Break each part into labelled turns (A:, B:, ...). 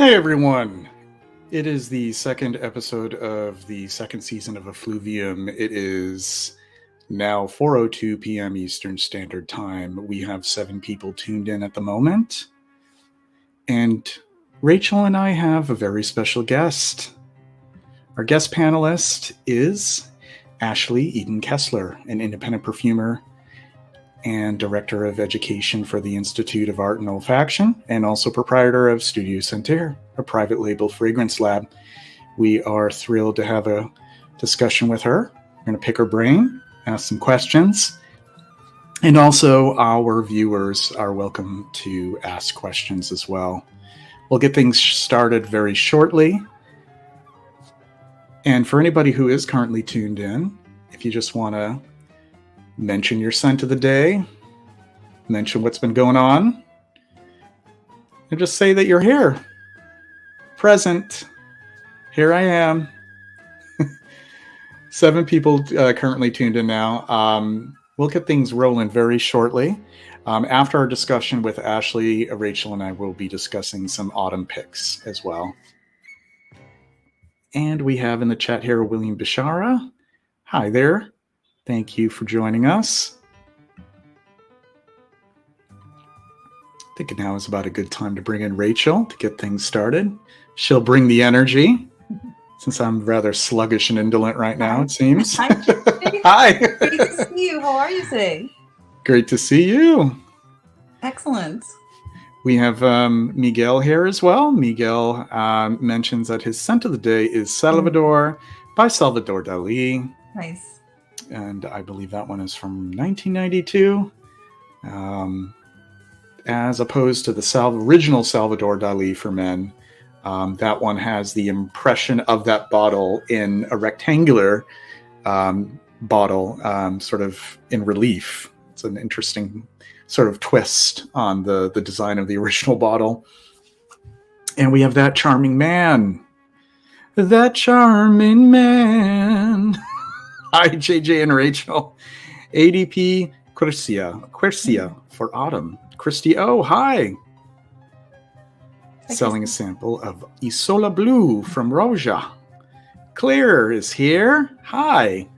A: Hey everyone! It is the second episode of the second season of Effluvium. It is now 4:02 p.m. Eastern Standard Time. We have 7 people tuned in at the moment. And Rachel and I have a very special guest. Our guest panelist is Ashley Eden Kessler, an independent perfumer and Director of Education for the Institute of Art and Olfaction, and also proprietor of Studio Santerre, a private label fragrance lab. We are thrilled to have a discussion with her. We're going to pick her brain, ask some questions, and also our viewers are welcome to ask questions as well. We'll get things started very shortly. And for anybody who is currently tuned in, if you just want to mention your scent of the day, mention what's been going on, and just say that you're here. Present. Here I am. 7 people currently tuned in now. We'll get things rolling very shortly. After our discussion with Ashley, Rachel and I will be discussing some autumn picks as well. And we have in the chat here William Bishara. Hi there. Thank you for joining us. I think now is about a good time to bring in Rachel to get things started. She'll bring the energy, since I'm rather sluggish and indolent right now, it seems.
B: Hi.
A: Hi.
B: Great to see you. How are you today?
A: Great to see you.
B: Excellent.
A: We have Miguel here as well. Miguel mentions that his scent of the day is Salvador by Salvador Dali.
B: Nice.
A: And I believe that one is from 1992, as opposed to the original Salvador Dali for men. That one has the impression of that bottle in a rectangular bottle, sort of in relief. It's an interesting sort of twist on the design of the original bottle. And we have That Charming Man. That Charming Man. Hi, JJ and Rachel. ADP Quercia for autumn. Christy O, hi. Selling a sample of Isola Blue from Roja. Claire is here. Hi.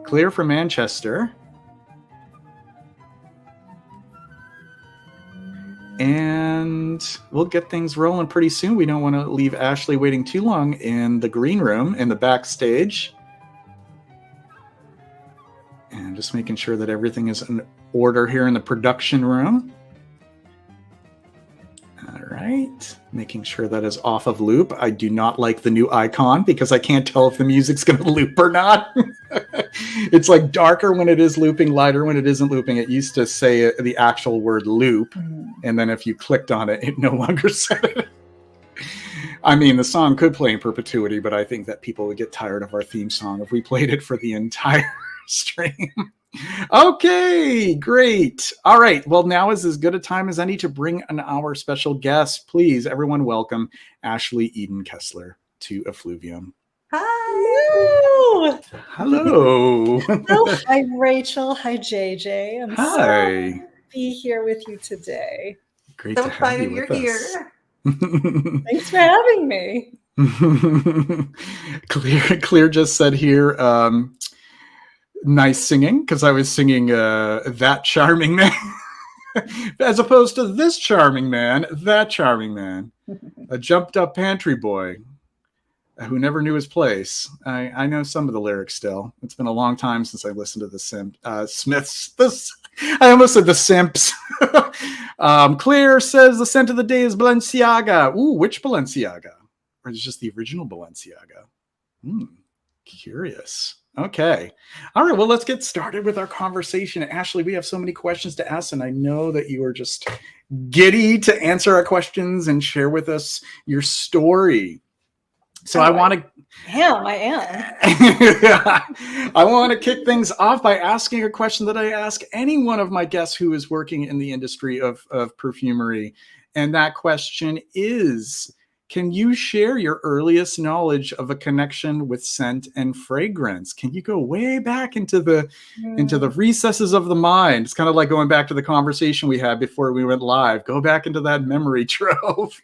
A: Claire from Manchester. And we'll get things rolling pretty soon. We don't want to leave Ashley waiting too long in the green room, in the backstage. And just making sure that everything is in order here in the production room. All right. Making sure that is off of loop. I do not like the new icon because I can't tell if the music's going to loop or not. It's like darker when it is looping, lighter when it isn't looping. It used to say the actual word loop. And then if you clicked on it, it no longer said it. I mean, the song could play in perpetuity, but I think that people would get tired of our theme song if we played it for the entire stream. Okay, great. All right. Well, now is as good a time as any to bring in our special guest. Please, everyone, welcome Ashley Eden Kessler to Effluvium.
B: Hi.
A: Hello.
C: Oh, hi, Rachel. Hi, JJ. I'm so
A: Hi.
C: happy to be here with you today.
A: Great
B: So
A: to have
B: excited
A: you
B: you're
A: with
B: here.
A: us.
C: Thanks for having me.
A: Clear just said here, nice singing, because I was singing That Charming Man, as opposed to This Charming Man, That Charming Man, a jumped up pantry boy who never knew his place. I know some of the lyrics still. It's been a long time since I listened to the Smiths. I almost said the Simps. Claire says the scent of the day is Balenciaga. Ooh, which Balenciaga? Or is it just the original Balenciaga? Curious. Okay. All right. Well, let's get started with our conversation. Ashley, we have so many questions to ask, and I know that you are just giddy to answer our questions and share with us your story. So I want to...
C: I am.
A: I want to kick things off by asking a question that I ask any one of my guests who is working in the industry of perfumery. And that question is, can you share your earliest knowledge of a connection with scent and fragrance? Can you go way back into the recesses of the mind? It's kind of like going back to the conversation we had before we went live. Go back into that memory trove.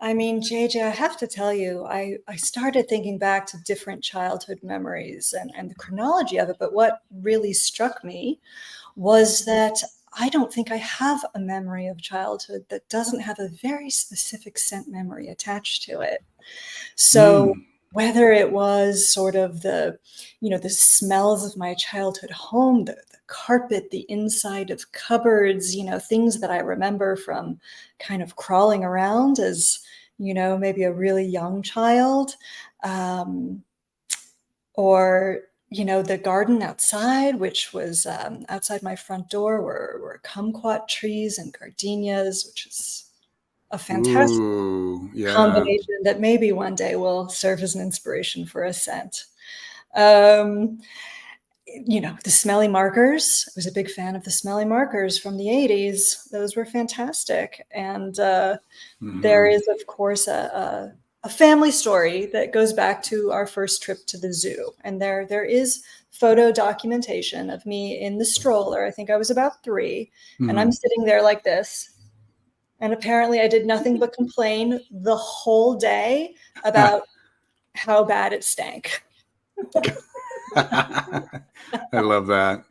C: I mean, JJ, I have to tell you, I started thinking back to different childhood memories and the chronology of it. But what really struck me was that I don't think I have a memory of childhood that doesn't have a very specific scent memory attached to it. So
A: Mm.
C: whether it was sort of the smells of my childhood home, the carpet, the inside of cupboards, things that I remember from kind of crawling around as, maybe a really young child, um, or the garden outside, which was outside my front door, were kumquat trees and gardenias, which is a fantastic
A: Ooh, yeah.
C: combination that maybe one day will serve as an inspiration for a scent. Um, the smelly markers. I was a big fan of the smelly markers from the 80s. Those were fantastic. And there
A: Mhm.
C: is, of course, a family story that goes back to our first trip to the zoo. And there is photo documentation of me in the stroller. I think I was about 3, and I'm
A: Mhm.
C: sitting there like this. And apparently I did nothing but complain the whole day about how bad it stank.
A: I love that.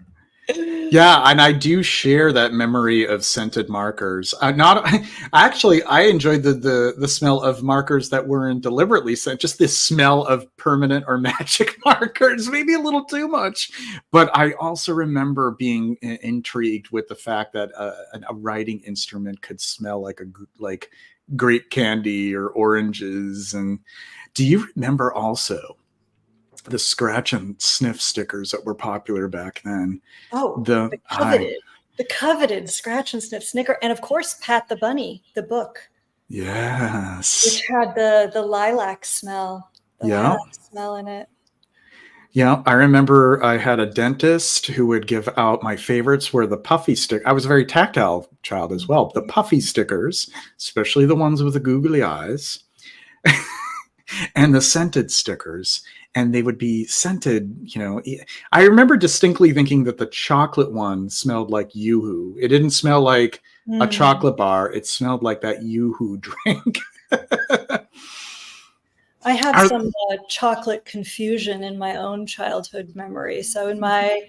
A: Yeah, and I do share that memory of scented markers. Not actually, I enjoyed the smell of markers that weren't deliberately sent. Just this smell of permanent or magic markers, maybe a little too much. But I also remember being intrigued with the fact that a writing instrument could smell like grape candy or oranges. And do you remember also the scratch and sniff stickers that were popular back then?
C: Oh,
A: The I
C: the coveted scratch and sniff snicker. And of course, Pat the Bunny, the book, which
A: Yes.
C: had the
A: Yeah.
C: lilac smell in it.
A: Yeah. I remember I had a dentist who would give out my favorites were the puffy stick. I was a very tactile child as well. The puffy stickers, especially the ones with the googly eyes, and the scented stickers. And they would be scented. I remember distinctly thinking that the chocolate one smelled like Yoo-hoo. It didn't smell like a
C: Mm.
A: chocolate bar. It smelled like that Yoo-hoo drink.
C: I have
A: Are,
C: some chocolate confusion in my own childhood memory. So in my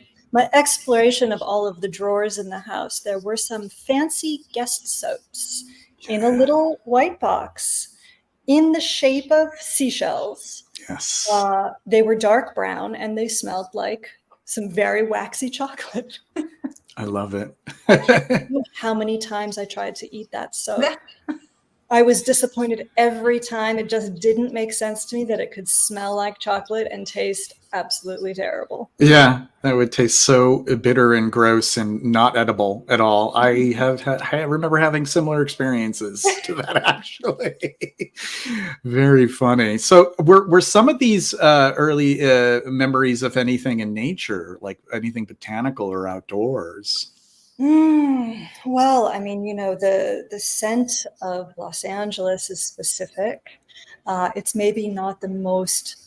C: exploration of all of the drawers in the house, there were some fancy guest soaps in a little white box in the shape of seashells.
A: yes.
C: They were dark brown and they smelled like some very waxy chocolate.
A: I love it.
C: I can't tell you how many times I tried to eat that soap. I was disappointed every time. It just didn't make sense to me that it could smell like chocolate and taste absolutely terrible.
A: Yeah, that would taste so bitter and gross and not edible at all. I remember having similar experiences to that actually. Very funny. So were some of these early memories of anything in nature, like anything botanical or outdoors?
C: Well, I mean, the scent of Los Angeles is specific. It's maybe not the most,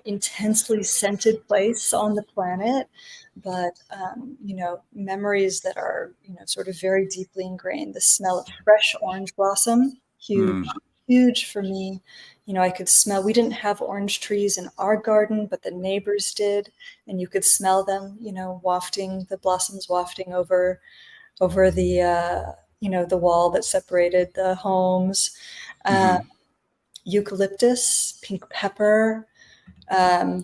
C: intensely scented place on the planet, but memories that are, sort of very deeply ingrained. The smell of fresh orange blossom, huge,
A: Mm,
C: huge for me. I could smell. We didn't have orange trees in our garden, but the neighbors did, and you could smell them, wafting the blossoms wafting over the wall that separated the homes. Uh,
A: mhm,
C: Eucalyptus, pink pepper.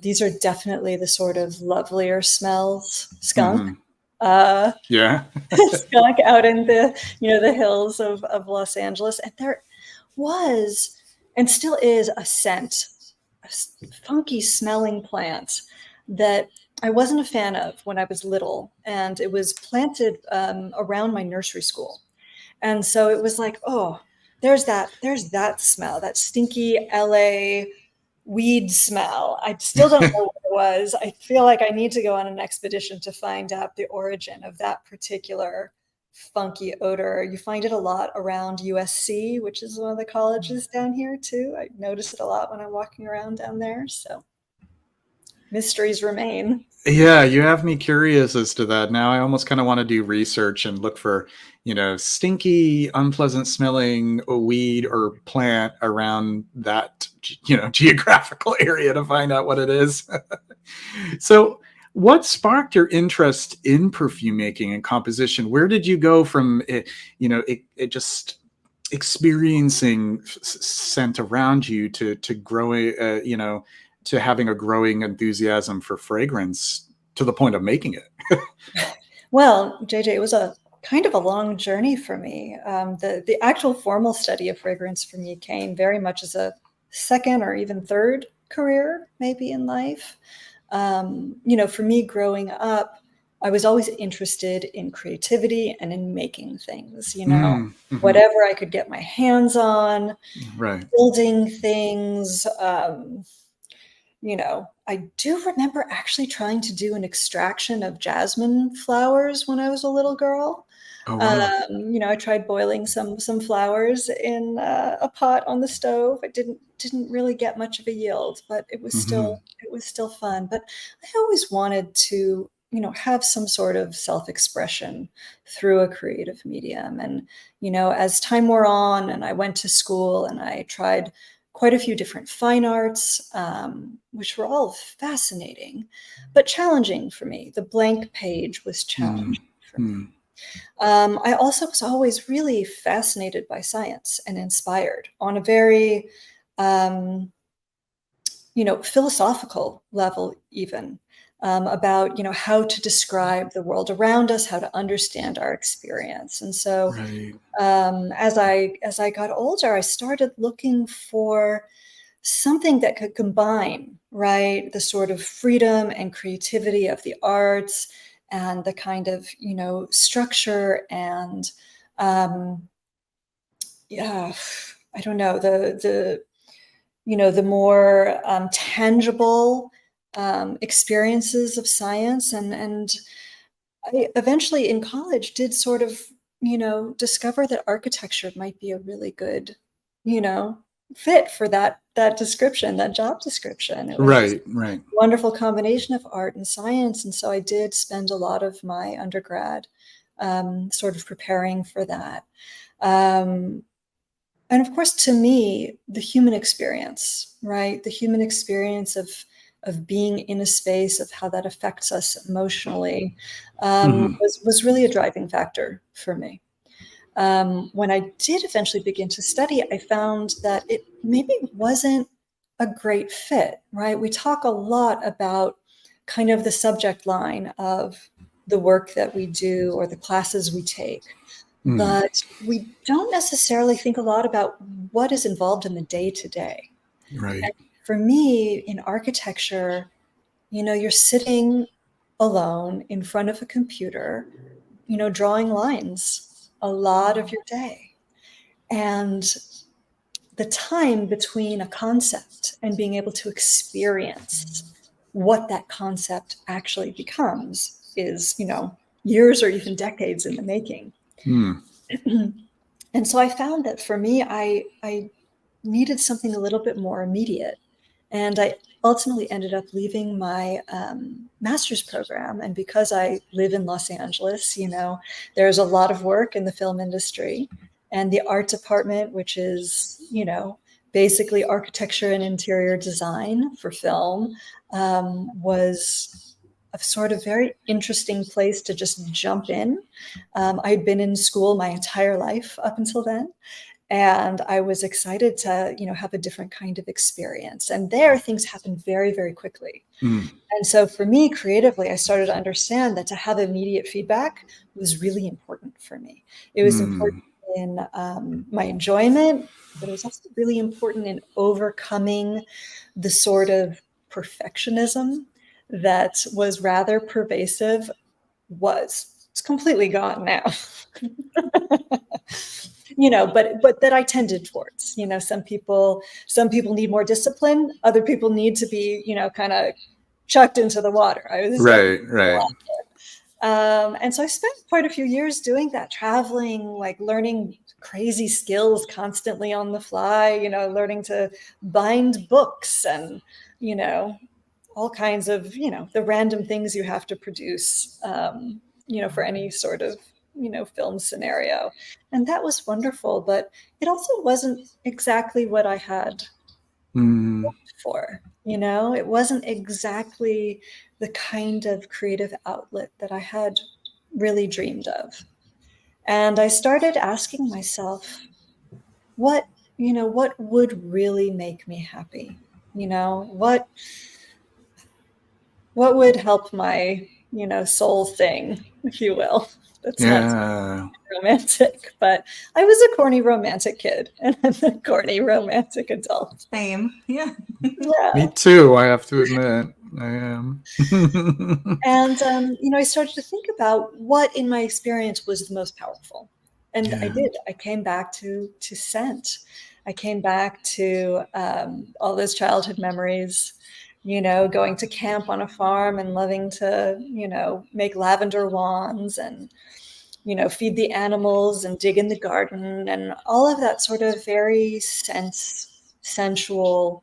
C: These are definitely the sort of lovelier smells. Skunk.
A: mhm.
C: Uh,
A: Yeah.
C: skunk out in the hills of Los Angeles. And there was and still is a scent, a funky smelling plant that I wasn't a fan of when I was little. And it was planted around my nursery school. And so it was like, oh, there's that smell, that stinky LA weed smell. I still don't know what it was. I feel like I need to go on an expedition to find out the origin of that particular funky odor. You find it a lot around USC, which is one of the colleges down here too. I notice it a lot when I'm walking around down there. So mysteries remain.
A: Yeah, you have me curious as to that. Now I almost kind of want to do research and look for, stinky, unpleasant smelling weed or plant around that, geographical area to find out what it is. So, what sparked your interest in perfume making and composition? Where did you go from it just experiencing scent around you to growing, to having a growing enthusiasm for fragrance to the point of making it?
C: Well, JJ, it was a kind of a long journey for me. The actual formal study of fragrance for me came very much as a second or even third career, maybe in life. For me growing up, I was always interested in creativity and in making things, whatever I could get my hands on,
A: Right.
C: building things. I do remember actually trying to do an extraction of jasmine flowers when I was a little girl.
A: Oh, wow.
C: I tried boiling some flowers in a pot on the stove. I didn't really get much of a yield, but it was still fun. But I always wanted to, have some sort of self-expression through a creative medium. And, as time wore on and I went to school and I tried quite a few different fine arts, which were all fascinating, but challenging for me. The blank page was challenging for me. I also was always really fascinated by science and inspired on a very, philosophical level, even about, how to describe the world around us, how to understand our experience. And so,
A: Right.
C: as I got older, I started looking for something that could combine, right, the sort of freedom and creativity of the arts and the kind of, structure and, yeah, I don't know, the more tangible experiences of science. And I eventually in college did sort of, discover that architecture might be a really good, fit for that description, that job description. It was this
A: Right.
C: wonderful combination of art and science. And so I did spend a lot of my undergrad sort of preparing for that. And of course, to me, the human experience, right? The human experience of being in a space, of how that affects us emotionally, was really a driving factor for me. When I did eventually begin to study, I found that it maybe wasn't a great fit, right? We talk a lot about kind of the subject line of the work that we do or the classes we take, but we don't necessarily think a lot about what is involved in the day to day.
A: Right.
C: And for me, in architecture, you're sitting alone in front of a computer, drawing lines a lot of your day. And the time between a concept and being able to experience what that concept actually becomes is, years or even decades in the making. And so I found that for me, I needed something a little bit more immediate. And I ultimately ended up leaving my master's program. And because I live in Los Angeles, there's a lot of work in the film industry. And the art department, which is, basically architecture and interior design for film, was a sort of very interesting place to just jump in. I'd been in school my entire life up until then. And I was excited to, have a different kind of experience. And there, things happened very, very quickly. And so for me, creatively, I started to understand that to have immediate feedback was really important for me. It was important in my enjoyment, but it was also really important in overcoming the sort of perfectionism that was rather pervasive. It's completely gone now. But that I tended towards, some people need more discipline. Other people need to be, kind of chucked into the water. I was
A: Right.
C: And so I spent quite a few years doing that, traveling, like learning crazy skills constantly on the fly, learning to bind books and, all kinds of, the random things you have to produce, for any sort of, film scenario. And that was wonderful, but it also wasn't exactly what I had hoped for. It wasn't exactly the kind of creative outlet that I had really dreamed of. And I started asking myself, what would really make me happy? What would help my, soul sing, if you will. That sounds
A: Yeah.
C: romantic, but I was a corny romantic kid, and I'm a corny romantic adult.
B: Same. Yeah.
C: Yeah.
A: Me too, I have to admit. I am.
C: And, I started to think about what in my experience was the most powerful. And I did. I came back to scent. I came back to all those childhood memories, going to camp on a farm and loving to, make lavender wands and, feed the animals and dig in the garden, and all of that sort of very sensual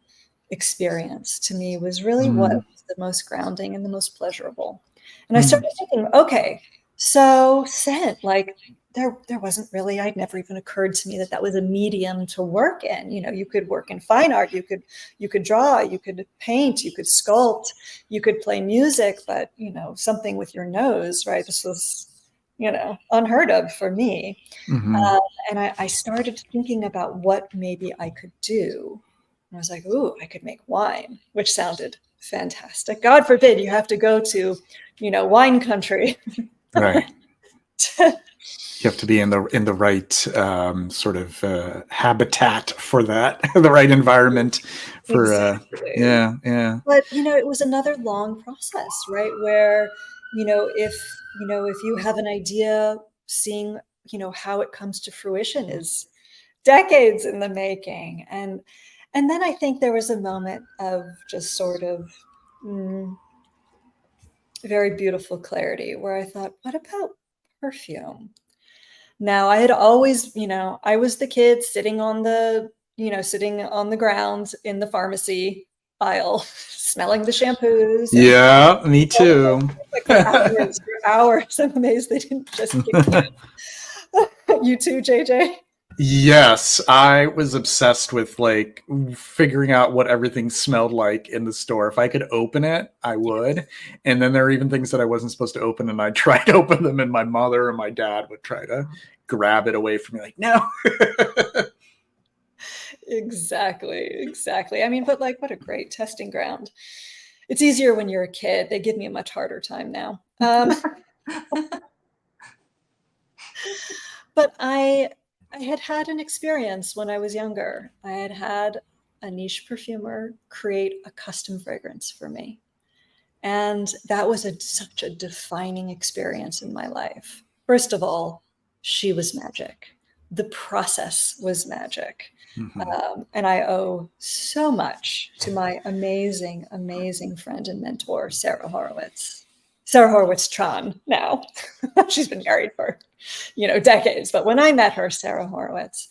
C: experience to me was really what was the most grounding and the most pleasurable. And I started thinking, okay, so scent, like there wasn't really, I'd never even occurred to me that was a medium to work in. You could work in fine art, you could draw, you could paint, you could sculpt, you could play music, but something with your nose, right? This was, unheard of for me. And I started thinking about what maybe I could do. And I was like, ooh, I could make wine, which sounded fantastic. God forbid you have to go to, wine country.
A: Right. You have to be in the right sort of habitat for that, the right environment for
C: Exactly.
A: yeah.
C: But it was another long process, right? Where if you have an idea, seeing how it comes to fruition is decades in the making. And then I think there was a moment of just sort of very beautiful clarity where I thought, what about perfume? Now, I had always, I was the kid sitting on the ground in the pharmacy aisle, smelling the shampoos.
A: Yeah, me too.
C: Like for hours. I'm amazed they didn't just kick me. You too, JJ?
A: Yes, I was obsessed with like figuring out what everything smelled like in the store. If I could open it, I would. And then there are even things that I wasn't supposed to open, and I tried to open them, and my mother or my dad would try to grab it away from me, like, no.
C: Exactly. I mean, but like, what a great testing ground. It's easier when you're a kid. They give me a much harder time now. But I had an experience when I was younger. I had a niche perfumer create a custom fragrance for me. And that was such a defining experience in my life. First of all, she was magic. The process was magic. And I owe so much to my amazing, amazing friend and mentor, Sarah Horowitz. Sarah Horowitz-Tron now. She's been married for, decades. But when I met her, Sarah Horowitz,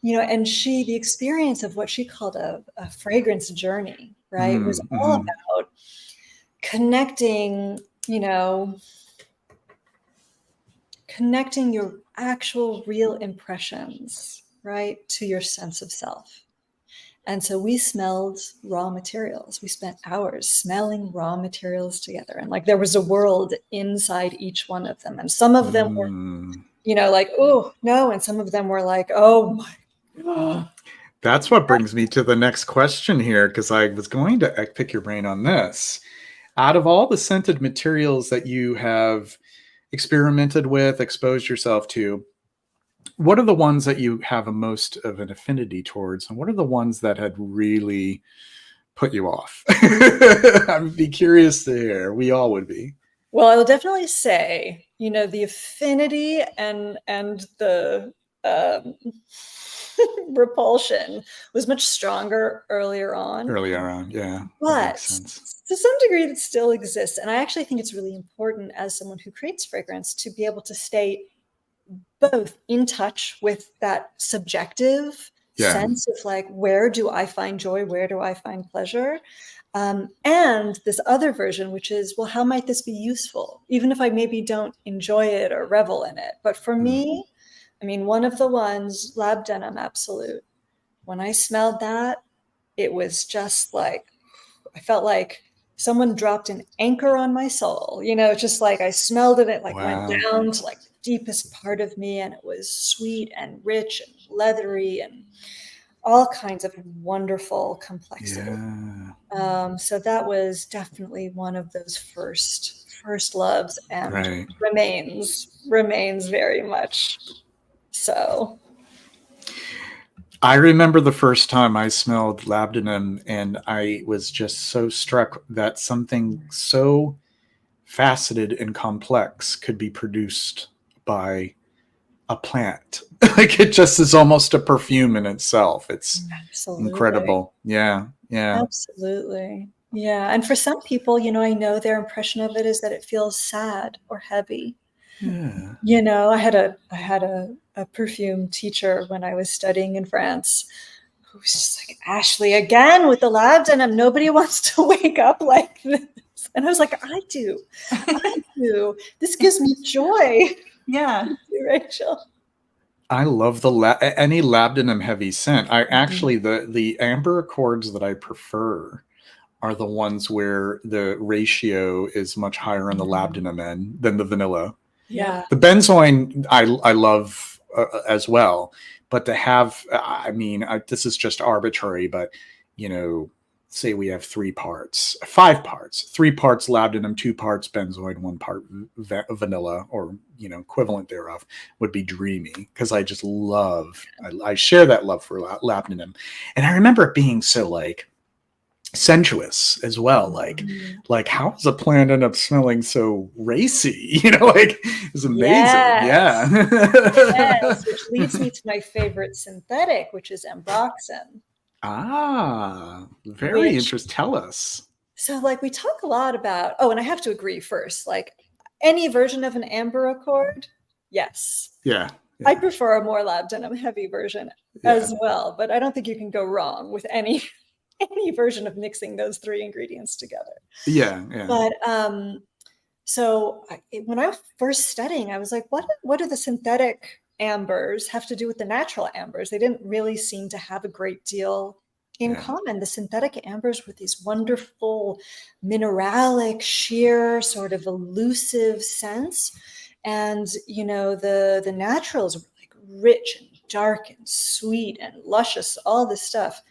C: and the experience of what she called a fragrance journey, right, was all about connecting your actual real impressions, right, to your sense of self. And so we smelled raw materials. We spent hours smelling raw materials together. And like there was a world inside each one of them. And some of them were, like, oh, no. And some of them were like, oh, my God.
A: That's what brings me to the next question here, because I was going to pick your brain on this. Out of all the scented materials that you have experimented with, exposed yourself to, what are the ones that you have a most of an affinity towards, and what are the ones that had really put you off? I'd be curious to hear. We all would be.
C: Well, I will definitely say, the affinity and the repulsion was much stronger earlier on.
A: Yeah.
C: But to some degree, it still exists. And I actually think it's really important as someone who creates fragrance to be able to stay both in touch with that subjective sense of like, where do I find joy? Where do I find pleasure? And this other version, which is, well, how might this be useful? Even if I maybe don't enjoy it or revel in it. But for me, I mean, one of the ones, Lab Denim Absolute, when I smelled that, it was just like, I felt like someone dropped an anchor on my soul, just like I smelled it, like went down to like the deepest part of me, and it was sweet and rich and leathery and all kinds of wonderful complexity. So that was definitely one of those first loves, and remains very much so.
A: I remember the first time I smelled labdanum, and I was just so struck that something so faceted and complex could be produced by a plant. Like, it just is almost a perfume in itself. It's incredible. Yeah.
C: Absolutely. Yeah. And for some people, I know their impression of it is that it feels sad or heavy.
A: Yeah.
C: I had a perfume teacher when I was studying in France who was just like, Ashley, again with the lab denim, nobody wants to wake up like this. And I was like, I do. This gives me joy.
B: Yeah.
C: Thank you, Rachel.
A: I love any labdanum heavy scent. I actually, the amber accords that I prefer are the ones where the ratio is much higher on the labdanum end than the vanilla.
C: Yeah.
A: The benzoin I love as well, but to have, this is just arbitrary, but say we have 5 parts, 3 parts labdanum, 2 parts benzoin, 1 part vanilla, or equivalent thereof, would be dreamy, because I just love, I share that love for labdanum. And I remember it being so like sensuous as well, like how does a plant end up smelling so racy? It's amazing.
C: Yes, which leads me to my favorite synthetic, which is ambroxan.
A: Very interesting. Tell us.
C: So like we talk a lot about, and I have to agree first, like any version of an amber accord, yes.
A: Yeah.
C: I prefer a more labdanum heavy version as well, but I don't think you can go wrong with any version of mixing those 3 ingredients together.
A: Yeah.
C: But so when I was first studying, I was like, what do the synthetic ambers have to do with the natural ambers? They didn't really seem to have a great deal in common. The synthetic ambers were these wonderful mineralic, sheer, sort of elusive scents. And, the naturals were like rich and dark and sweet and luscious, all this stuff.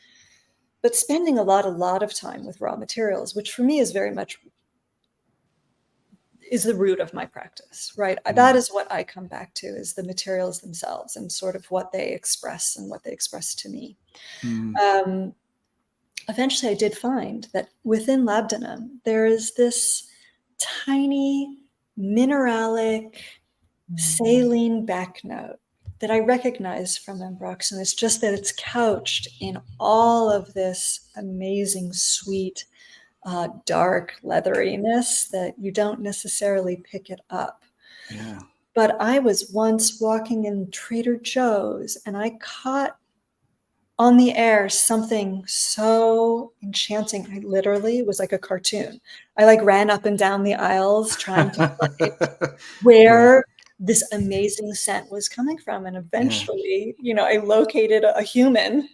C: But spending a lot of time with raw materials, which for me is very much is the root of my practice, right? That is what I come back to, is the materials themselves and sort of what they express and what they express to me. Eventually I did find that within labdanum, there is this tiny mineralic saline back note that I recognize from ambroxan. It's just that it's couched in all of this amazing, sweet, dark leatheriness that you don't necessarily pick it up.
A: Yeah.
C: But I was once walking in Trader Joe's and I caught on the air something so enchanting. I literally was like a cartoon. I like ran up and down the aisles trying to find where this amazing scent was coming from. And eventually, I located a human.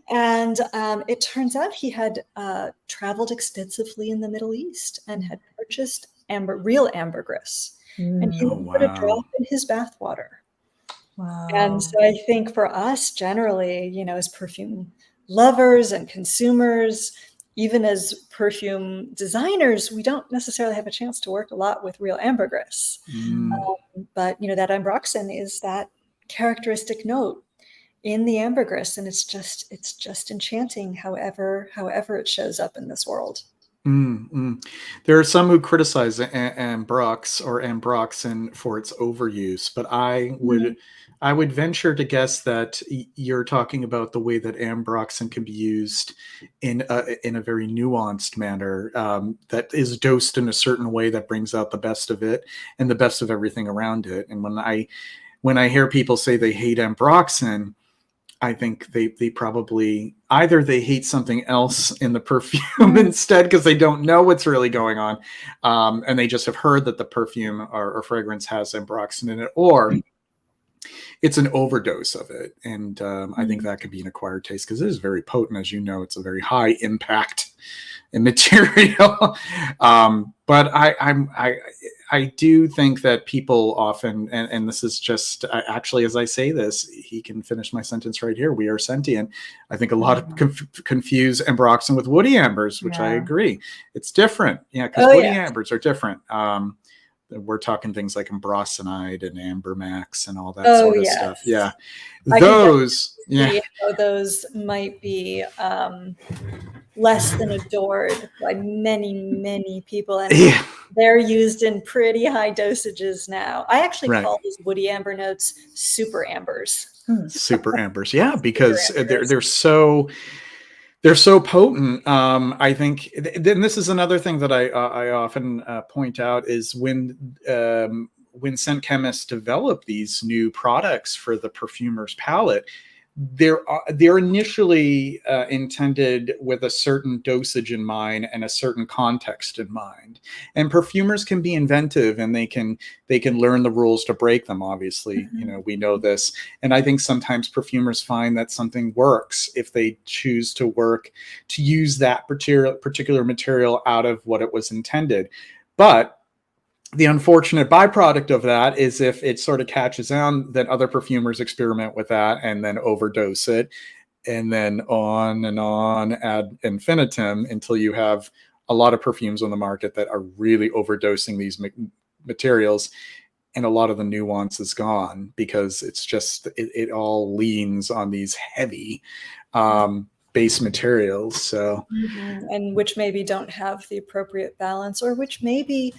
C: And it turns out he had traveled extensively in the Middle East and had purchased real ambergris. And he would put a drop in his bathwater.
B: Wow.
C: And so I think for us generally, as perfume lovers and consumers, even as perfume designers, we don't necessarily have a chance to work a lot with real ambergris. But, that ambroxan is that characteristic note in the ambergris, and it's just enchanting however it shows up in this world.
A: There are some who criticize ambrox or ambroxan for its overuse, but I would venture to guess that you're talking about the way that ambroxan can be used in a very nuanced manner, that is dosed in a certain way that brings out the best of it and the best of everything around it. And when I hear people say they hate ambroxan, I think they probably either they hate something else in the perfume instead because they don't know what's really going on, and they just have heard that the perfume or fragrance has ambroxan in it, or it's an overdose of it. And I think that could be an acquired taste because it is very potent, as you know. It's a very high impact material. But I do think that people often, and this is just actually, as I say this, he can finish my sentence right here. We are sentient. I think a lot of confuse ambroxan with woody ambers, which I agree. It's different. Yeah, because woody ambers are different. We're talking things like ambrosanide and amber max and all that sort of stuff. Yeah. Those
C: might be less than adored by many people, and they're used in pretty high dosages now. I actually call these woody amber notes super ambers.
A: Super ambers, yeah, because they're so potent. I think then this is another thing that I often point out is when scent chemists develop these new products for the perfumer's palette, they're initially intended with a certain dosage in mind and a certain context in mind. And perfumers can be inventive, and they can learn the rules to break them. Obviously, we know this. And I think sometimes perfumers find that something works if they choose to use that particular material out of what it was intended. But the unfortunate byproduct of that is if it sort of catches on, then other perfumers experiment with that and then overdose it, and then on ad infinitum until you have a lot of perfumes on the market that are really overdosing these materials, and a lot of the nuance is gone because it's just it all leans on these heavy base materials. So
C: and which maybe don't have the appropriate balance, or which maybe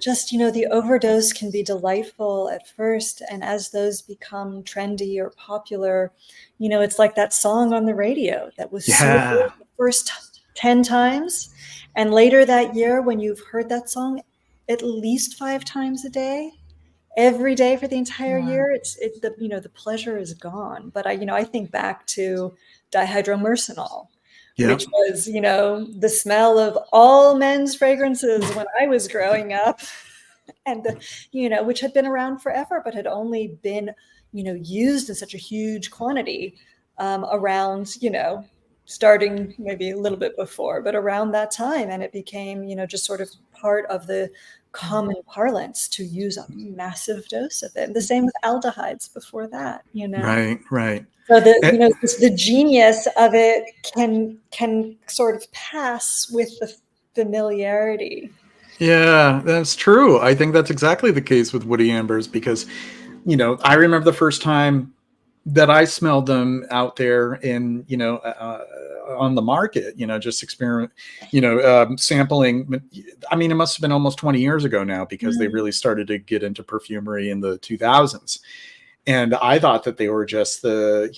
C: just the overdose can be delightful at first, and as those become trendy or popular, it's like that song on the radio that was so good the first 10 times, and later that year when you've heard that song at least 5 times a day, every day for the entire year, the pleasure is gone. But I think back to dihydromercenol, which was, the smell of all men's fragrances when I was growing up, and which had been around forever, but had only been, used in such a huge quantity around, starting maybe a little bit before, but around that time. And it became, just sort of part of the common parlance to use a massive dose of it. And the same with aldehydes before that,
A: Right.
C: So the genius of it can sort of pass with the familiarity.
A: Yeah, that's true. I think that's exactly the case with woody ambers because, I remember the first time that I smelled them out there in, on the market, just experiment, sampling. I mean, it must have been almost 20 years ago now because they really started to get into perfumery in the 2000s. And I thought that they were just the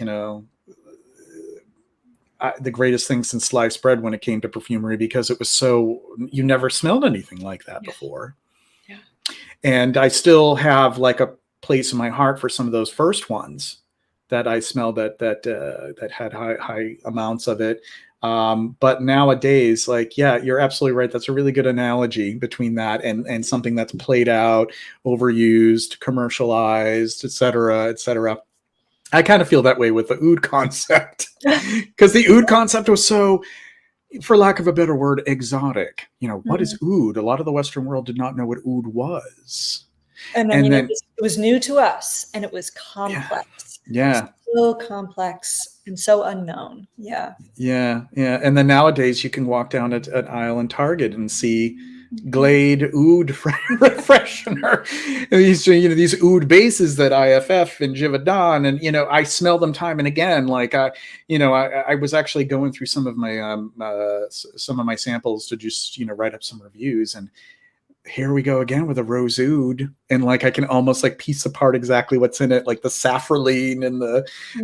A: greatest thing since sliced bread when it came to perfumery, because it was so, you never smelled anything like that before. Yeah. And I still have like a place in my heart for some of those first ones that I smelled that had high amounts of it. But nowadays, you're absolutely right. That's a really good analogy between that and something that's played out, overused, commercialized, et cetera, et cetera. I kind of feel that way with the oud concept because the oud concept was so, for lack of a better word, exotic. What is oud? A lot of the Western world did not know what oud was.
C: And then, it was new to us, and it was complex.
A: Yeah.
C: So complex and so unknown. Yeah.
A: And then nowadays you can walk down an aisle in Target and see Glade oud refreshener. These oud bases that IFF and Givaudan, and I smell them time and again. I was actually going through some of my samples to just write up some reviews, and here we go again with a rose oud, and I can almost piece apart exactly what's in it, like the safraline and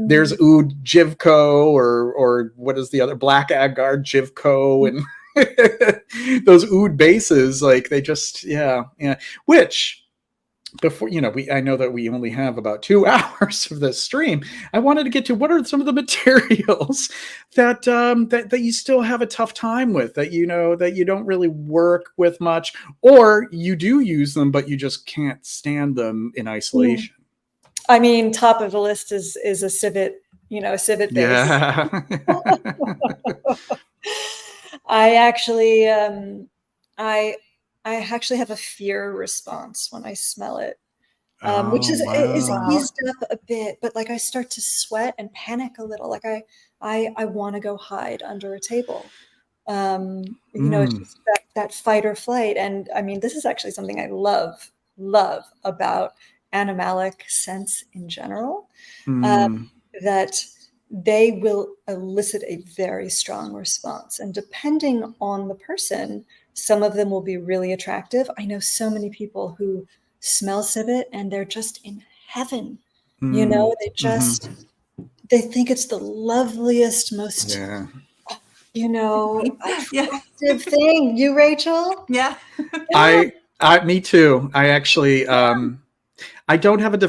A: there's oud Jivco or what is the other, black agar Jivco, and those oud bases, they just which before, I know that we only have about 2 hours of this stream. I wanted to get to what are some of the materials that that you still have a tough time with, that that you don't really work with much, or you do use them but you just can't stand them in isolation.
C: I mean, top of the list is a civet, a civet base.
A: Yeah.
C: I actually, I actually have a fear response when I smell it, which is
A: Wow.
C: eased up a bit, but like I start to sweat and panic a little. Like I want to go hide under a table. It's just that fight or flight. And I mean, this is actually something I love about animalic scents in general, that they will elicit a very strong response. And depending on the person, some of them will be really attractive. I know so many people who smell civet and they're just in heaven. They think it's the loveliest, most,
A: Yeah.
C: attractive thing. You, Rachel?
B: Yeah.
A: Me too. I actually, I don't have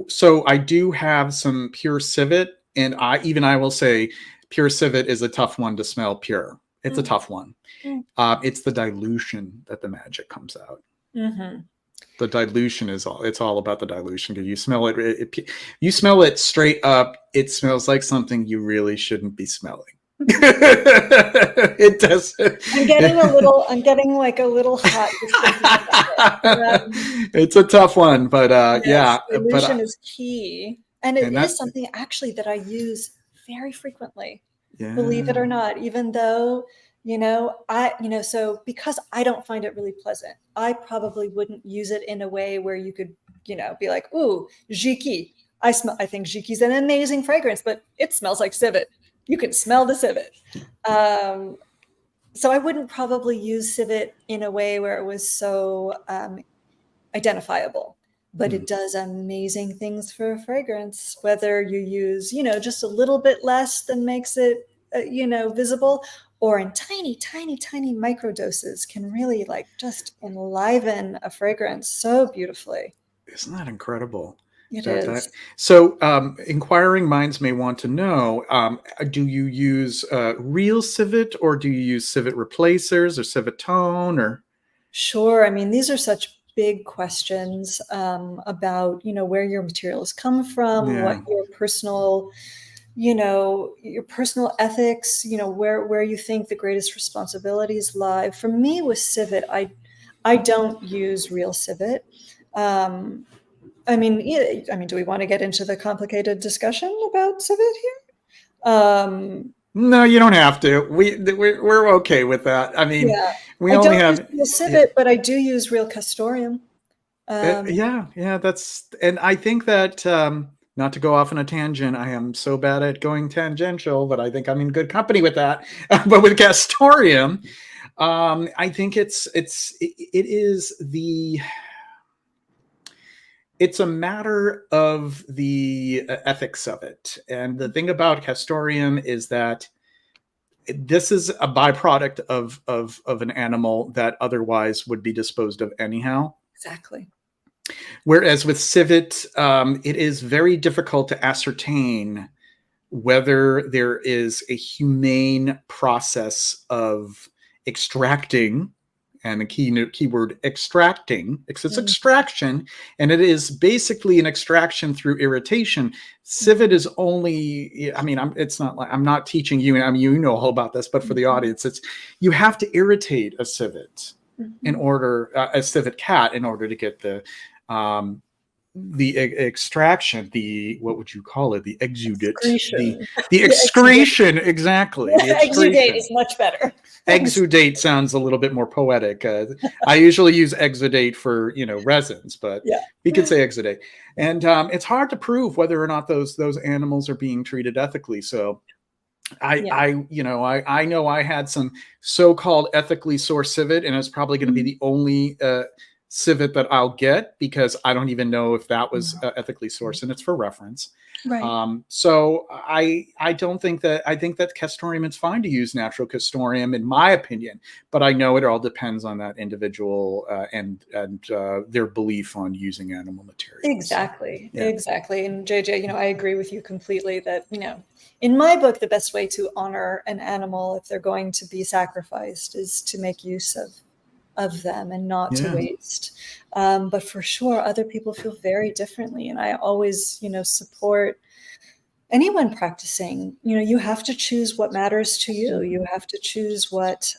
A: so I do have some pure civet, and I will say pure civet is a tough one to smell pure. It's a tough one. It's the dilution that the magic comes out. The dilution it's all about the dilution. Because you smell you smell it straight up, it smells like something you really shouldn't be smelling. It does.
C: I'm getting like a little hot.
A: It's a tough one, but
C: yes, dilution is key, and it is something actually that I use very frequently. Yeah. Believe it or not, even though so because I don't find it really pleasant, I probably wouldn't use it in a way where you could be like, ooh, Jiki. I think Jiki's an amazing fragrance, but it smells like civet. You can smell the civet. So I wouldn't probably use civet in a way where it was so identifiable, but it does amazing things for a fragrance, whether you use, just a little bit less than makes it, visible, or in tiny, tiny, tiny micro doses can really like just enliven a fragrance so beautifully.
A: Isn't that incredible?
C: It is.
A: So inquiring minds may want to know, do you use real civet, or do you use civet replacers or civet tone, or? Sure.
C: I mean, these are such big questions about, where your materials come from, what your personal, your personal ethics, where you think the greatest responsibilities lie. For me with civet, I don't use real civet. I mean, do we want to get into the complicated discussion about civet here?
A: No, you don't have to. We're okay with that. I mean,
C: we only have real civet, but I do use real castoreum.
A: And I think that not to go off on a tangent, I am so bad at going tangential, but I think I'm in good company with that. But with castoreum, I think it's a matter of the ethics of it. And the thing about castoreum is that this is a byproduct of an animal that otherwise would be disposed of anyhow.
C: Exactly.
A: Whereas with civet, it is very difficult to ascertain whether there is a humane process of extracting, and the keyword extracting, because it's extraction, and it is basically an extraction through irritation. Civet is only, I mean, it's not like I'm not teaching you, I mean, you know all about this, but for the audience, you have to irritate a civet in order, a civet cat, in order to get the extraction, what would you call it? The exudate. The excretion, exactly. The
C: exudate is much better.
A: Exudate sounds a little bit more poetic. I usually use exudate for, resins, but we could say exudate. And it's hard to prove whether or not those animals are being treated ethically. So I know I had some so-called ethically sourced civet, and it's probably going to be the only civet that I'll get, because I don't even know if that was ethically sourced, and it's for reference.
C: Right.
A: So I don't think that, I think that castoreum, it's fine to use natural castoreum in my opinion, but I know it all depends on that individual and their belief on using animal materials.
C: Exactly.
A: Yeah.
C: Exactly. And JJ, I agree with you completely that, in my book, the best way to honor an animal if they're going to be sacrificed is to make use of them and not to
A: Yeah.
C: waste. But for sure, other people feel very differently. And I always, support anyone practicing. You have to choose what matters to you. You have to choose what,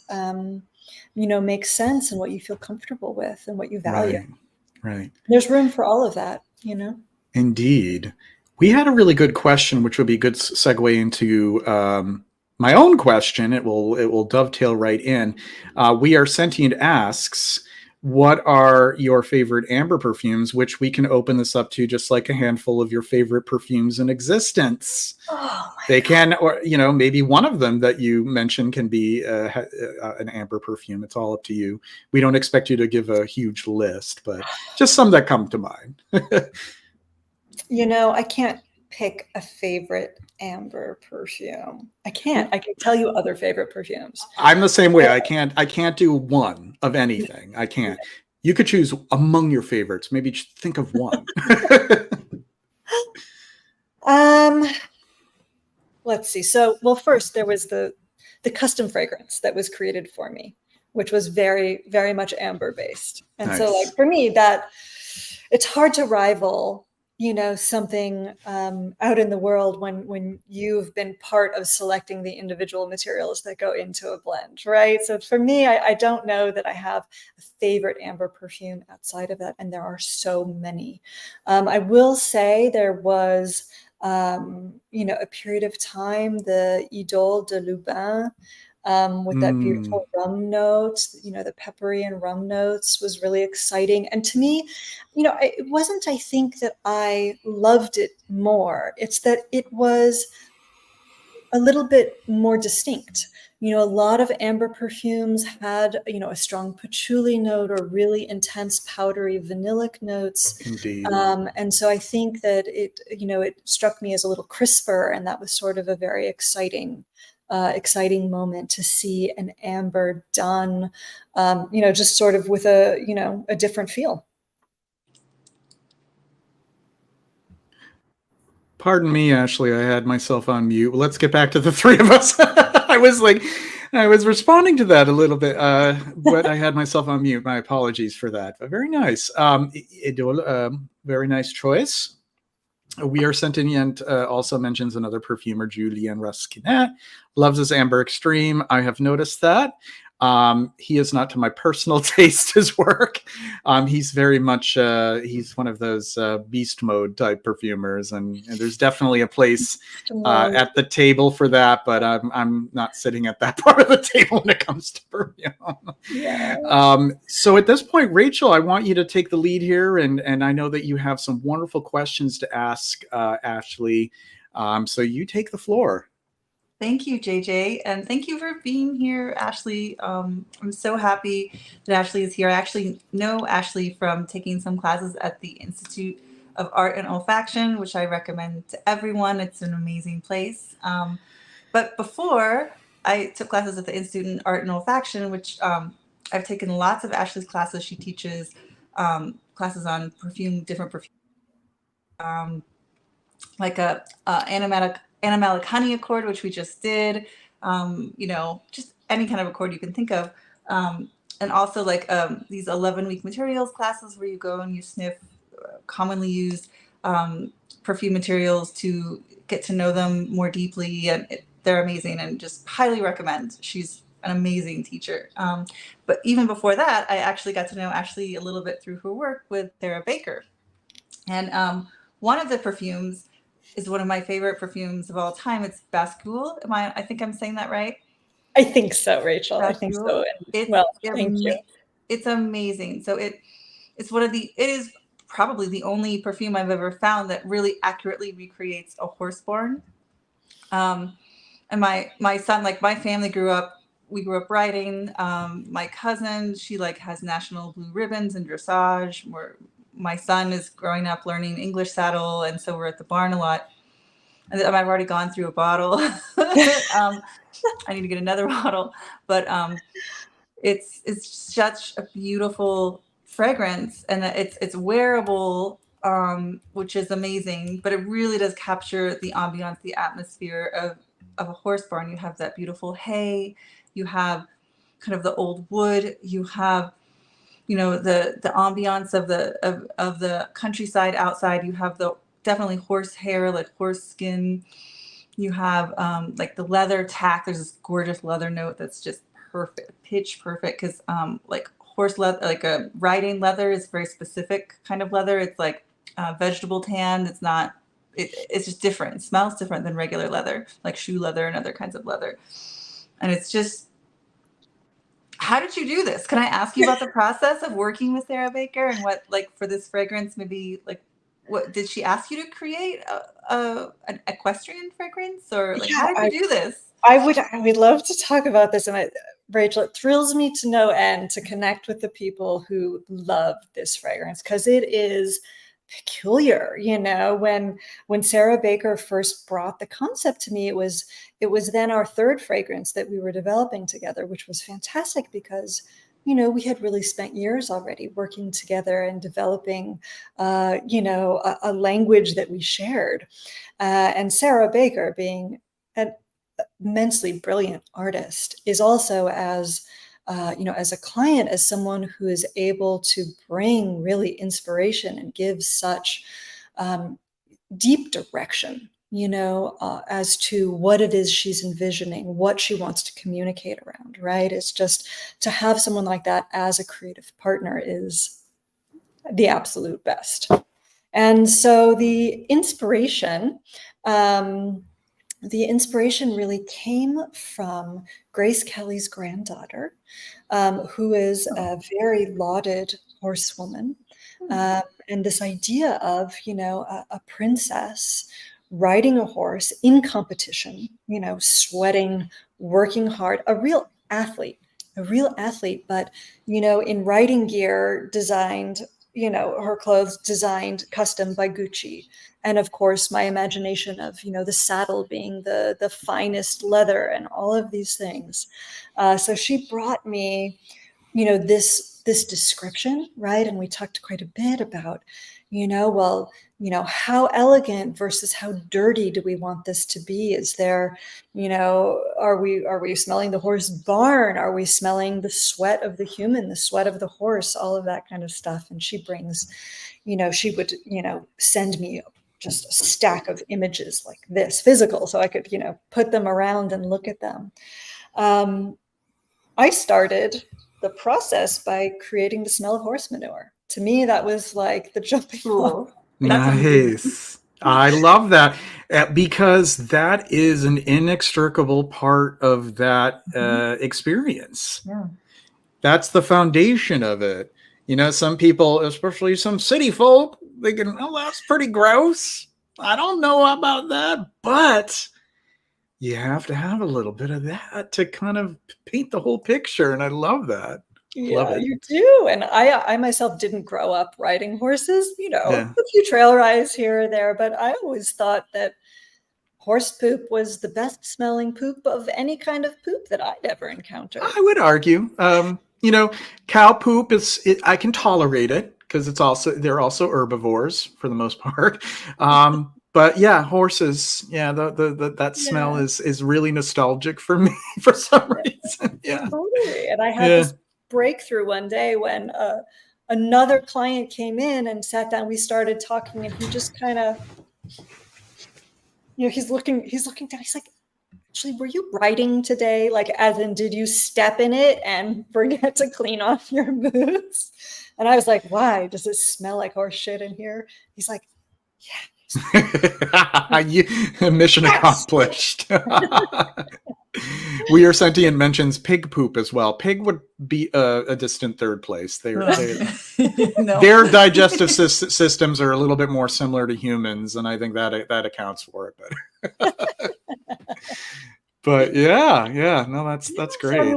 C: makes sense and what you feel comfortable with and what you value.
A: Right.
C: There's room for all of that,
A: Indeed. We had a really good question, which would be a good segue into my own question. It will dovetail right in. We Are Sentient asks, what are your favorite amber perfumes? Which we can open this up to just like a handful of your favorite perfumes in existence.
C: Oh my
A: They
C: God.
A: can, or maybe one of them that you mentioned can be an amber perfume. It's all up to you. We don't expect you to give a huge list, but just some that come to mind.
C: I can't pick a favorite amber perfume. I can't. I can tell you other favorite perfumes.
A: I'm the same way. I can't do one of anything. I can't. You could choose among your favorites. Maybe just think of one.
C: Let's see. So, well, first there was the custom fragrance that was created for me, which was very, very much amber based. And so,
A: Nice.
C: like, for me, that it's hard to rival, something out in the world when you've been part of selecting the individual materials that go into a blend, right? So for me, I don't know that I have a favorite amber perfume outside of that, and there are so many. I will say there was, a period of time, the Idole de Lubin, with that beautiful rum note, the peppery and rum notes was really exciting. And to me, it wasn't, I think, that I loved it more. It's that it was a little bit more distinct. A lot of amber perfumes had, a strong patchouli note or really intense powdery vanillic notes.
A: Indeed.
C: And so I think that it struck me as a little crisper, and that was sort of a very exciting moment to see an amber done, just sort of with a different feel.
A: Pardon me, Ashley. I had myself on mute. Let's get back to the three of us. I was responding to that a little bit, but I had myself on mute. My apologies for that. But very nice. Very nice choice. We Are Sentient also mentions another perfumer, Julien Rasquinet, loves his amber extreme. I have noticed that. He is not to my personal taste, his work. He's very much, he's one of those beast mode type perfumers, and there's definitely a place at the table for that, but I'm not sitting at that part of the table when it comes to perfume.
C: Yeah.
A: So at this point, Rachel, I want you to take the lead here, and I know that you have some wonderful questions to ask Ashley. So you take the floor.
B: Thank you, JJ, and thank you for being here, Ashley. I'm so happy that Ashley is here. I actually know Ashley from taking some classes at the Institute of Art and Olfaction, which I recommend to everyone. It's an amazing place. But before I took classes at the Institute in Art and Olfaction, which I've taken lots of Ashley's classes. She teaches classes on perfume, different perfume, like a animalic honey accord, which we just did, just any kind of accord you can think of. And also like these 11-week materials classes where you go and you sniff commonly used perfume materials to get to know them more deeply. And they're amazing, and just highly recommend. She's an amazing teacher. But even before that, I actually got to know Ashley a little bit through her work with Sarah Baker. And one of the perfumes is one of my favorite perfumes of all time. It's Bascule. I think I'm saying that right?
C: I think so, Rachel.
B: Bascule.
C: I think so. Thank you.
B: It's amazing. So it is probably the only perfume I've ever found that really accurately recreates a horseborn. And my son, like my family grew up we grew up riding. My cousin, she like has national blue ribbons in dressage. My son is growing up learning English saddle, and so we're at the barn a lot. And I've already gone through a bottle. I need to get another bottle, but it's such a beautiful fragrance, and it's wearable, which is amazing. But it really does capture the ambiance, the atmosphere of a horse barn. You have that beautiful hay, you have kind of the old wood, you have the ambiance of the countryside outside. You have the definitely horse hair, like horse skin. You have like the leather tack. There's this gorgeous leather note that's just perfect, pitch perfect, because like horse leather, like a riding leather is very specific kind of leather. It's like vegetable tan. It's not. It's just different. It smells different than regular leather, like shoe leather and other kinds of leather. And it's just. How did you do this? Can I ask you about the process of working with Sarah Baker, and what, like, for this fragrance, maybe like, what did she ask you to create an equestrian fragrance, or like, how did you do this?
C: I would love to talk about this, and Rachel, it thrills me to no end to connect with the people who love this fragrance, because it is peculiar. When Sarah Baker first brought the concept to me, it was then our third fragrance that we were developing together, which was fantastic because we had really spent years already working together and developing a language that we shared. And Sarah Baker, being an immensely brilliant artist, is also as a client, as someone who is able to bring really inspiration and give such deep direction, as to what it is she's envisioning, what she wants to communicate around, right? It's just to have someone like that as a creative partner is the absolute best. And so the inspiration really came from Grace Kelly's granddaughter, who is a very lauded horsewoman. And this idea of, a princess riding a horse in competition, sweating, working hard, a real athlete, but, in riding gear designed, her clothes designed custom by Gucci. And of course, my imagination of, the saddle being the finest leather and all of these things. So she brought me, this description, right? And we talked quite a bit about, how elegant versus how dirty do we want this to be? Is there, are we smelling the horse barn? Are we smelling the sweat of the human, the sweat of the horse, all of that kind of stuff? And she brings, she would, send me just a stack of images like this, physical, so I could, put them around and look at them. I started the process by creating the smell of horse manure. To me, that was like the jumping off.
A: Nice. I love that, because that is an inextricable part of that experience.
B: Yeah.
A: That's the foundation of it. Some people, especially some city folk, they can, oh, that's pretty gross. I don't know about that, but you have to have a little bit of that to kind of paint the whole picture. And I love that.
C: Yeah, you do. And I myself didn't grow up riding horses, a few trail rides here or there, but I always thought that horse poop was the best smelling poop of any kind of poop that I'd ever encountered.
A: I would argue, cow poop I can tolerate it because they're also herbivores for the most part. But yeah, horses, that smell is really nostalgic for me for some reason. Yeah.
C: Totally. And I had this breakthrough one day when another client came in and sat down. We started talking, and he just kind of, he's looking down. He's like, actually, were you riding today? Like, as in, did you step in it and forget to clean off your boots? And I was like, why? Does it smell like horse shit in here? He's like, yeah.
A: Mission accomplished. We Are Sentient mentions pig poop as well. Pig would be a distant third place. Their digestive systems are a little bit more similar to humans, and I think that accounts for it. But But yeah, no, that's
C: So
A: great.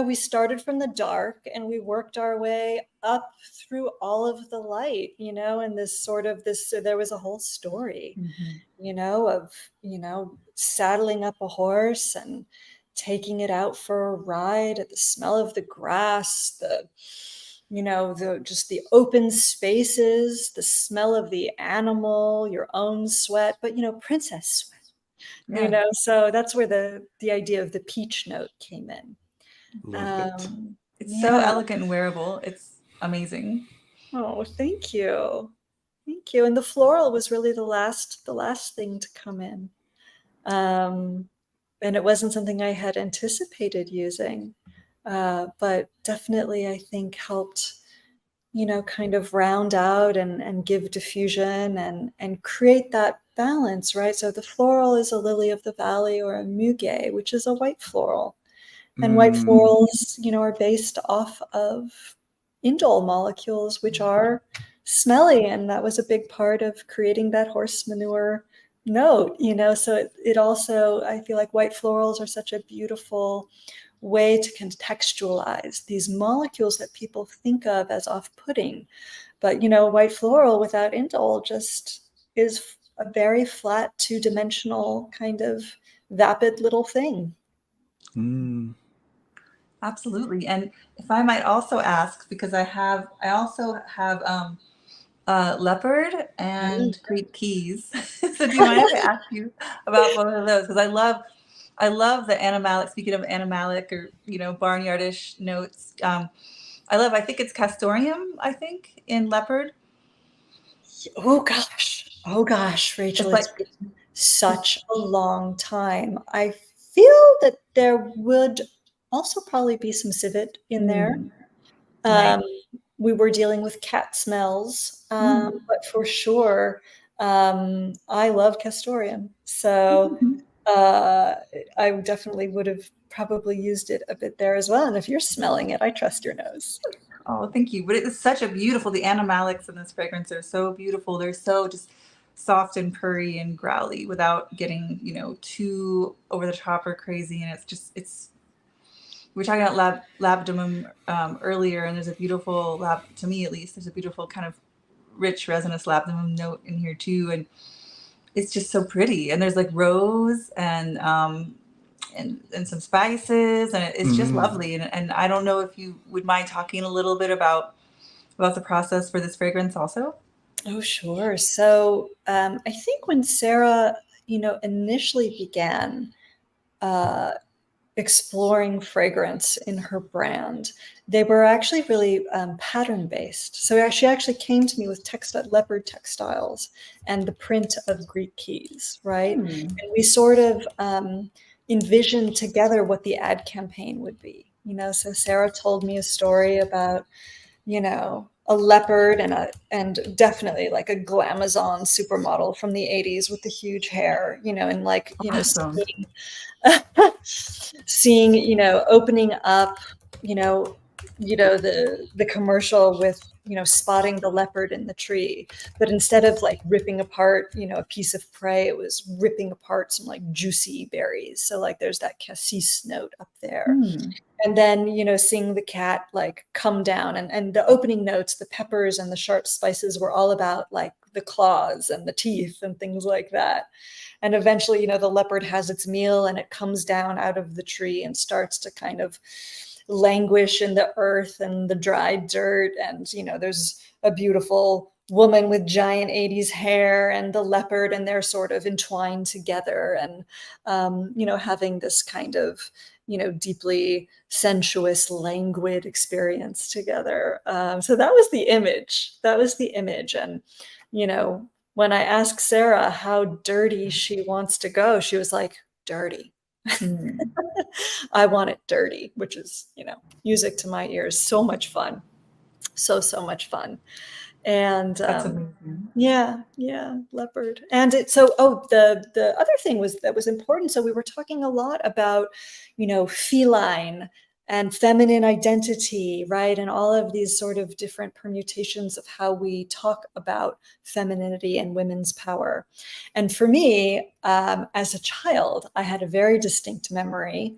C: we started from the dark and we worked our way up through all of the light, and so there was a whole story,
B: Mhm.
C: of, saddling up a horse and taking it out for a ride at the smell of the grass, just the open spaces, the smell of the animal, your own sweat, but, princess sweat.
B: Yeah.
C: So that's where the idea of the peach note came in.
A: Love it.
B: It's so
C: Yeah.
B: elegant and wearable. It's amazing.
C: Oh, thank you. Thank you. And the floral was really the last thing to come in. And it wasn't something I had anticipated using, but definitely I think helped, kind of round out and give diffusion and create that balance, right? So the floral is a lily of the valley or a muguet, which is a white floral. And white
A: Mm,
C: florals, are based off of indole molecules, which are smelly. And that was a big part of creating that horse manure note, So it also, I feel like white florals are such a beautiful way to contextualize these molecules that people think of as off-putting. But, white floral without indole just is a very flat, two-dimensional kind of vapid little thing.
A: mm,
B: Absolutely. And if I might also ask, because I also have leopard and Greek keys. So do you mind if I ask you about both of those? Because I love the animalic. Speaking of animalic or barnyardish notes, I think it's castoreum. I think in leopard.
C: Oh gosh, Rachel,
B: It's
C: it's
B: like
C: been such a long time. I feel that there would also probably be some civet in there.
B: mm, nice.
C: Um, we were dealing with cat smells,
B: Mm.
C: but for sure, I love castoreum. So uh, I definitely would have probably used it a bit there as well. And if you're smelling it, I trust your nose.
B: Oh, thank you. But it's such a beautiful. The animalics in this fragrance are so beautiful. They're so just soft and purry and growly without getting too over the top or crazy. And it's we were talking about labdanum earlier, and there's a beautiful to me at least, there's a beautiful kind of rich resinous labdanum note in here too, and it's just so pretty. And there's like rose and some spices, and it's just
A: mm.
B: lovely. And I don't know if you would mind talking a little bit about the process for this fragrance also.
C: Oh, sure. So I think when Sarah, initially began uh, exploring fragrance in her brand, they were actually really pattern based. So she actually came to me with leopard textiles and the print of Greek keys, right?
B: Hmm.
C: And we sort of envisioned together what the ad campaign would be. So Sarah told me a story about a leopard and definitely like a glamazon supermodel from the 80s with the huge hair, and like,
B: Awesome.
C: seeing, opening up, the commercial with, spotting the leopard in the tree. But instead of like ripping apart, a piece of prey, it was ripping apart some like juicy berries. So like there's that cassis note up there.
B: Hmm.
C: And then, seeing the cat like come down and the opening notes, the peppers and the sharp spices were all about like the claws and the teeth and things like that. And eventually, the leopard has its meal and it comes down out of the tree and starts to kind of languish in the earth and the dry dirt. And, there's a beautiful woman with giant 80s hair and the leopard, and they're sort of entwined together and, having this kind of, deeply sensuous, languid experience together. So that was the image. And, when I asked Sarah how dirty she wants to go, she was like, dirty.
B: Hmm.
C: I want it dirty, which is, music to my ears. So much fun. So much fun. And
B: That's amazing.
C: yeah, leopard. And the other thing was that was important. So we were talking a lot about, feline and feminine identity, right? And all of these sort of different permutations of how we talk about femininity and women's power. And for me, as a child, I had a very distinct memory,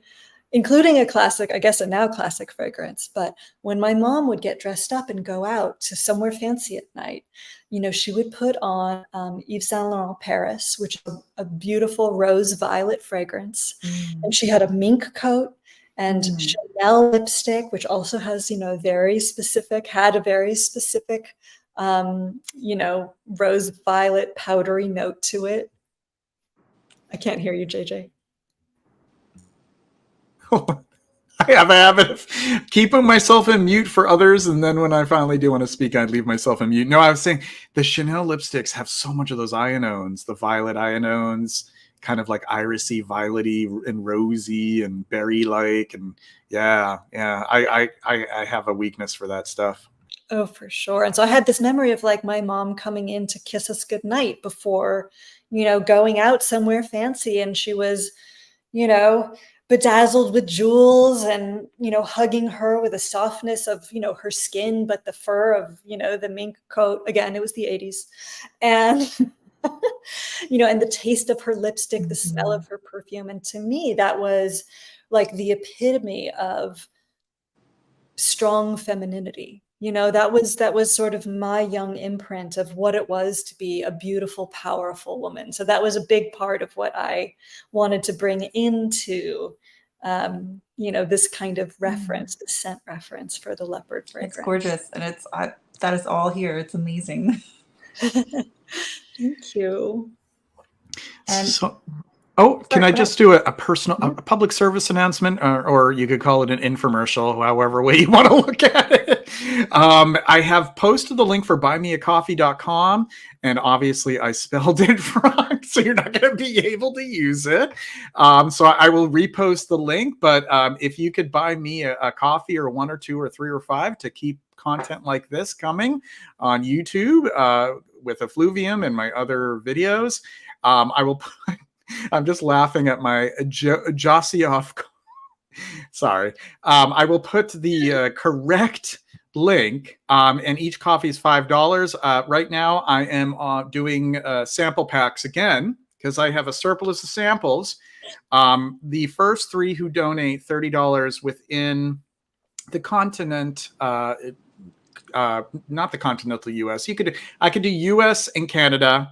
C: including a classic, I guess a now classic fragrance. But when my mom would get dressed up and go out to somewhere fancy at night, she would put on Yves Saint Laurent Paris, which is a beautiful rose violet fragrance. And she had a mink coat and Chanel lipstick, which also has, had a very specific, rose violet powdery note to it. I can't hear you, JJ.
A: I have a habit of keeping myself in mute for others, and then when I finally do want to speak, I leave myself in mute. No, I was saying the Chanel lipsticks have so much of those ionones, the violet ionones, kind of like irisy, violety, and rosy, and berry-like, and I have a weakness for that stuff.
C: Oh, for sure. And so I had this memory of like my mom coming in to kiss us goodnight before, going out somewhere fancy, and she was, bedazzled with jewels and, hugging her with the softness of, her skin, but the fur of, the mink coat. Again, it was the 80s. And, and the taste of her lipstick, the smell of her perfume. And to me, that was like the epitome of strong femininity. That was sort of my young imprint of what it was to be a beautiful, powerful woman. So that was a big part of what I wanted to bring into, this kind of reference, the scent reference for the leopard fragrance.
B: It's gorgeous, and that is all here. It's amazing.
C: Thank you.
B: And
A: can I just do a public service announcement, or you could call it an infomercial, however way you want to look at it. I have posted the link for buymeacoffee.com, and obviously I spelled it wrong, so you're not going to be able to use it. So I will repost the link, but if you could buy me a coffee, or 1 or 2 or 3 or 5 to keep content like this coming on YouTube with Effluvium and my other videos, I will put... I'm just laughing at my Jossioff. Sorry. I will put the correct link, and each coffee is $5. Right now, I am doing sample packs again because I have a surplus of samples. The first 3 who donate $30 within the continent, not the continental U.S. I could do U.S. and Canada.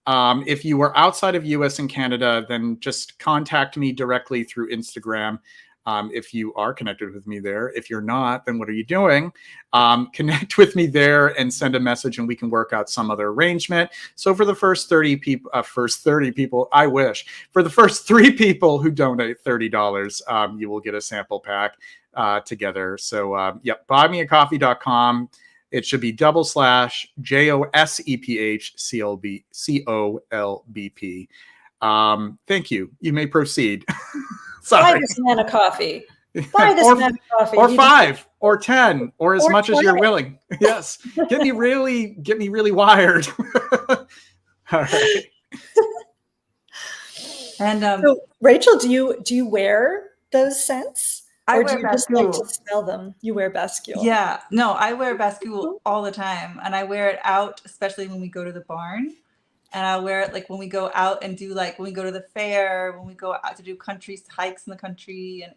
A: If you are outside of US and Canada, then just contact me directly through Instagram. If you are connected with me there. If you're not, then what are you doing? Connect with me there and send a message, and we can work out some other arrangement. So for the first 30 people, I wish. For the first 3 people who donate $30, you will get a sample pack together. So, buymeacoffee.com. It should be /JOSEPHCOLBP. Thank you. You may proceed. Sorry.
C: Buy this man a coffee. Buy this man a coffee.
A: Or 5 or 10 or as much 20. As you're willing. Yes. Get me really wired. All right.
B: And
C: so, Rachel, do you wear those scents?
B: I
C: or
B: wear
C: do you just like to smell them? You wear Bascule.
B: Yeah, no, I wear Bascule all the time, and I wear it out, especially when we go to the barn. And I wear it like when we go out and do when we go to the fair, when we go out to do country hikes in the country, and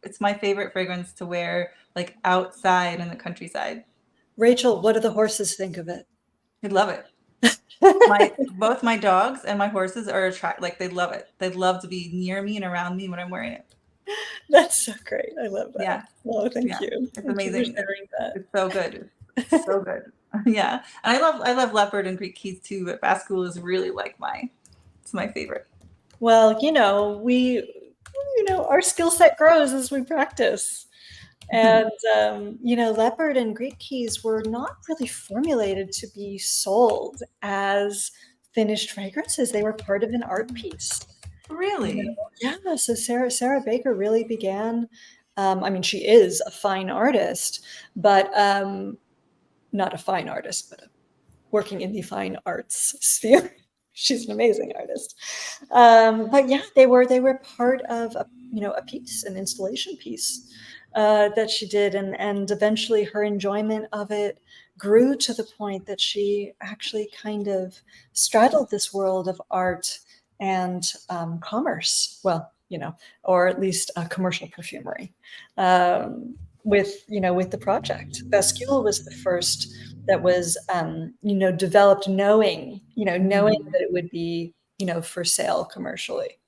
B: it's my favorite fragrance to wear like outside in the countryside.
C: Rachel, what do the horses think of it?
B: They love it. Both my dogs and my horses are they love it. They love to be near me and around me when I'm wearing it.
C: That's so great. I love that.
B: Yeah.
C: Oh, thank you.
B: It's amazing.
C: That.
B: It's so good. It's so good. Yeah. And I love leopard and Greek keys too, but Bascule is really it's my favorite.
C: Well, our skill set grows as we practice. And, leopard and Greek keys were not really formulated to be sold as finished fragrances. They were part of an art piece.
B: Really?
C: Yeah. So Sarah Baker really began. She is a fine artist, but not a fine artist, but working in the fine arts sphere. She's an amazing artist. But yeah, they were part of a piece, an installation piece. that she did, and eventually her enjoyment of it grew to the point that she actually kind of straddled this world of art and commerce. Well, or at least commercial perfumery. With the project, Bascule was the first that was developed knowing that it would be for sale commercially.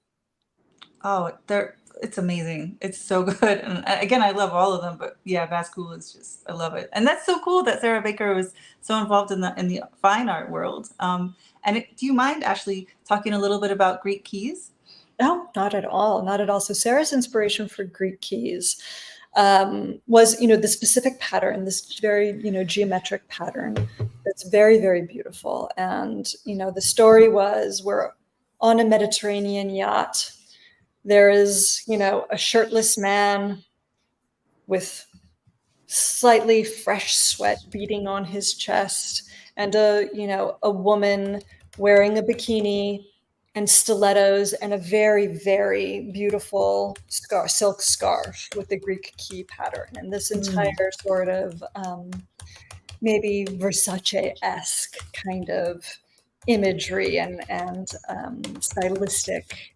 B: Oh, it's amazing. It's so good. And again, I love all of them, but yeah, Bascule is just, I love it. And that's so cool that Sarah Baker was so involved in the fine art world. Do you mind, Ashley, talking a little bit about Greek keys?
C: No, not at all. Not at all. So Sarah's inspiration for Greek keys was, the specific pattern, this very, geometric pattern that's very, very beautiful. And, the story was, we're on a Mediterranean yacht. There is, a shirtless man with slightly fresh sweat beading on his chest, and a woman wearing a bikini and stilettos and a very, very beautiful silk scarf with the Greek key pattern. And this entire sort of maybe Versace-esque kind of imagery and stylistic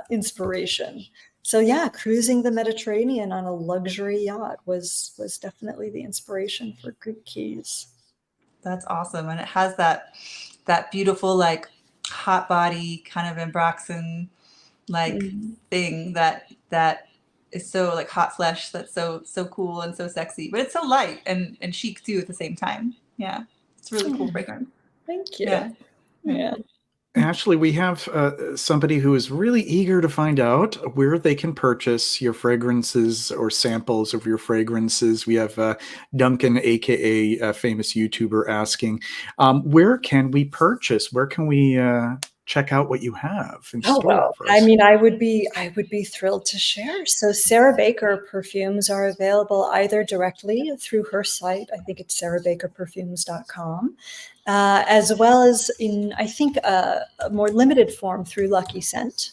C: inspiration. So yeah, cruising the Mediterranean on a luxury yacht was definitely the inspiration for Greek keys.
B: That's awesome. And it has that beautiful, like, hot body kind of Ambraxen thing that is so like hot flesh, that's so cool and so sexy, but it's so light and chic too at the same time. Yeah, it's a really cool fragrance.
C: Thank you.
B: Yeah.
A: Ashley, we have somebody who is really eager to find out where they can purchase your fragrances or samples of your fragrances. We have Duncan, aka a famous YouTuber, asking, where can we purchase? Where can we check out what you have in store for us?
C: I mean, I would be thrilled to share. So Sarah Baker perfumes are available either directly through her site. I think it's sarahbakerperfumes.com. As well as in, I think, a more limited form through Lucky Scent.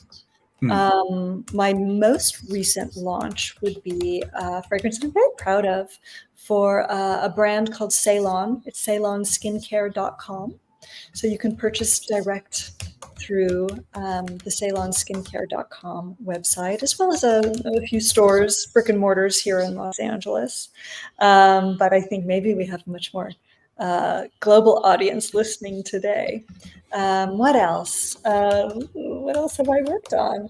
C: My most recent launch would be a fragrance I'm very proud of for a brand called Ceylon. It's ceylonskincare.com. So you can purchase direct through the ceylonskincare.com website, as well as a few stores, brick and mortars here in Los Angeles. But I think maybe we have much more global audience listening today. What else? What else have I worked on?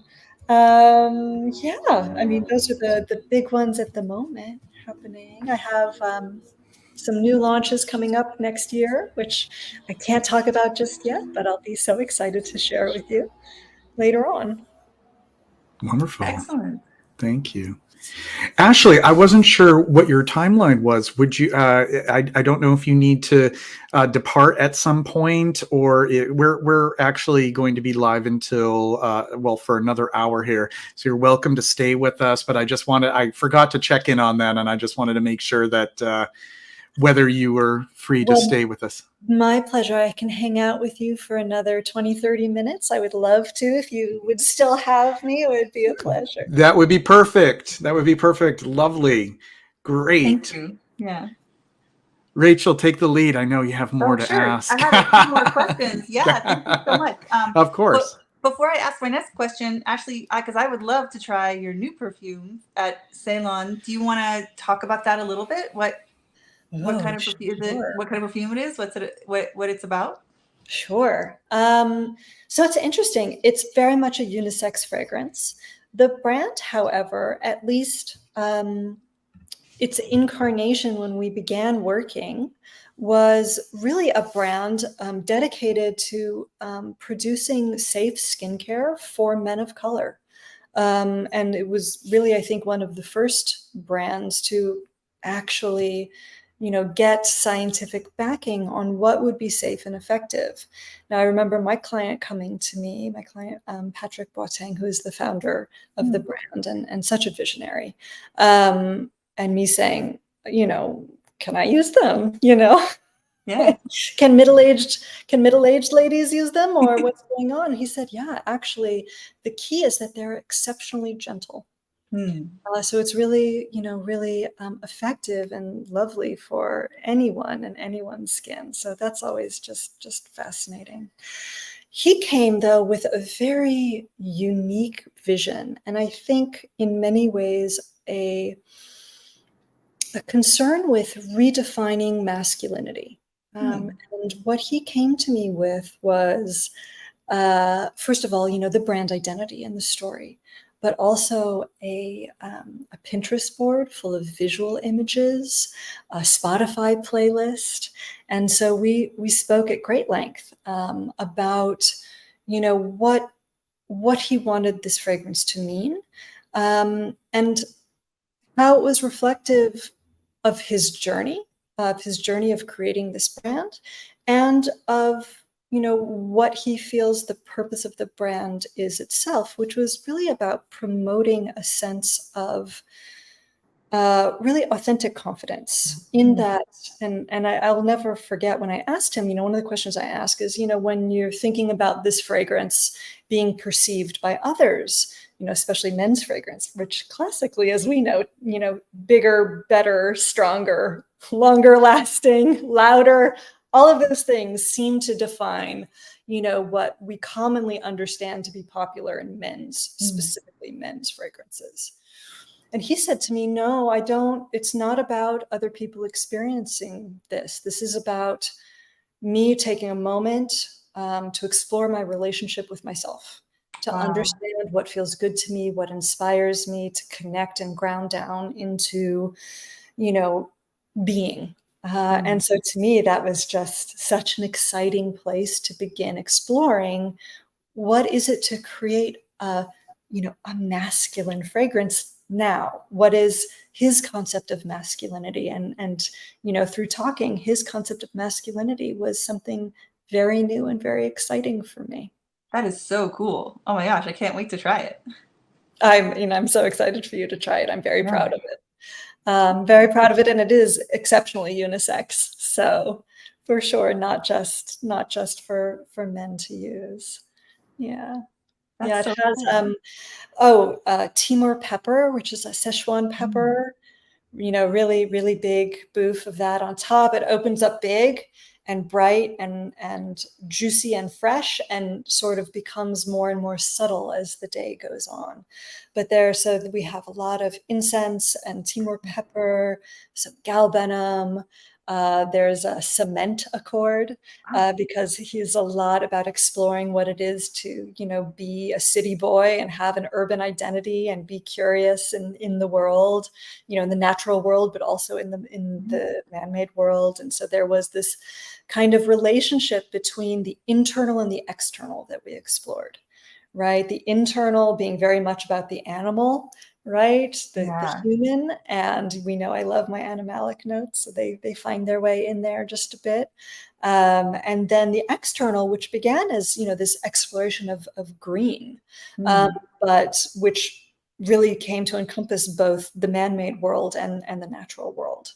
C: Yeah, I mean, those are the big ones at the moment happening. I have some new launches coming up next year, which I can't talk about just yet, but I'll be so excited to share with you later on.
A: Wonderful.
B: Excellent.
A: Thank you. Ashley, I wasn't sure what your timeline was. Would you? I don't know if you need to depart at some point, or we're actually going to be live until for another hour here. So you're welcome to stay with us. But I forgot to check in on that, and I just wanted to make sure that whether you were free to stay with us.
C: My pleasure. I can hang out with you for another 20, 30 minutes. I would love to. If you would still have me, it would be a pleasure.
A: That would be perfect. Lovely. Great.
B: Thank you. Yeah.
A: Rachel, take the lead. I know you have more to ask.
B: I have a few more questions. Yeah, thank you so much.
A: Of course.
B: Before I ask my next question, Ashley, because I would love to try your new perfume at Ceylon. Do you want to talk about that a little bit? What kind of perfume is it? What kind of perfume it is? What it's about?
C: Sure. So it's interesting. It's very much a unisex fragrance. The brand, however, at least its incarnation when we began working, was really a brand dedicated to producing safe skincare for men of color. And it was really, I think, one of the first brands to actually get scientific backing on what would be safe and effective. Now, I remember my client coming to me, Patrick Boateng, who is the founder of the brand and such a visionary, and me saying, can I use them?
B: Yeah.
C: Can middle-aged ladies use them, or what's going on? He said, yeah, actually, the key is that they're exceptionally gentle. So it's really, really effective and lovely for anyone and anyone's skin. So that's always just fascinating. He came, though, with a very unique vision, and I think in many ways a concern with redefining masculinity. And what he came to me with was, first of all, the brand identity in the story, but also a Pinterest board full of visual images, a Spotify playlist. And so we spoke at great length about, what he wanted this fragrance to mean, and how it was reflective of his journey of creating this brand, and of what he feels the purpose of the brand is itself, which was really about promoting a sense of really authentic confidence in that. And I'll never forget when I asked him, one of the questions I ask is, when you're thinking about this fragrance being perceived by others, especially men's fragrance, which classically, as we know, bigger, better, stronger, longer lasting, louder, all of those things seem to define, what we commonly understand to be popular in men's, specifically men's fragrances. And he said to me, no, I don't, it's not about other people experiencing this. This is about me taking a moment to explore my relationship with myself, to understand what feels good to me, what inspires me, to connect and ground down into, being. And so to me, that was just such an exciting place to begin exploring what is it to create a masculine fragrance now. What is his concept of masculinity? And through talking, his concept of masculinity was something very new and very exciting for me.
B: That is so cool. Oh my gosh, I can't wait to try it.
C: I'm so excited for you to try it. I'm very proud of it. Very proud of it, and it is exceptionally unisex. So for sure, not just for men to use. Yeah.
B: That's
C: It
B: so
C: has
B: cool.
C: Timor pepper, which is a Szechuan pepper, really, really big boof of that on top. It opens up big and bright and juicy and fresh, and sort of becomes more and more subtle as the day goes on. But so we have a lot of incense and Timor pepper, some galbanum. There's a cement accord, because he's a lot about exploring what it is to, be a city boy and have an urban identity and be curious in the world, in the natural world, but also in the man-made world. And so there was this kind of relationship between the internal and the external that we explored, right? The internal being very much about the animal, right? The human. And we know I love my animalic notes, so they find their way in there just a bit. And then the external, which began as, this exploration of green, but which really came to encompass both the man-made world and the natural world.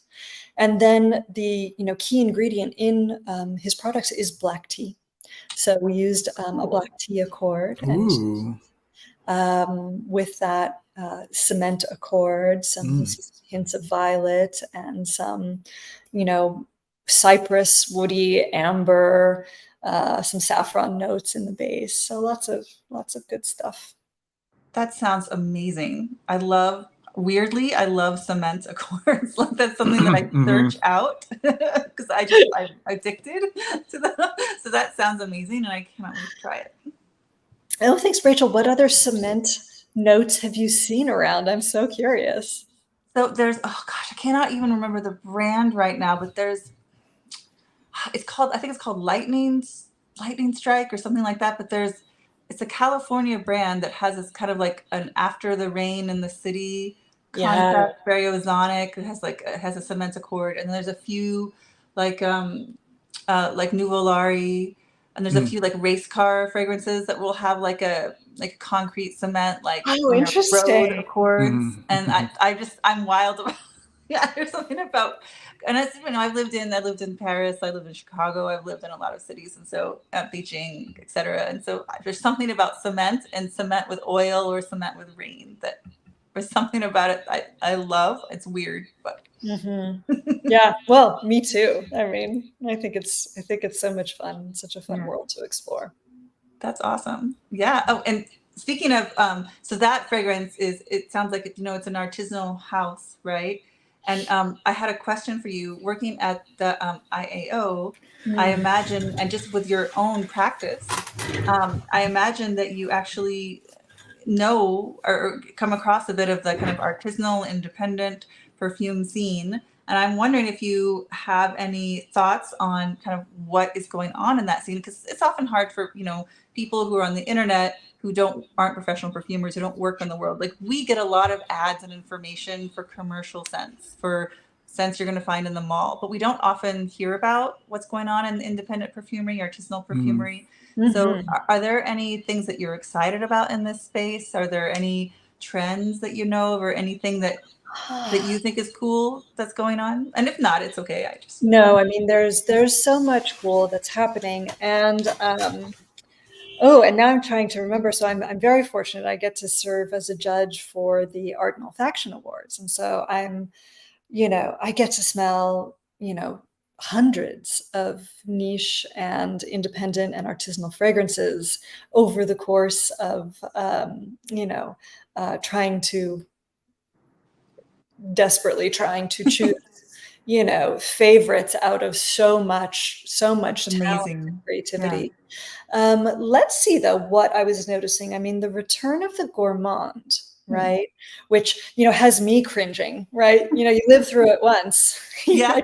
C: And then the, key ingredient in his products is black tea. So we used a black tea accord, and with that cement accord, some hints of violet, and some, cypress, woody, amber, some saffron notes in the base. So lots of good stuff.
B: That sounds amazing. Weirdly, I love cement accords. Like, that's something that I search out because I'm addicted to that. So that sounds amazing, and I cannot wait to try it.
C: Oh, thanks, Rachel. What other cement notes have you seen around? I'm so curious.
B: So there's, oh gosh, I cannot even remember the brand right now, but I think it's called Lightning Strike or something like that. But it's a California brand that has this kind of like an after the rain in the city concept, very ozonic. It has a cement accord, and there's a few like Nuvolari, and there's a few like race car fragrances that will have like a concrete cement road accords. And I'm wild about there's something about, and I've lived in Paris, I lived in Chicago, I've lived in a lot of cities, and so Beijing, etc. And so there's something about cement, and cement with oil or cement with rain, that There's something about it I love. It's weird, but
C: Yeah, well, me too. I mean, I think it's so much fun, such a fun world to explore.
B: That's awesome. Yeah. Oh, and speaking of, so that fragrance is, it sounds like, you know, it's an artisanal house, right? And I had a question for you. Working at the IAO, I imagine, and just with your own practice, I imagine that you actually know or come across a bit of the kind of artisanal, independent perfume scene. And I'm wondering if you have any thoughts on kind of what is going on in that scene, because it's often hard for, you know, people who are on the internet who aren't professional perfumers, who don't work in the world. Like, we get a lot of ads and information for commercial scents, for scents you're going to find in the mall, but we don't often hear about what's going on in independent perfumery, artisanal perfumery. So are there any things that you're excited about in this space? Are there any trends that you know of, or anything that you think is cool that's going on? And if not, it's okay.
C: No, I mean, there's so much cool that's happening. And oh, and now I'm trying to remember. So I'm very fortunate. I get to serve as a judge for the Art and Olfaction Awards. And so I get to smell, hundreds of niche and independent and artisanal fragrances over the course of, desperately trying to choose, favorites out of so much talent and creativity. Let's see, though, what I was noticing. I mean, the return of the gourmand, right? Which, has me cringing, right? You live through it once. I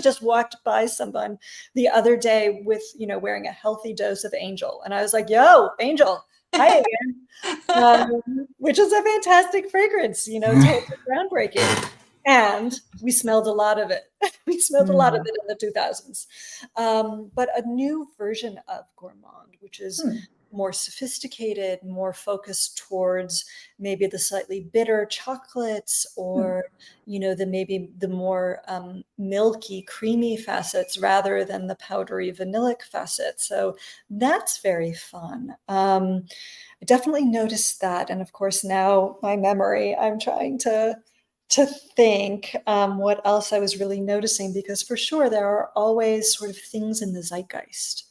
C: just walked by someone the other day with, wearing a healthy dose of Angel. And I was like, yo, Angel, hi again. Which is a fantastic fragrance, totally groundbreaking. And we smelled a lot of it. We smelled a lot of it in the 2000s. But a new version of gourmand, which is more sophisticated, more focused towards maybe the slightly bitter chocolates, or maybe the more milky, creamy facets rather than the powdery vanillic facets. So that's very fun. I definitely noticed that. And of course, now my memory, I'm trying to think what else I was really noticing, because for sure there are always sort of things in the zeitgeist.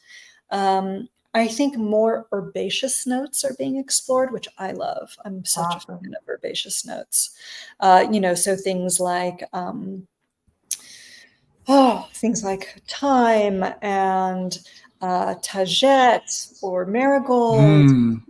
C: I think more herbaceous notes are being explored, which I love. I'm such a fan of herbaceous notes. So things like thyme and tagette or marigold,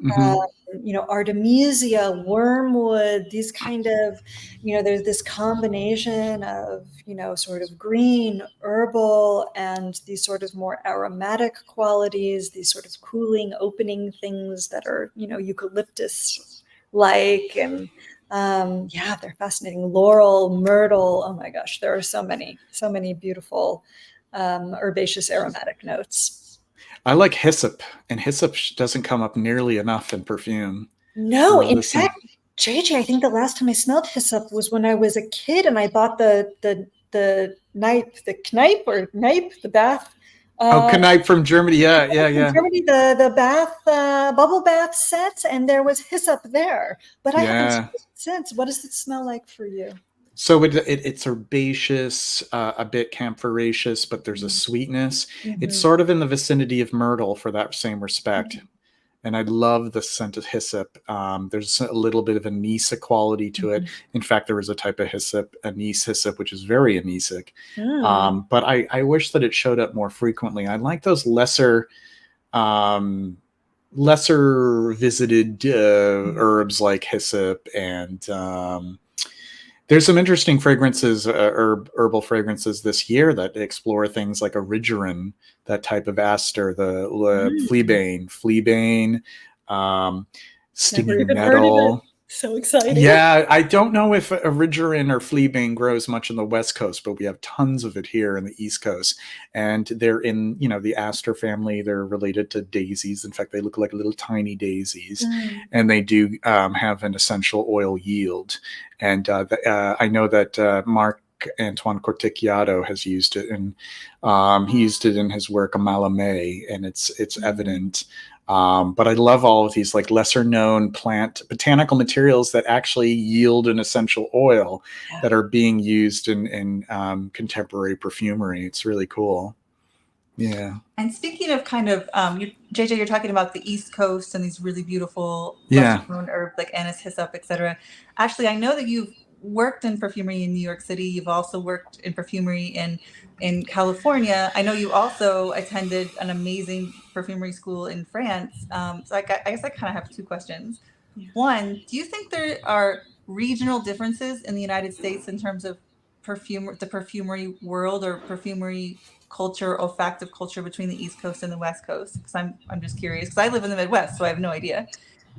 C: artemisia, wormwood, these kind of, there's this combination of, sort of green, herbal, and these sort of more aromatic qualities, these sort of cooling, opening things that are, eucalyptus-like. And they're fascinating. Laurel, myrtle. Oh my gosh, there are so many beautiful herbaceous aromatic notes.
A: I like hyssop, and hyssop doesn't come up nearly enough in perfume.
C: No, in fact, JJ, I think the last time I smelled hyssop was when I was a kid, and I bought the bath.
A: Knipe from Germany, yeah.
C: From Germany, the bath bubble bath set, and there was hyssop there. But I haven't smelled it since. What does it smell like for you?
A: So it's herbaceous, a bit camphoraceous, but there's a sweetness. It's sort of in the vicinity of myrtle for that same respect. And I love the scent of hyssop. There's a little bit of anise quality to it. In fact, there is a type of hyssop, anise hyssop, which is very anisic. But I wish that it showed up more frequently. I like those lesser visited herbs like hyssop, and there's some interesting fragrances, herbal fragrances this year that explore things like origerin, that type of aster, the fleabane, stinging nettle.
C: So exciting.
A: Yeah, I don't know if origerin or fleabane grows much in the West Coast, but we have tons of it here in the East Coast. And they're in, the aster family. They're related to daisies. In fact, they look like little tiny daisies. And they do have an essential oil yield. And I know that Marc Antoine Corticchiato has used it, and he used it in his work Malame, and it's evident. But I love all of these like lesser known botanical materials that actually yield an essential oil
C: Yeah.
A: that are being used in contemporary perfumery. It's really cool. Yeah.
B: And speaking of kind of, JJ, you're talking about the East Coast and these really beautiful lesser
A: Yeah.
B: known herbs like anise, hyssop, etc. Actually, I know that you've worked in perfumery in New York City. You've also worked in perfumery in California. I know you also attended an amazing perfumery school in France. So I guess I kind of have two questions.
C: Yeah.
B: One, do you think there are regional differences in the United States in terms of the perfumery world or perfumery culture, olfactive culture between the East Coast and the West Coast? Because I'm just curious because I live in the Midwest, so I have no idea.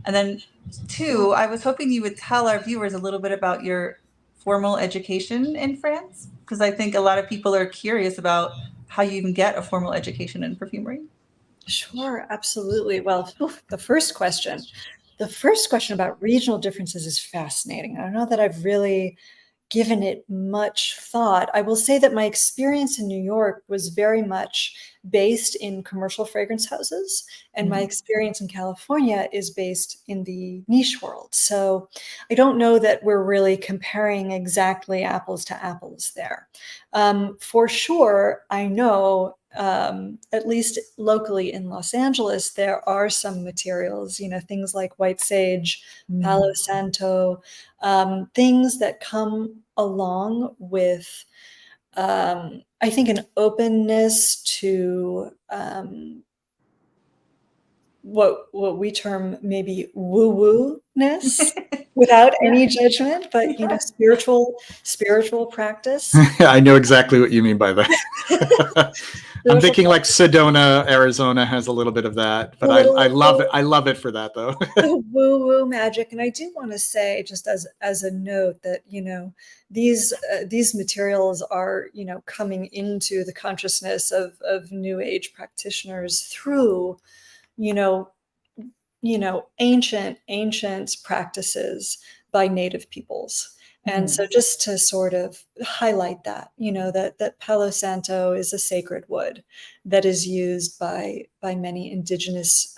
B: And then two, I was hoping you would tell our viewers a little bit about your formal education in France, because I think a lot of people are curious about how you even get a formal education in perfumery.
C: Sure, absolutely. Well, the first question about regional differences is fascinating. I don't know that I've really given it much thought. I will say that my experience in New York was very much based in commercial fragrance houses, and my experience in California is based in the niche world. So I don't know that we're really comparing exactly apples to apples there. For sure, I know at least locally in Los Angeles, there are some materials, things like white sage, Palo Santo, things that come along with, I think, an openness to what we term maybe woo-woo-ness without any judgment, but spiritual practice.
A: I know exactly what you mean by that. I'm thinking like Sedona, Arizona has a little bit of that, but I love it. I love it for that though.
C: Woo-woo magic. And I do want to say, just as a note, that these materials are coming into the consciousness of New Age practitioners through ancient practices by native peoples. And so just to sort of highlight that, that Palo Santo is a sacred wood that is used by many indigenous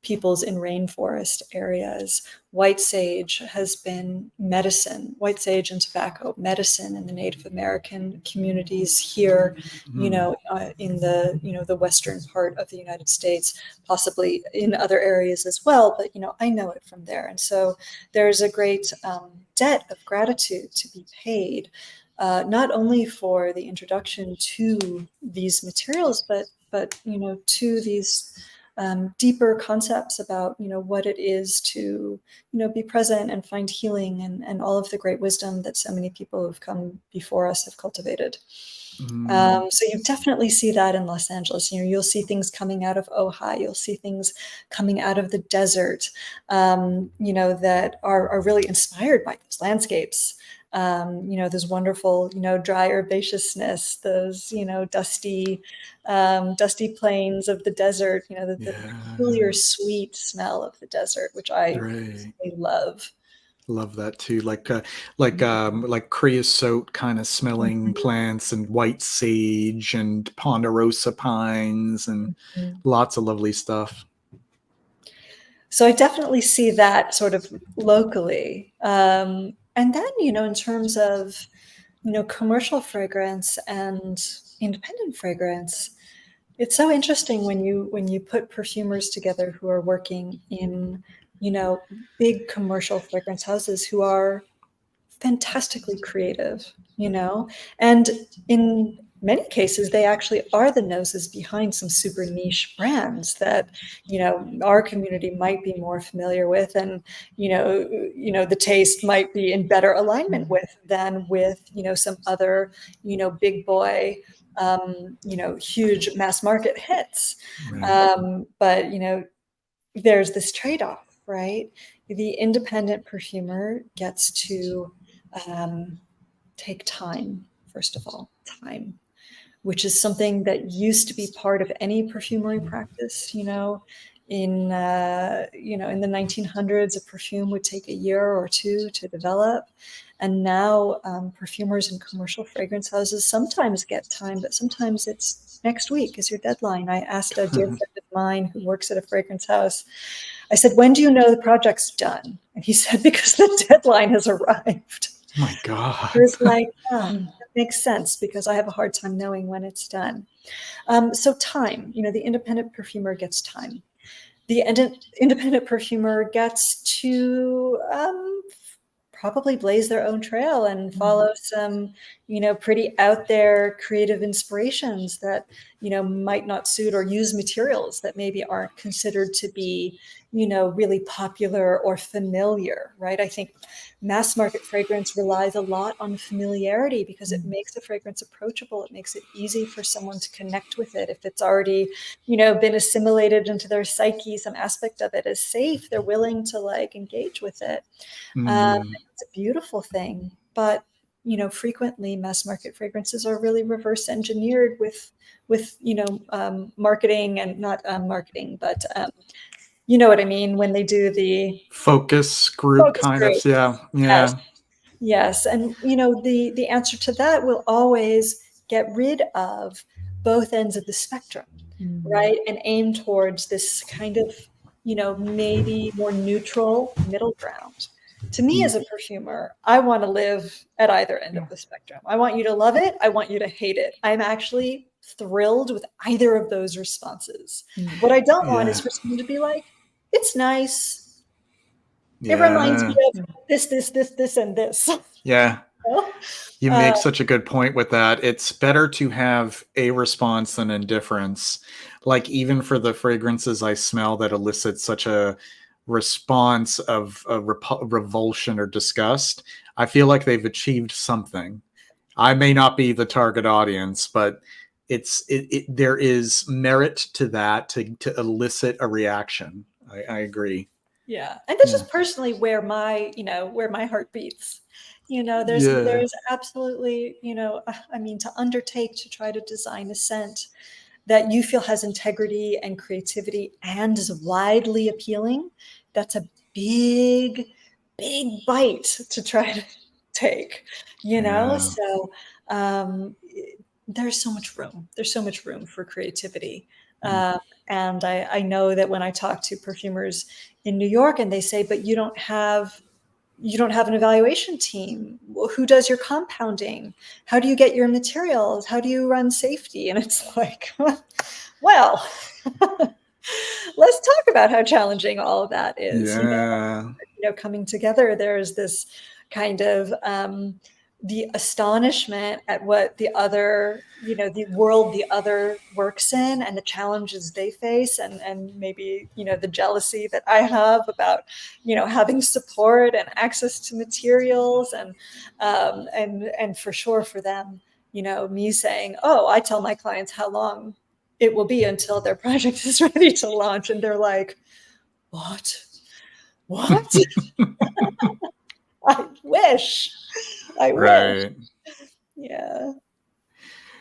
C: peoples in rainforest areas. White sage has been medicine, white sage and tobacco, medicine in the Native American communities here, in the western part of the United States, possibly in other areas as well, but I know it from there. And so there's a great debt of gratitude to be paid, not only for the introduction to these materials, but to these deeper concepts about what it is to be present and find healing, and all of the great wisdom that so many people who've come before us have cultivated. So you definitely see that in Los Angeles. You'll see things coming out of Ojai. You'll see things coming out of the desert, that are really inspired by those landscapes. Those wonderful, dry herbaceousness, those, dusty plains of the desert, the peculiar sweet smell of the desert, which I
A: Right.
C: love.
A: Love that too. Like creosote kind of smelling plants and white sage and ponderosa pines and lots of lovely stuff.
C: So I definitely see that sort of locally. And then, in terms of, commercial fragrance and independent fragrance, it's so interesting when you put perfumers together who are working in, big commercial fragrance houses who are fantastically creative, and in many cases they actually are the noses behind some super niche brands that our community might be more familiar with, and the taste might be in better alignment with than with some other big boy huge mass market hits.
A: Right.
C: But there's this trade-off, right? The independent perfumer gets to take time, first of all, which is something that used to be part of any perfumery practice, in the 1900s, a perfume would take a year or two to develop. And now perfumers and commercial fragrance houses sometimes get time, but sometimes it's next week is your deadline. I asked a dear friend of mine who works at a fragrance house, I said, when do you know the project's done? And he said, because the deadline has arrived.
A: Oh my God.
C: I was like, that makes sense, because I have a hard time knowing when it's done. So time, the independent perfumer gets time. The independent perfumer gets to probably blaze their own trail and follow some, pretty out there creative inspirations that, might not suit, or use materials that maybe aren't considered to be, really popular or familiar, right? I think mass market fragrance relies a lot on familiarity, because it makes the fragrance approachable. It makes it easy for someone to connect with it. If it's already, been assimilated into their psyche, some aspect of it is safe, they're willing to engage with it. It's a beautiful thing. But frequently mass market fragrances are really reverse engineered with marketing, and not marketing, but you know what I mean, when they do the
A: focus group kind of. Yeah.
C: Yes. And the answer to that will always get rid of both ends of the spectrum, right? And aim towards this kind of maybe more neutral middle ground. To me, as a perfumer, I want to live at either end of the spectrum. I want you to love it. I want you to hate it. I'm actually thrilled with either of those responses. What I don't want is for someone to be like, it's nice. It reminds me of this, and this.
A: Yeah. You make such a good point with that. It's better to have a response than indifference. Like, even for the fragrances I smell that elicit such a response of revulsion or disgust, I feel like they've achieved something. I may not be the target audience, but there is merit to that, to elicit a reaction. I agree.
C: Yeah. And that's just personally where my heart beats. There's absolutely, to undertake to try to design a scent that you feel has integrity and creativity and is widely appealing. That's a big, big bite to try to take, So there's so much room. There's so much room for creativity. And I know that when I talk to perfumers in New York, and they say, but you don't have an evaluation team. Well, who does your compounding? How do you get your materials? How do you run safety? And it's like, well, let's talk about how challenging all of that is. Coming together, there's this kind of the astonishment at what the other, the world the other works in, and the challenges they face, and maybe, the jealousy that I have about, having support and access to materials, and for sure for them, me saying, oh, I tell my clients how long it will be until their project is ready to launch. And they're like, what? I wish.
A: Right.
C: Yeah.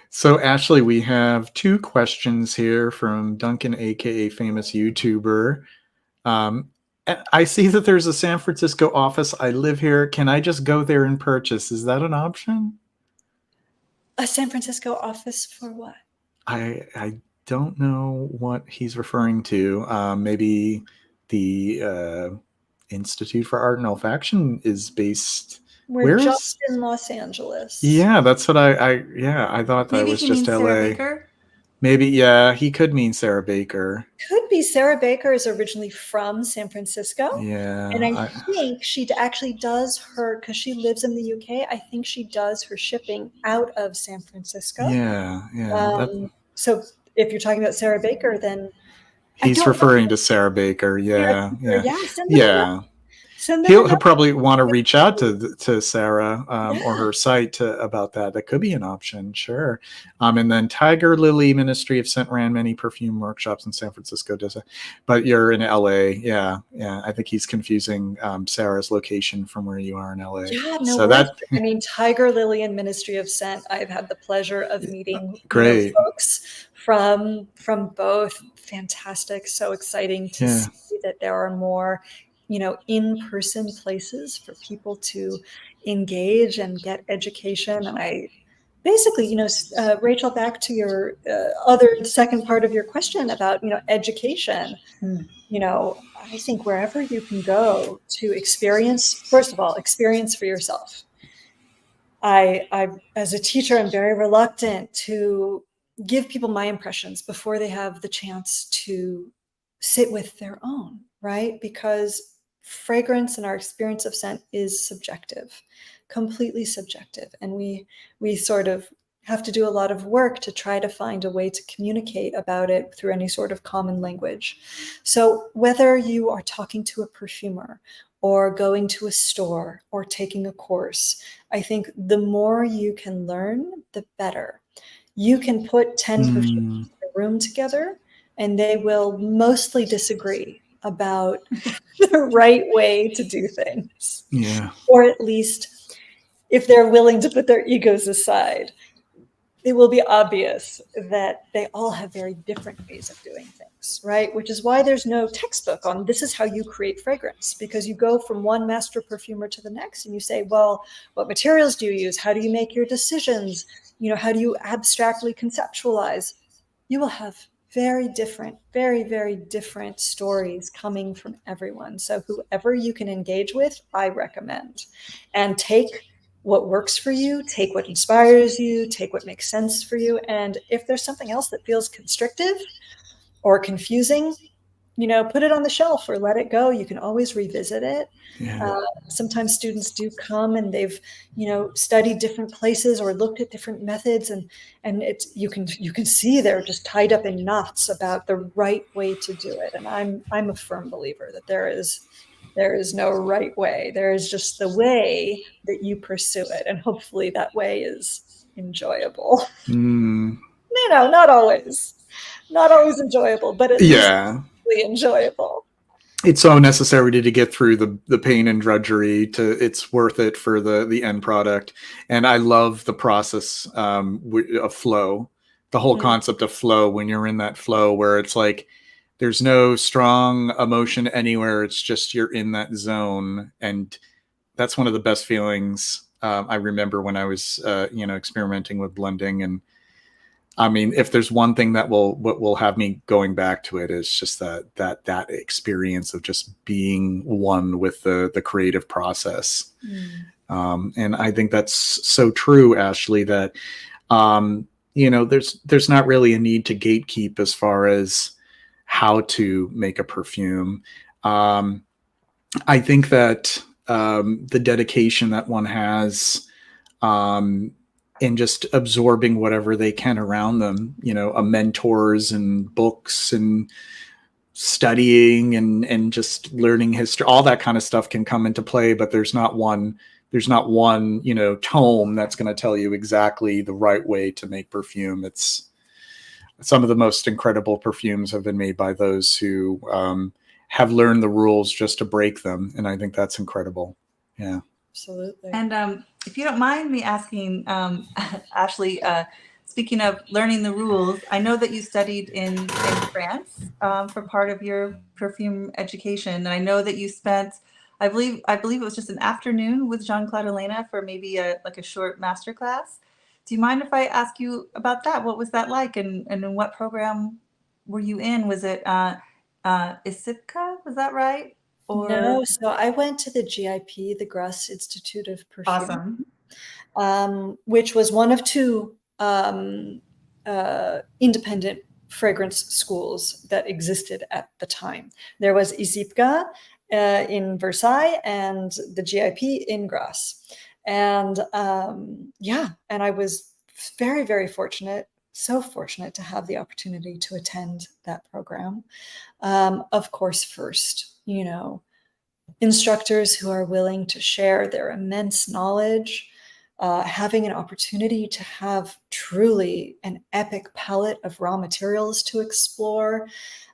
A: So, Ashley, we have 2 questions here from Duncan, aka famous YouTuber. I see that there's a San Francisco office. I live here. Can I just go there and purchase? Is that an option?
C: A San Francisco office for what?
A: I don't know what he's referring to. Maybe the Institute for Art and Olfaction is based.
C: We're just in Los Angeles.
A: Yeah, that's what I thought.
B: Maybe
A: that was
B: he
A: just
B: means
A: LA.
B: Sarah Baker?
A: Maybe, he could mean Sarah Baker.
C: Could be. Sarah Baker is originally from San Francisco.
A: Yeah.
C: And I think she actually does because she lives in the UK, I think she does her shipping out of San Francisco.
A: Yeah.
C: So if you're talking about Sarah Baker, then
A: he's referring to Sarah Baker. Yeah.
C: So
A: He'll probably want to reach out to Sarah or
C: Yeah.
A: her site about that. That could be an option, sure. And then Tiger Lily Ministry of Scent ran many perfume workshops in San Francisco. Does it? But you're in LA, yeah. I think he's confusing Sarah's location from where you are in LA.
C: Yeah, no
A: So
C: worries.
A: that
C: I mean, Tiger Lily and Ministry of Scent, I've had the pleasure of meeting,
A: great,
C: folks from both. Fantastic. So exciting to
A: yeah.
C: see that there are more, in-person places for people to engage and get education. And I basically, Rachel, back to your other second part of your question about, education.
B: Hmm.
C: I think wherever you can go to experience, first of all, experience for yourself. I, as a teacher, I'm very reluctant to give people my impressions before they have the chance to sit with their own, right? Because fragrance and our experience of scent is subjective, completely subjective. And we sort of have to do a lot of work to try to find a way to communicate about it through any sort of common language. So whether you are talking to a perfumer or going to a store or taking a course, I think the more you can learn, the better. You can put 10 perfumers in a room together and they will mostly disagree about the right way to do things.
A: Yeah.
C: Or at least, if they're willing to put their egos aside, it will be obvious that they all have very different ways of doing things, right? Which is why there's no textbook on this is how you create fragrance, because you go from one master perfumer to the next and you say, well, what materials do you use? How do you make your decisions? How do you abstractly conceptualize? You will have very different, very, very different stories coming from everyone. So whoever you can engage with, I recommend. And take what works for you, take what inspires you, take what makes sense for you. And if there's something else that feels constrictive or confusing, put it on the shelf or let it go. You can always revisit it.
A: Yeah.
C: Sometimes students do come and they've, studied different places or looked at different methods, and it's you can see they're just tied up in knots about the right way to do it. And I'm a firm believer that there is no right way. There is just the way that you pursue it, and hopefully that way is enjoyable. Not always enjoyable, but at least enjoyable.
A: It's so necessary to get through the pain and drudgery it's worth it for the end product. And I love the process of flow, the whole concept of flow, when you're in that flow where it's like there's no strong emotion anywhere, it's just you're in that zone. And that's one of the best feelings. I remember when I was experimenting with blending. And I mean, if there's one thing that will have me going back to it, is just that experience of just being one with the creative process. And I think that's so true, Ashley, that there's not really a need to gatekeep as far as how to make a perfume. I think that the dedication that one has in just absorbing whatever they can around them, mentors and books and studying and just learning history, all that kind of stuff can come into play. But there's not one tome that's going to tell you exactly the right way to make perfume. It's some of the most incredible perfumes have been made by those who have learned the rules just to break them. And I think that's incredible. Yeah.
C: Absolutely.
B: And if you don't mind me asking, Ashley, speaking of learning the rules, I know that you studied in France for part of your perfume education. And I know that you spent, I believe it was just an afternoon with Jean-Claude Elena for maybe a short masterclass. Do you mind if I ask you about that? What was that like? And in what program were you in? Was it ISIPCA? Was that right?
C: No, so I went to the GIP, the Grasse Institute of Perfume,
B: awesome.
C: Which was one of two independent fragrance schools that existed at the time. There was ISIPCA in Versailles and the GIP in Grasse. And and I was very, very fortunate, so fortunate to have the opportunity to attend that program. Of course, first, instructors who are willing to share their immense knowledge, having an opportunity to have truly an epic palette of raw materials to explore,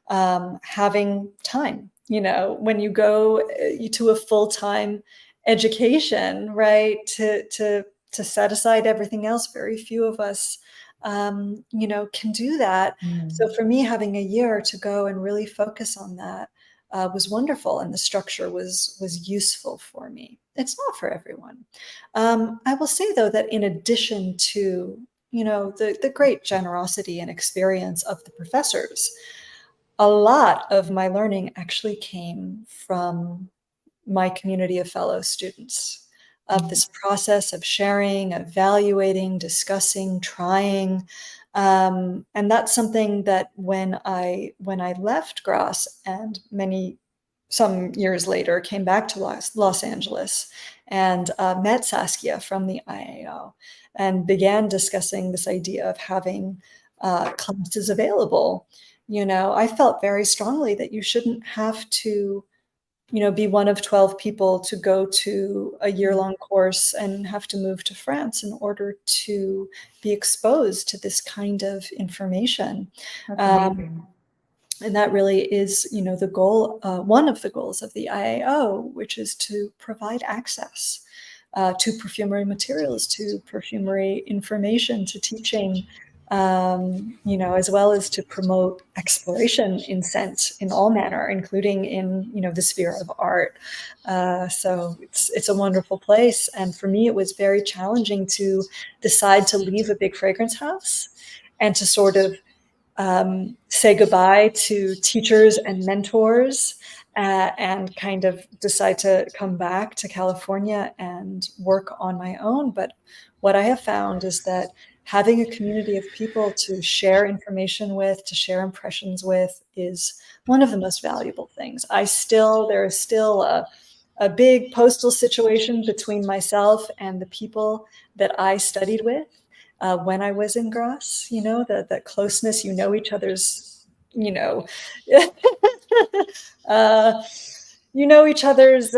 C: having time. When you go to a full-time education, right, to set aside everything else, very few of us, can do that. So for me, having a year to go and really focus on that was wonderful, and the structure was useful for me. It's not for everyone. I will say, though, that in addition to the great generosity and experience of the professors, a lot of my learning actually came from my community of fellow students, of this process of sharing, evaluating, discussing, trying. And that's something that when I left Grasse and some years later came back to Los Angeles and met Saskia from the IAO and began discussing this idea of having classes available. I felt very strongly that you shouldn't have to be one of 12 people to go to a year-long course and have to move to France in order to be exposed to this kind of information. And that really is, the goal, one of the goals of the IAO, which is to provide access to perfumery materials, to perfumery information, to teaching, as well as to promote exploration in scent in all manner, including in, the sphere of art. So it's a wonderful place. And for me, it was very challenging to decide to leave a big fragrance house and to sort of say goodbye to teachers and mentors and kind of decide to come back to California and work on my own. But what I have found is that having a community of people to share information with, to share impressions with, is one of the most valuable things. There is still a big postal situation between myself and the people that I studied with. When I was in Grasse, the closeness, each other's, each other's,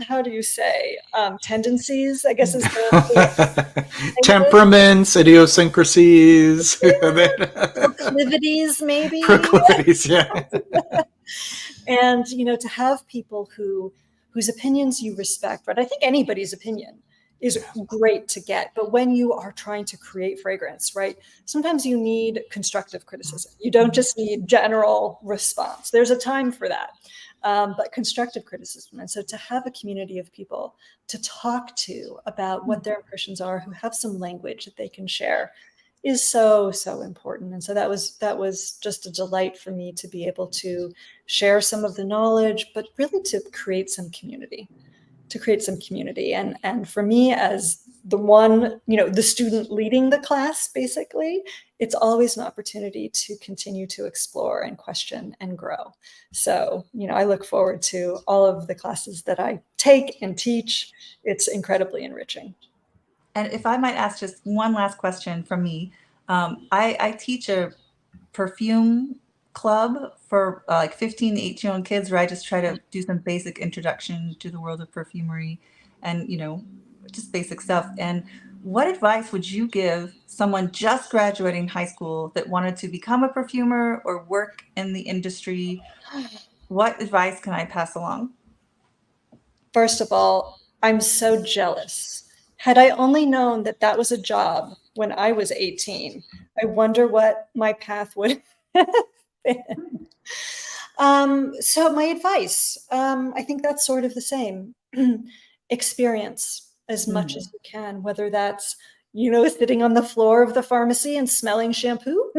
C: how do you say, tendencies, I guess is the
A: temperaments, idiosyncrasies,
C: proclivities, maybe.
A: Proclivities, yeah.
C: And, to have people whose opinions you respect, right? I think anybody's opinion is great to get. But when you are trying to create fragrance, right, sometimes you need constructive criticism. You don't just need general response. There's a time for that, but constructive criticism. And so to have a community of people to talk to about what their impressions are, who have some language that they can share, is so, so important. And so that was just a delight for me to be able to share some of the knowledge, but really to create some community. And for me, as the one, the student leading the class, basically, it's always an opportunity to continue to explore and question and grow. So, I look forward to all of the classes that I take and teach. It's incredibly enriching.
B: And if I might ask just one last question from me, I teach a perfume club for like 15 to 18-year-old kids, where I just try to do some basic introduction to the world of perfumery and, just basic stuff. And what advice would you give someone just graduating high school that wanted to become a perfumer or work in the industry? What advice can I pass along?
C: First of all, I'm so jealous. Had I only known that that was a job when I was 18, I wonder what my path would have been. So my advice, I think that's sort of the same. Experience as much as you can, whether that's, sitting on the floor of the pharmacy and smelling shampoo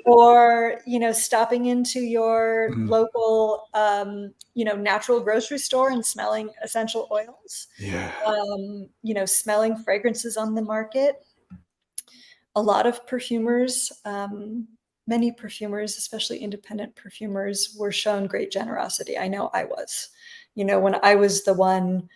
C: or, stopping into your local, natural grocery store and smelling essential oils.
A: Yeah.
C: Smelling fragrances on the market. A lot of perfumers, many perfumers, especially independent perfumers, were shown great generosity. I know I was. When I was the one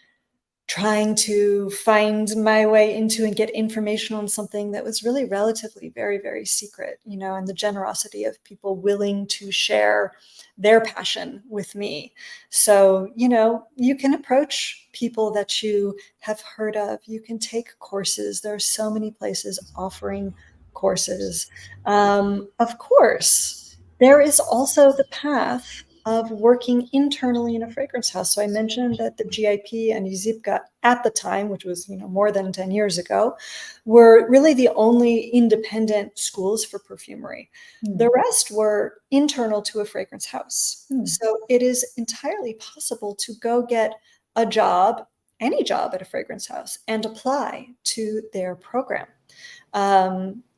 C: trying to find my way into and get information on something that was really relatively very, very secret, and the generosity of people willing to share their passion with me. So, you can approach people that you have heard of. You can take courses. There are so many places offering courses. Of course, there is also the path of working internally in a fragrance house. So I mentioned that the GIP and UZIPCA at the time, which was more than 10 years ago, were really the only independent schools for perfumery. The rest were internal to a fragrance house. So it is entirely possible to go get a job, any job at a fragrance house, and apply to their program.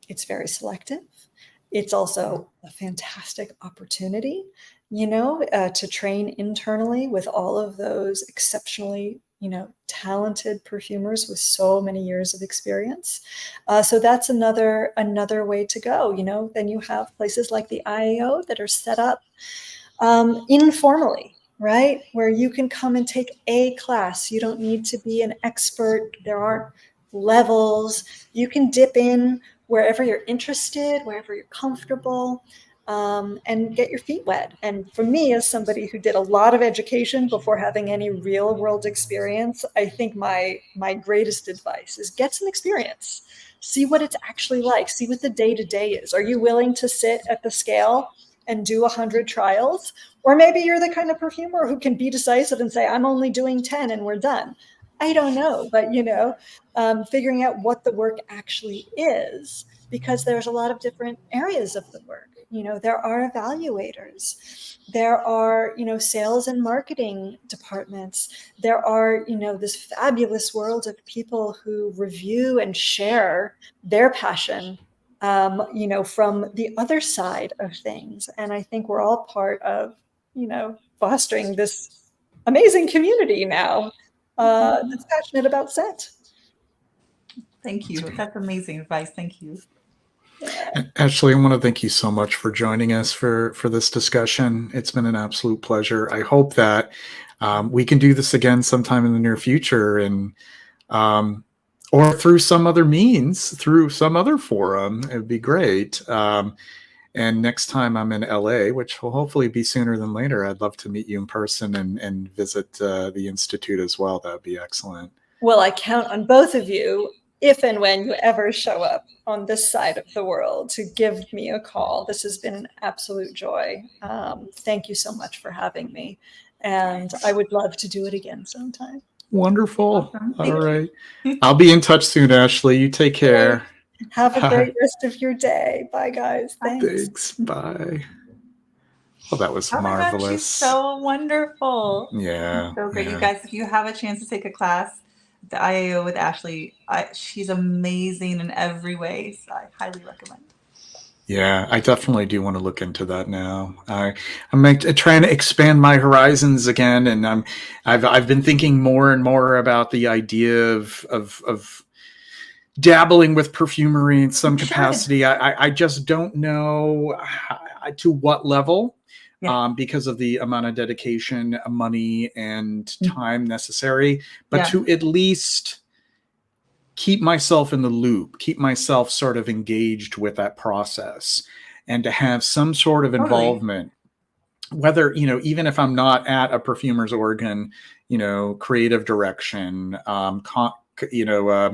C: It's very selective. It's also a fantastic opportunity, to train internally with all of those exceptionally, talented perfumers with so many years of experience. So that's another way to go. Then you have places like the IAO that are set up informally, right? Where you can come and take a class. You don't need to be an expert. There aren't levels. You can dip in wherever you're interested, wherever you're comfortable, and get your feet wet. And for me, as somebody who did a lot of education before having any real world experience, I think my greatest advice is get some experience. See what it's actually like. See what the day-to-day is. Are you willing to sit at the scale and do 100 trials? Or maybe you're the kind of perfumer who can be decisive and say, I'm only doing 10 and we're done. I don't know, but figuring out what the work actually is, because there's a lot of different areas of the work. There are evaluators, there are, sales and marketing departments. There are, this fabulous world of people who review and share their passion, from the other side of things. And I think we're all part of, fostering this amazing community now. That's passionate about scent.
B: Thank you. That's amazing advice. Thank you.
A: Ashley, I want to thank you so much for joining us for this discussion. It's been an absolute pleasure. I hope that we can do this again sometime in the near future, and or through some other means, through some other forum. It'd be great. And next time I'm in LA, which will hopefully be sooner than later, I'd love to meet you in person and visit the Institute as well. That would be excellent.
C: Well, I count on both of you, if and when you ever show up on this side of the world, to give me a call. This has been an absolute joy. Thank you so much for having me. And I would love to do it again sometime.
A: Wonderful. Awesome. All right. I'll be in touch soon, Ashley. You take care.
C: Have a great rest of your day. Bye, guys.
A: Thanks. Bye. Well, that was marvelous.
B: God, she's so wonderful.
A: Yeah.
B: So great. Yeah. You guys, if you have a chance to take a class, the IAO with Ashley, she's amazing in every way. So I highly recommend.
A: Yeah, I definitely do want to look into that now. I'm trying to expand my horizons again, and I've been thinking more and more about the idea of dabbling with perfumery in some capacity. I just don't know to what level, because of the amount of dedication, money, and time necessary, but to at least keep myself in the loop, keep myself sort of engaged with that process, and to have some sort of involvement, whether, even if I'm not at a perfumer's organ, creative direction,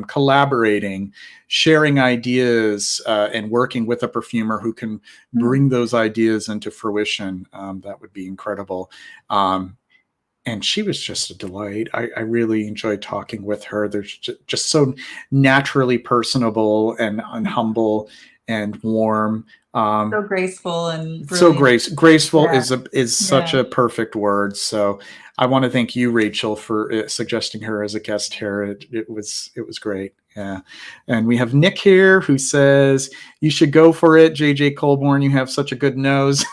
A: collaborating, sharing ideas, and working with a perfumer who can bring those ideas into fruition. That would be incredible. And she was just a delight. I really enjoyed talking with her. They're just so naturally personable and humble and warm.
B: So graceful and
A: brilliant. So graceful is such a perfect word. So I want to thank you, Rachel, for suggesting her as a guest here. It was great. Yeah. And we have Nick here who says, you should go for it, JJ Colborn. You have such a good nose.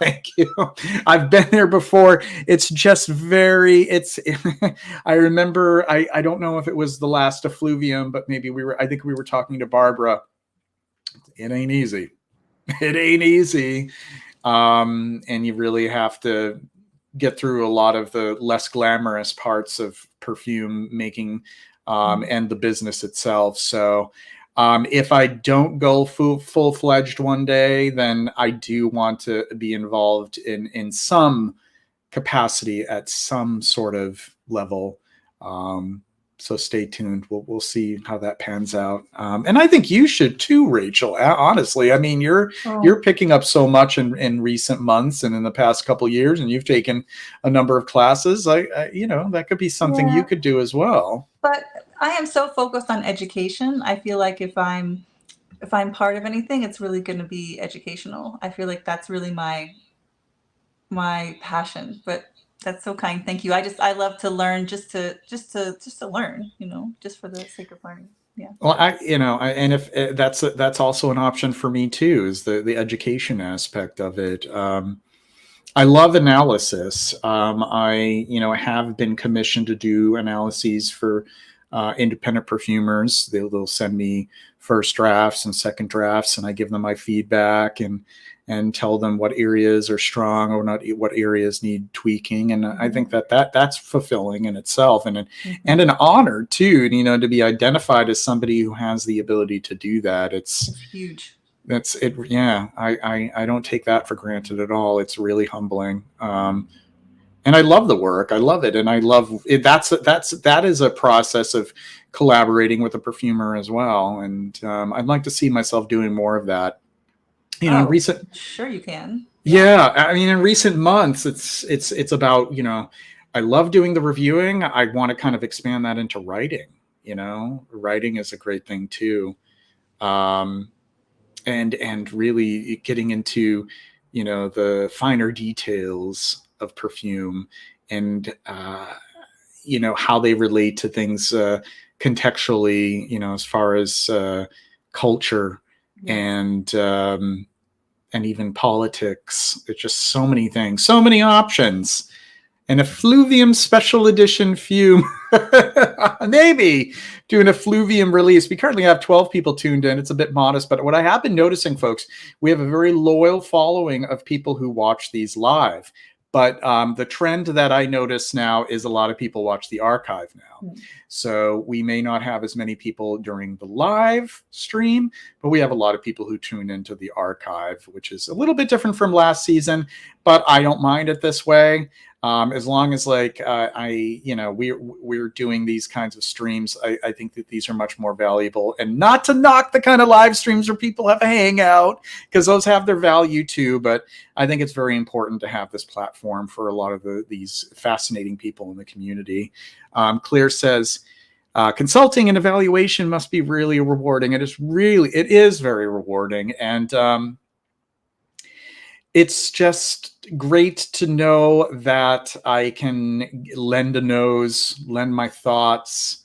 A: Thank you. I've been there before. It's just I remember, I don't know if it was the last Effluvium, but maybe I think we were talking to Barbara. It ain't easy. It ain't easy. And you really have to get through a lot of the less glamorous parts of perfume making, and the business itself. So If I don't go full-fledged one day, then I do want to be involved in some capacity at some sort of level. So stay tuned. We'll see how that pans out. And I think you should too, Rachel. Honestly, I mean, you're picking up so much in recent months and in the past couple of years, and you've taken a number of classes. That could be something you could do as well.
B: But I am so focused on education. I feel like if I'm part of anything, it's really going to be educational. I feel like that's really my passion. But that's so kind. Thank you. I love to learn just to learn, just for the sake of learning. Yeah.
A: Well, and if that's also an option for me too, is the education aspect of it. I love analysis. I have been commissioned to do analyses for independent perfumers. They'll send me first drafts and second drafts, and I give them my feedback and tell them what areas are strong or not, what areas need tweaking. And I think that's fulfilling in itself, and an honor too, to be identified as somebody who has the ability to do that. It's
B: huge.
A: That's it. Yeah. I don't take that for granted at all. It's really humbling. And I love the work. I love it. And I love it. That is a process of collaborating with a perfumer as well. And I'd like to see myself doing more of that. In recent.
B: Sure you can.
A: Yeah. I mean, in recent months, it's about, I love doing the reviewing. I want to kind of expand that into writing. Writing is a great thing too. And really getting into, the finer details of perfume and, how they relate to things contextually, as far as culture and even politics. It's just so many things, so many options. An Effluvium special edition fume. Maybe do an Effluvium release. We currently have 12 people tuned in. It's a bit modest, but what I have been noticing, folks, we have a very loyal following of people who watch these live. But the trend that I notice now is a lot of people watch the archive now. So we may not have as many people during the live stream, but we have a lot of people who tune into the archive, which is a little bit different from last season, but I don't mind it this way. As long as we're doing these kinds of streams, I think that these are much more valuable, and not to knock the kind of live streams where people have a hangout, because those have their value too. But I think it's very important to have this platform for a lot of these fascinating people in the community. Claire says, consulting and evaluation must be really rewarding. It is very rewarding. And, it's just great to know that I can lend a nose, lend my thoughts.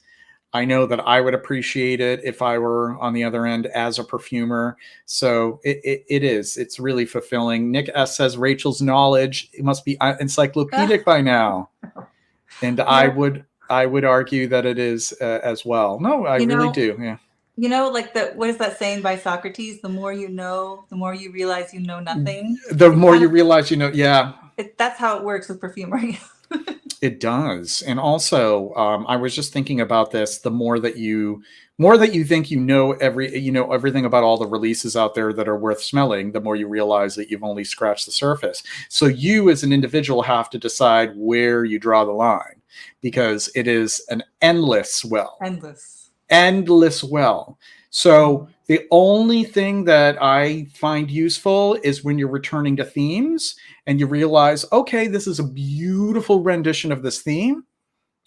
A: I know that I would appreciate it if I were on the other end as a perfumer. So it's really fulfilling. Nick S. says Rachel's knowledge must be encyclopedic by now. And I would argue that it is as well. No, I really do. Yeah.
B: What is that saying by Socrates? The more you know, the more you realize you know nothing.
A: The more you realize, yeah.
B: That's how it works with perfumery.
A: It does. And also, I was just thinking about this. The more that you think everything about all the releases out there that are worth smelling, the more you realize that you've only scratched the surface. So you as an individual have to decide where you draw the line, because it is an endless well. Endless well. So the only thing that I find useful is when you're returning to themes and you realize, okay, this is a beautiful rendition of this theme.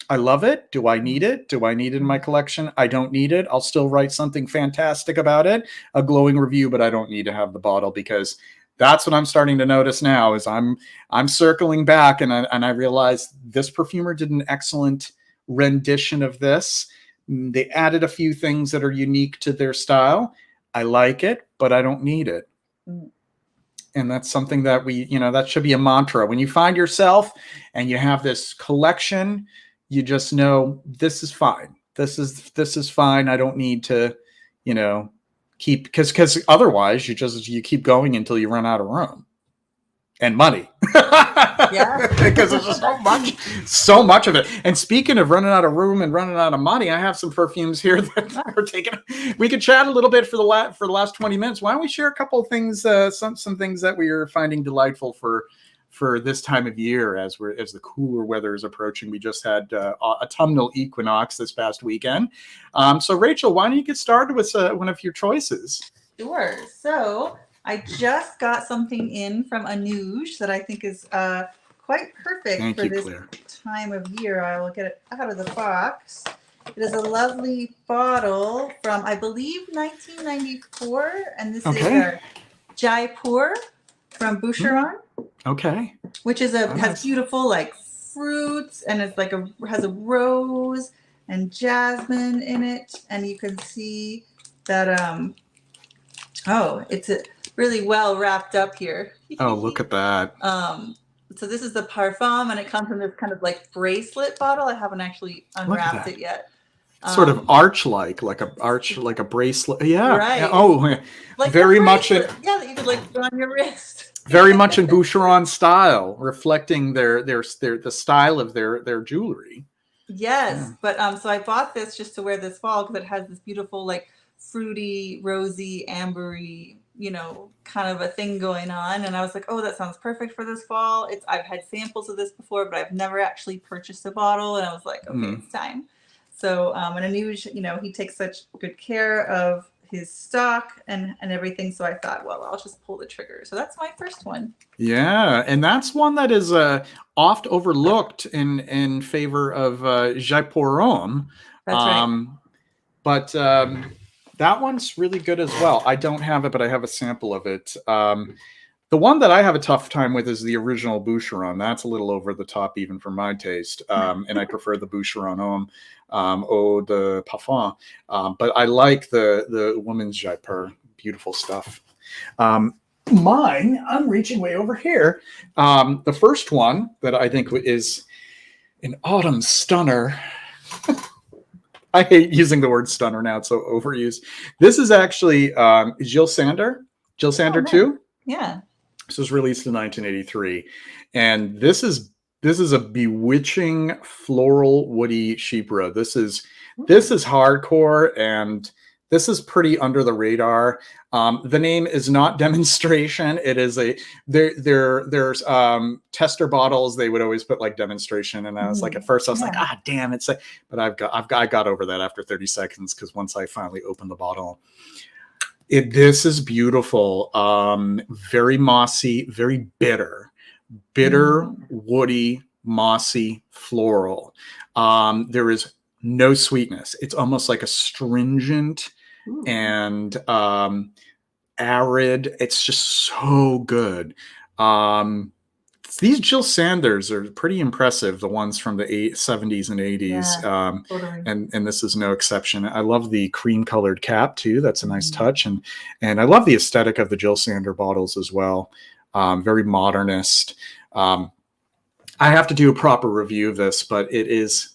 A: I love it. Do I need it? Do I need it in my collection? I don't need it. I'll still write something fantastic about it, a glowing review, but I don't need to have the bottle, because that's what I'm starting to notice now is I'm circling back and I realize this perfumer did an excellent rendition of this. They added a few things that are unique to their style. I like it, but I don't need it. And that's something that that should be a mantra. When you find yourself and you have this collection, you just know this is fine. This is fine. I don't need to, keep, because otherwise you keep going until you run out of room. and money.
B: Yeah.
A: Because there's just so much of it. And speaking of running out of room and running out of money, I have some perfumes here that are taken. We could chat a little bit for the last 20 minutes. Why don't we share a couple of things, some things that we are finding delightful for this time of year as the cooler weather is approaching. We just had autumnal equinox this past weekend. So Rachel, why don't you get started with one of your choices?
B: Sure. So I just got something in from Anuj that I think is quite perfect for this time of year. I will get it out of the box. It is a lovely bottle from, I believe, 1994, and this is Jaipur from Boucheron.
A: Okay.
B: Which is has beautiful like fruits, and it's like has a rose and jasmine in it, and you can see that it's really well wrapped up here.
A: Oh, look at that.
B: So this is the parfum, and it comes in this kind of like bracelet bottle. I haven't actually unwrapped it yet.
A: Sort of arch-like, like a bracelet. Yeah.
B: Right.
A: Yeah. Oh, like very much in.
B: Yeah, that you could like put on your wrist.
A: Very much in Boucheron style, reflecting the style of their jewelry.
B: Yes, yeah. But so I bought this just to wear this fall because it has this beautiful like fruity, rosy, ambery, kind of a thing going on, and I was like, oh, that sounds perfect for this fall. I've had samples of this before, but I've never actually purchased a bottle, and I was like, okay, it's time. So and Anuj, he takes such good care of his stock and everything. So I thought, well, I'll just pull the trigger. So that's my first one.
A: Yeah, and that's one that is oft overlooked in favor of Jaipur Homme.
B: That's right.
A: But that one's really good as well. I don't have it, but I have a sample of it. The one that I have a tough time with is the original Boucheron. That's a little over the top even for my taste. And I prefer the Boucheron Homme, Eau de Parfum. But I like the woman's Jaipur. Beautiful stuff. Mine, I'm reaching way over here. The first one that I think is an autumn stunner. I hate using the word stunner now. It's so overused. This is actually Jil Sander 2.
B: Yeah.
A: This was released in 1983, and this is a bewitching floral woody chypre. This is hardcore, and this is pretty under the radar. The name is not Demonstration. It is there's tester bottles. They would always put like Demonstration, and I was like, at first I was like, damn, but I got over that after 30 seconds because once I finally opened the bottle. This is beautiful. Very mossy, very bitter, woody, mossy, floral. There is no sweetness. It's almost like astringent and arid. It's just so good. These Jil Sanders are pretty impressive, the ones from the 70s and 80s.
B: Totally.
A: And this is no exception. I love the cream-colored cap, too. That's a nice touch. And I love the aesthetic of the Jil Sander bottles as well. Very modernist. I have to do a proper review of this, but it is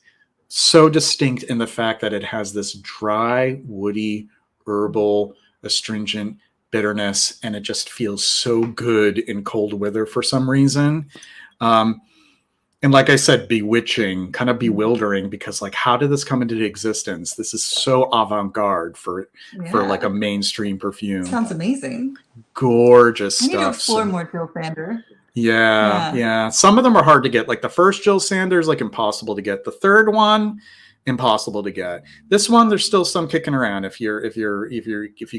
A: so distinct in the fact that it has this dry, woody, herbal, astringent bitterness, and it just feels so good in cold weather for some reason. And like I said, bewitching, kind of bewildering, because like, how did this come into existence? This is so avant-garde for like a mainstream perfume.
B: Sounds amazing.
A: Gorgeous stuff.
B: I need to explore more Jil Sander.
A: Yeah. Some of them are hard to get. Like the first Jil Sander is like impossible to get. The third one, impossible to get. This one, there's still some kicking around if you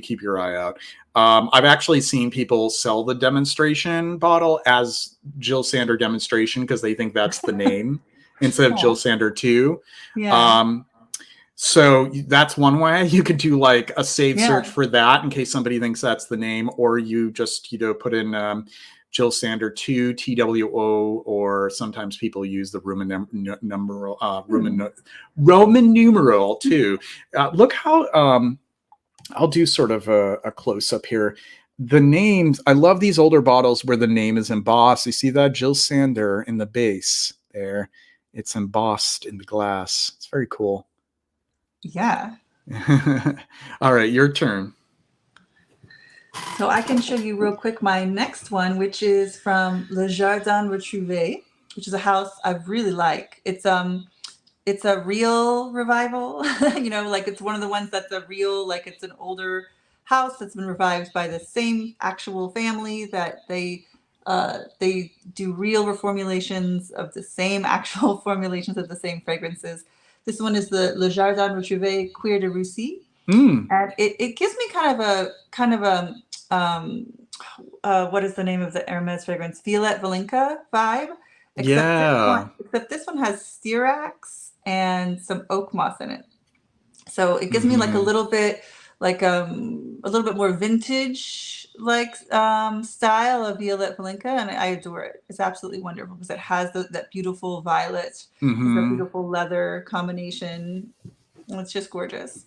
A: keep your eye out. I've actually seen people sell the Demonstration bottle as Jil Sander Demonstration because they think that's the name instead of Jil Sander 2.
B: Yeah.
A: So that's one way. You could do like a save search for that in case somebody thinks that's the name, or you just put in Jil Sander 2 TWO, or sometimes people use the Roman numeral 2. Look how I'll do sort of a close up here. The names, I love these older bottles where the name is embossed. You see that Jil Sander in the base there? It's embossed in the glass. It's very cool.
B: Yeah.
A: All right, your turn.
B: So I can show you real quick my next one, which is from Le Jardin Retrouvé, which is a house I really like. It's a real revival, like it's one of the ones that's a real, like it's an older house that's been revived by the same actual family that they do real reformulations of the same actual formulations of the same fragrances. This one is the Le Jardin Retrouvé Cuir de Russie. And it gives me kind of a what is the name of the Hermes fragrance? Violette Valinka vibe. Except this one has Styrax and some oak moss in it. So it gives me like a little bit more vintage style of Violette Valinka, and I adore it. It's absolutely wonderful because it has that beautiful violet, that beautiful leather combination. It's just gorgeous.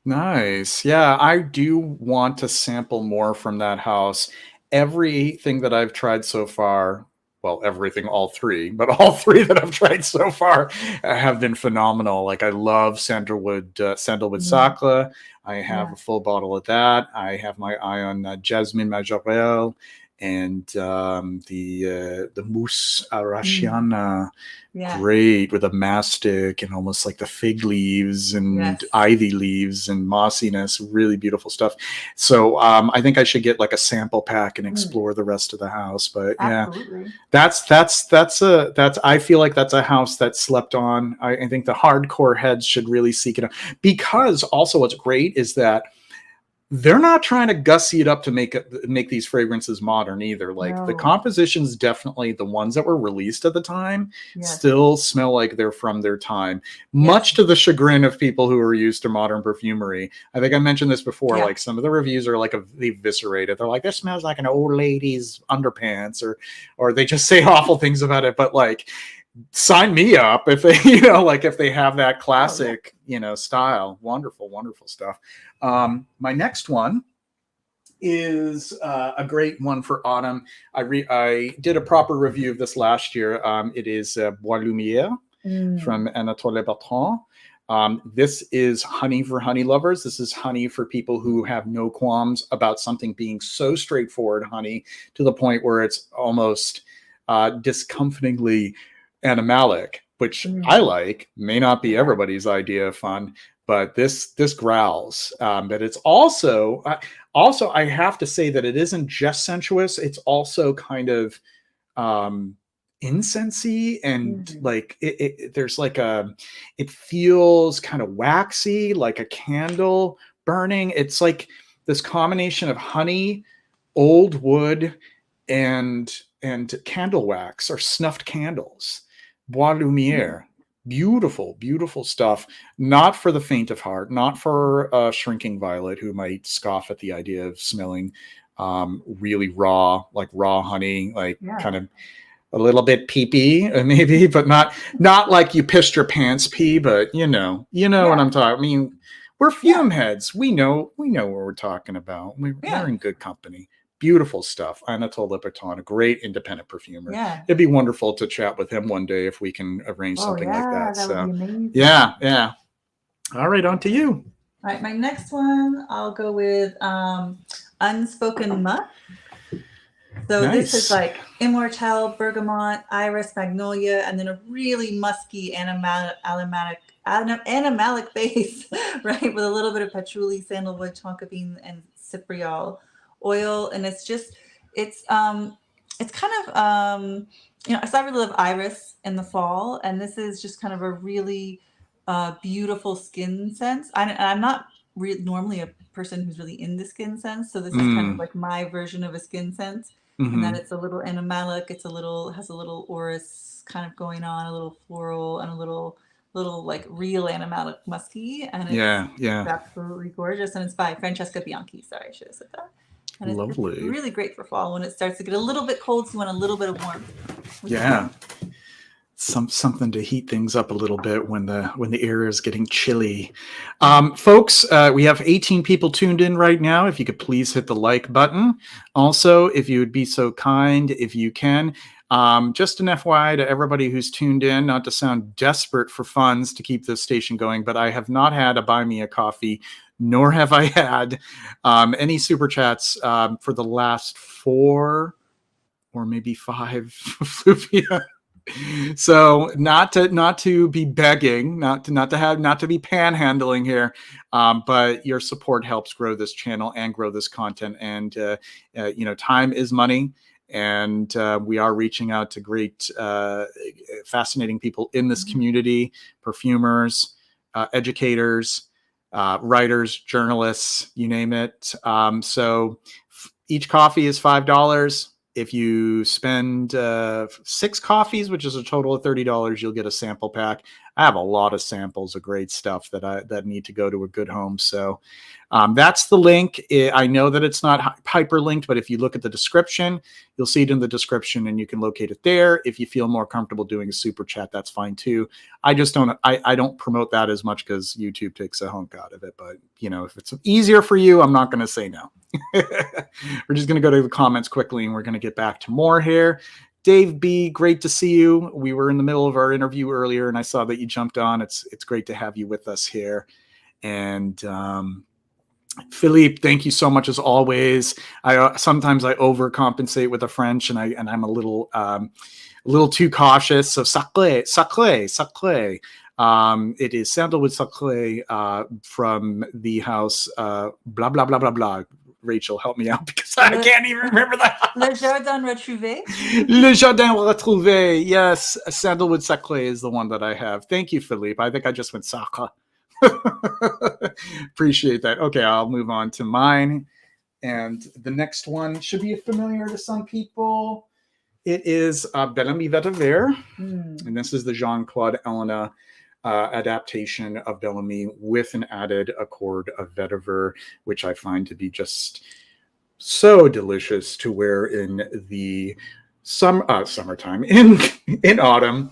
A: Nice. Yeah, I do want to sample more from that house. Everything that I've tried so far, well, everything, all three, but all three that I've tried so far have been phenomenal. Like I love sandalwood Sacre. I have a full bottle of that. I have my eye on Jasmine Majorelle and the Mousse Arachiana. Great, with a mastic and almost like the fig leaves and ivy leaves and mossiness. Really beautiful stuff. So I think I should get like a sample pack and explore the rest of the house. But
B: absolutely.
A: That's I feel like that's a house that slept on. I think the hardcore heads should really seek it out, because also what's great is that they're not trying to gussy it up to make these fragrances modern either. Like the compositions, definitely the ones that were released at the time, still smell like they're from their time, much to the chagrin of people who are used to modern perfumery. I think I mentioned this before. Like some of the reviews are like eviscerated. They're like, this smells like an old lady's underpants, or they just say awful things about it. But like, sign me up if they, if they have that classic, style. Wonderful, wonderful stuff. My next one is a great one for autumn. I did a proper review of this last year. It is Bois Lumière from Anatole Bertrand. This is honey for honey lovers. This is honey for people who have no qualms about something being so straightforward honey to the point where it's almost discomfortingly animalic, which I like. May not be everybody's idea of fun, but this growls. But it's also I have to say that it isn't just sensuous. It's also kind of incensey, and like there's like it feels kind of waxy, like a candle burning. It's like this combination of honey, old wood, and candle wax or snuffed candles. Bois Lumière. Beautiful, beautiful stuff. Not for the faint of heart, not for a shrinking violet who might scoff at the idea of smelling really raw honey, like kind of a little bit pee-pee maybe, but not like you pissed your pants pee, but you know what I'm talking. I mean, we're fume heads. We know what we're talking about. We're in good company. Beautiful stuff. Anatole Bertrand, a great independent perfumer. It'd be wonderful to chat with him one day if we can arrange something like that.
B: That would be amazing.
A: Yeah. All right, on to you.
B: All right, my next one, I'll go with Unspoken Mutt. So this is like Immortelle, Bergamot, Iris, Magnolia, and then a really musky animalic base, right? With a little bit of patchouli, sandalwood, tonka bean, and cypriol oil. And it's kind of, so I really love Iris in the fall. And this is just kind of a really beautiful skin sense. I'm not normally a person who's really into skin sense. So this is kind of like my version of a skin sense. And that it's a little animalic, has a little orris kind of going on, a little floral, and a little like real animalic musky. And it's absolutely gorgeous. And it's by Francesca Bianchi. Sorry, I should have said that. And it's
A: lovely.
B: Really great for fall when it starts to get a little bit cold, so you want a little bit of warmth.
A: Something to heat things up a little bit when the air is getting chilly. Folks, we have 18 people tuned in right now. If you could please hit the like button. Also, if you would be so kind, if you can, just an FYI to everybody who's tuned in, not to sound desperate for funds to keep this station going, but I have not had a Buy Me a Coffee nor have I had any super chats for the last 4 or maybe 5 Effluvia. So not to be begging, not to be panhandling here, but your support helps grow this channel and grow this content. And time is money, and we are reaching out to great, fascinating people in this community: perfumers, educators, writers, journalists, you name it. So each coffee is $5. If you spend 6 coffees, which is a total of $30, you'll get a sample pack. I have a lot of samples of great stuff that need to go to a good home. So that's the link. I know that it's not hyperlinked, but if you look at the description, you'll see it in the description, and you can locate it there. If you feel more comfortable doing a super chat, that's fine too. I just don't. I don't promote that as much because YouTube takes a hunk out of it. But if it's easier for you, I'm not going to say no. We're just going to go to the comments quickly, and we're going to get back to more here. Dave B, great to see you. We were in the middle of our interview earlier, and I saw that you jumped on. It's great to have you with us here. And Philippe, thank you so much as always. Sometimes I overcompensate with the French, and I'm a little too cautious. So sacré. It is sandalwood sacré from the house blah blah blah blah blah. Rachel, help me out because I can't even remember that.
B: Le Jardin Retrouvé.
A: Le Jardin Retrouvé. Yes, sandalwood sacré is the one that I have. Thank you, Philippe. I think I just went sacre. Appreciate that. Okay, I'll move on to mine. And the next one should be familiar to some people. It is Bellamy Vetiver. And this is the Jean-Claude Elena adaptation of Bellamy with an added accord of vetiver, which I find to be just so delicious to wear in the summertime, in autumn.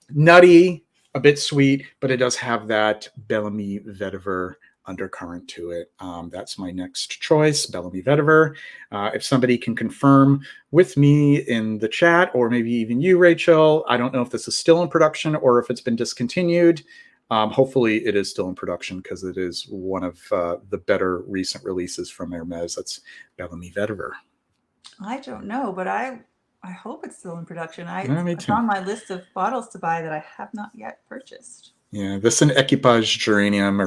A: Nutty, a bit sweet, but it does have that Bellamy vetiver undercurrent to it. That's my next choice, Bellamy vetiver. If somebody can confirm with me in the chat, or maybe even you, Rachel, I don't know if this is still in production or if it's been discontinued. Hopefully it is still in production because it is one of the better recent releases from Hermes. That's Bellamy vetiver.
B: I don't know, but I hope it's still in production.
A: It's
B: on my list of bottles to buy that I have not yet purchased.
A: Yeah, this and Equipage Geranium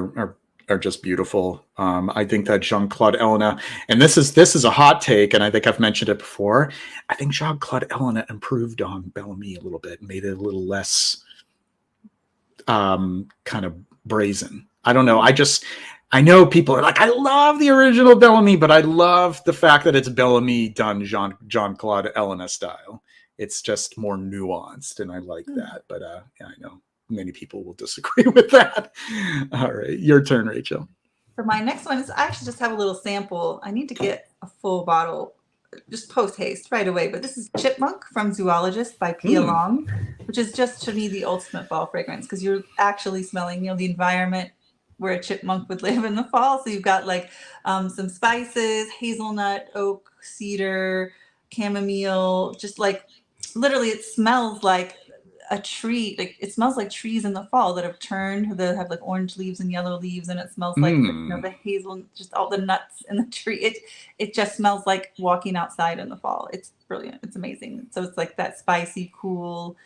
A: are just beautiful. I think that Jean-Claude Elena, and this is a hot take, and I think I've mentioned it before. I think Jean-Claude Elena improved on Bellamy a little bit, made it a little less kind of brazen. I don't know. I know people are like, I love the original Bellamy, but I love the fact that it's Bellamy done Jean-Claude Elena style. It's just more nuanced, and I like that. But yeah, I know many people will disagree with that. All right, your turn, Rachel.
B: For my next one, I actually just have a little sample. I need to get a full bottle just post haste right away. But this is Chipmunk from Zoologist by Pia Long, which is just to me the ultimate fall fragrance because you're actually smelling, the environment where a chipmunk would live in the fall. So you've got like some spices, hazelnut, oak, cedar, chamomile, just like literally it smells like a tree. Like it smells like trees in the fall that have turned, that have like orange leaves and yellow leaves, and it smells like the hazel, just all the nuts in the tree. It just smells like walking outside in the fall. It's brilliant. It's amazing. So it's like that spicy, cool,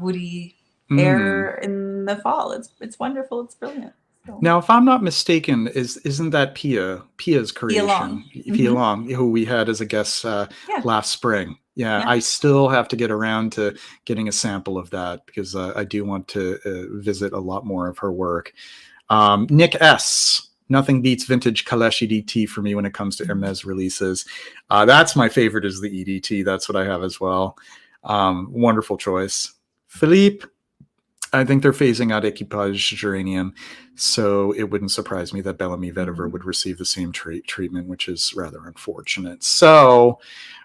B: woody air in the fall. It's wonderful. It's brilliant. So.
A: Now, if I'm not mistaken, isn't that Pia's creation? Pia Long, who we had as a guest last spring. Yeah, I still have to get around to getting a sample of that because I do want to visit a lot more of her work. Nick S. Nothing beats vintage Kalesh EDT for me when it comes to Hermes releases. That's my favorite, is the EDT. That's what I have as well. Wonderful choice. Philippe, I think they're phasing out Equipage Geranium, so it wouldn't surprise me that Bellamy Vetiver would receive the same treatment, which is rather unfortunate. So,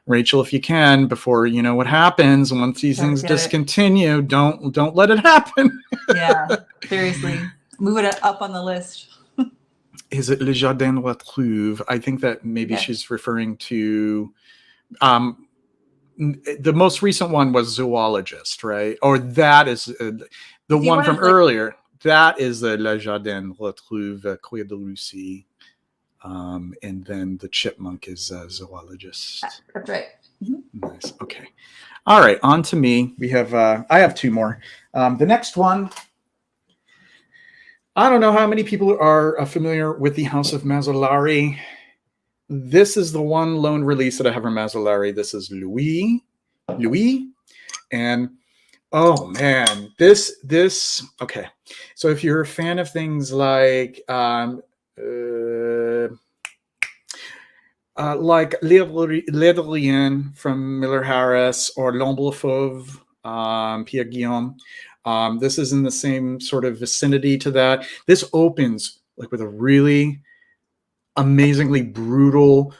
A: Rachel, if you can, before you know what happens once these things discontinue, don't let it happen.
B: Yeah, seriously, move it up on the list.
A: Is it Le Jardin Retrouve? I think that maybe she's referring to. The most recent one was Zoologist, right? Or that is the one from earlier. that is the Le Jardin Retrouve Quai de Russie. And then the chipmunk is a zoologist.
B: That's right. Mhm.
A: Nice. Okay. All right. On to me. We have. I have two more. The next one. I don't know how many people are familiar with the House of Mazzolari. This is the one lone release that I have from Mazzolari. This is Louis, and oh man, this. Okay. So if you're a fan of things like L'Edrien from Miller Harris or L'Ombre Fauve, Pierre Guillaume. This is in the same sort of vicinity to that. This opens like with a really amazingly brutal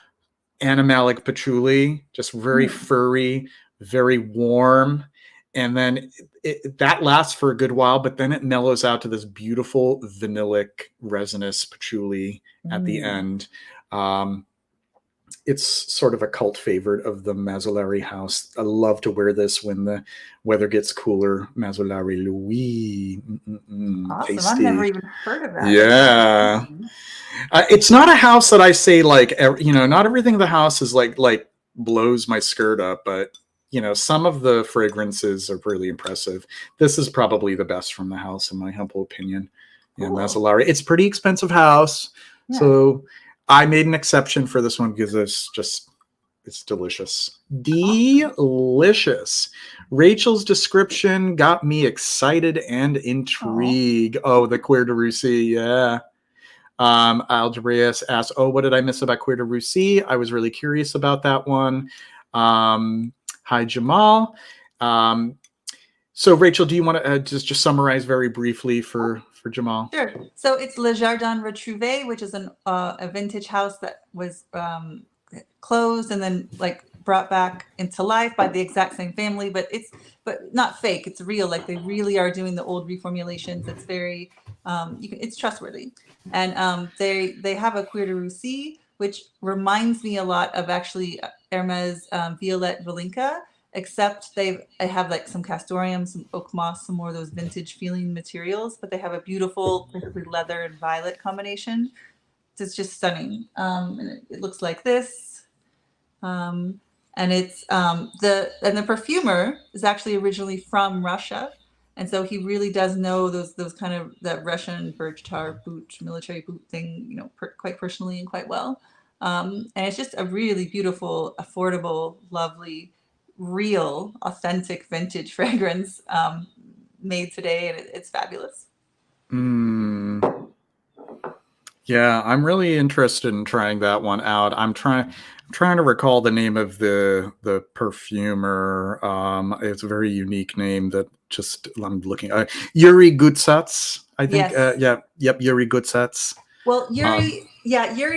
A: animalic patchouli, just very furry, very warm. And then that lasts for a good while, but then it mellows out to this beautiful vanillic resinous patchouli at the end. It's sort of a cult favorite of the Mazzolari house. I love to wear this when the weather gets cooler. Mazzolari Louis.
B: Awesome.
A: Tasty.
B: I've never even heard of that.
A: Yeah. It's not a house that I say like, not everything in the house is like blows my skirt up, but some of the fragrances are really impressive. This is probably the best from the house, in my humble opinion. Cool. Yeah, Mazzolari. It's a pretty expensive house. Yeah. So I made an exception for this one because it's delicious. Delicious. Rachel's description got me excited and intrigued. Oh, the Quai de Russie, yeah. Aldreas asked, what did I miss about Quai de Russie? I was really curious about that one. Hi, Jamal. So Rachel, do you want to just summarize very briefly for Jamal?
B: Sure. So it's Le Jardin Retrouvé, which is a vintage house that was closed and then brought back into life by the exact same family, but not fake. It's real. Like they really are doing the old reformulations. It's very it's trustworthy, and they have a Quai de Russie, which reminds me a lot of actually Hermes Violette Valinka. Except I have some castoreum, some oak moss, some more of those vintage feeling materials, but they have a beautiful basically leather and violet combination. It's just stunning. And it looks like this. And it's the perfumer is actually originally from Russia. And so he really does know those kind of that Russian birch tar boot, military boot thing, quite personally and quite well. And it's just a really beautiful, affordable, lovely, real, authentic, vintage fragrance made today, and it's fabulous.
A: Yeah, I'm really interested in trying that one out. I'm trying to recall the name of the perfumer. It's a very unique name that I'm looking at. Yuri Gutsats, I think. Yes. Yuri Gutsats.
B: Well, Yuri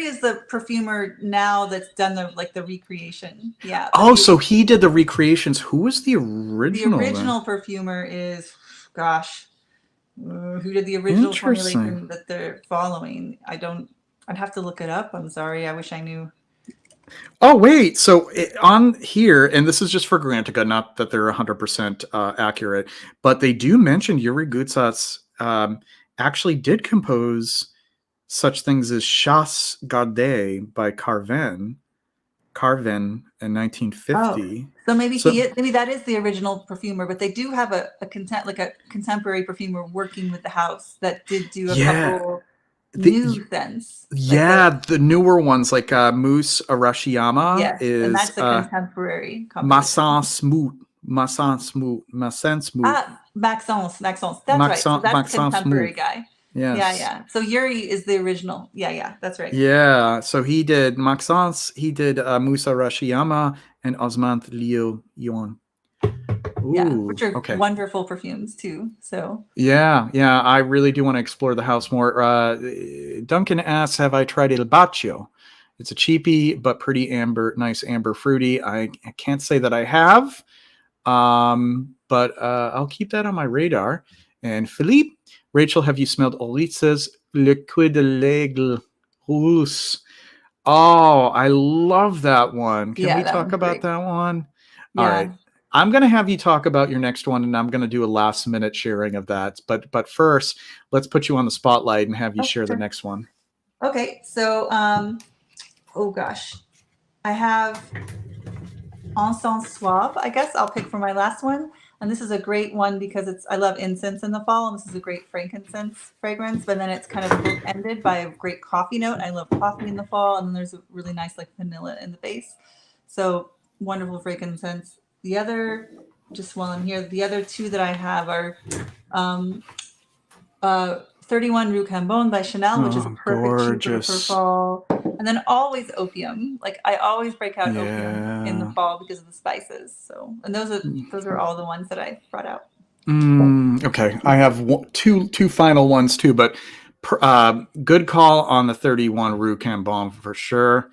B: is the perfumer now that's done the recreation. Yeah.
A: So he did the recreations. Who was the original?
B: The original perfumer is, who did the original formulation that they're following? I'd have to look it up. I'm sorry. I wish I knew.
A: Oh, wait. So on here, and this is just for Grantica, not that they're 100% accurate, but they do mention Yuri Gutsats actually did compose such things as Chasse Gardée by Carven in 1950.
B: So maybe maybe that is the original perfumer, but they do have a contemporary perfumer working with the house that did do a couple new scents.
A: The newer ones like Mousse Arashiyama is,
B: and that's a contemporary.
A: Massin Smoot. Maxence.
B: That's right. So that's a contemporary guy.
A: Yes.
B: Yeah. So Yuri is the original. Yeah, that's right.
A: Yeah. So he did Maxence, he did Musa Rashiyama and Osmant Lyon.
B: Which are wonderful perfumes too. So
A: yeah, I really do want to explore the house more. Duncan asks, have I tried Il Baccio? It's a cheapy but pretty nice amber fruity. I can't say that I have, but I'll keep that on my radar. And Philippe, Rachel, have you smelled Oritza's Le Quai de l'Aigle Rousse? Oh, I love that one. Can we talk about that one? All right. I'm going to have you talk about your next one, and I'm going to do a last minute sharing of that. But first, let's put you on the spotlight and have you share the next one.
B: Okay, so oh gosh, I have Encens Suave. I guess I'll pick for my last one. And this is a great one because I love incense in the fall, and this is a great frankincense fragrance. But then it's kind of ended by a great coffee note. I love coffee in the fall, and then there's a really nice like vanilla in the base. So wonderful frankincense. The other, just while I'm here, the other two that I have are 31 Rue Cambon by Chanel, which is a perfect shoe for fall. And then always opium. Like I always break out opium in the fall because of the spices. So, and those are all the ones that I brought out.
A: Okay, I have two final ones too, but good call on the 31 Rue Cambon for sure.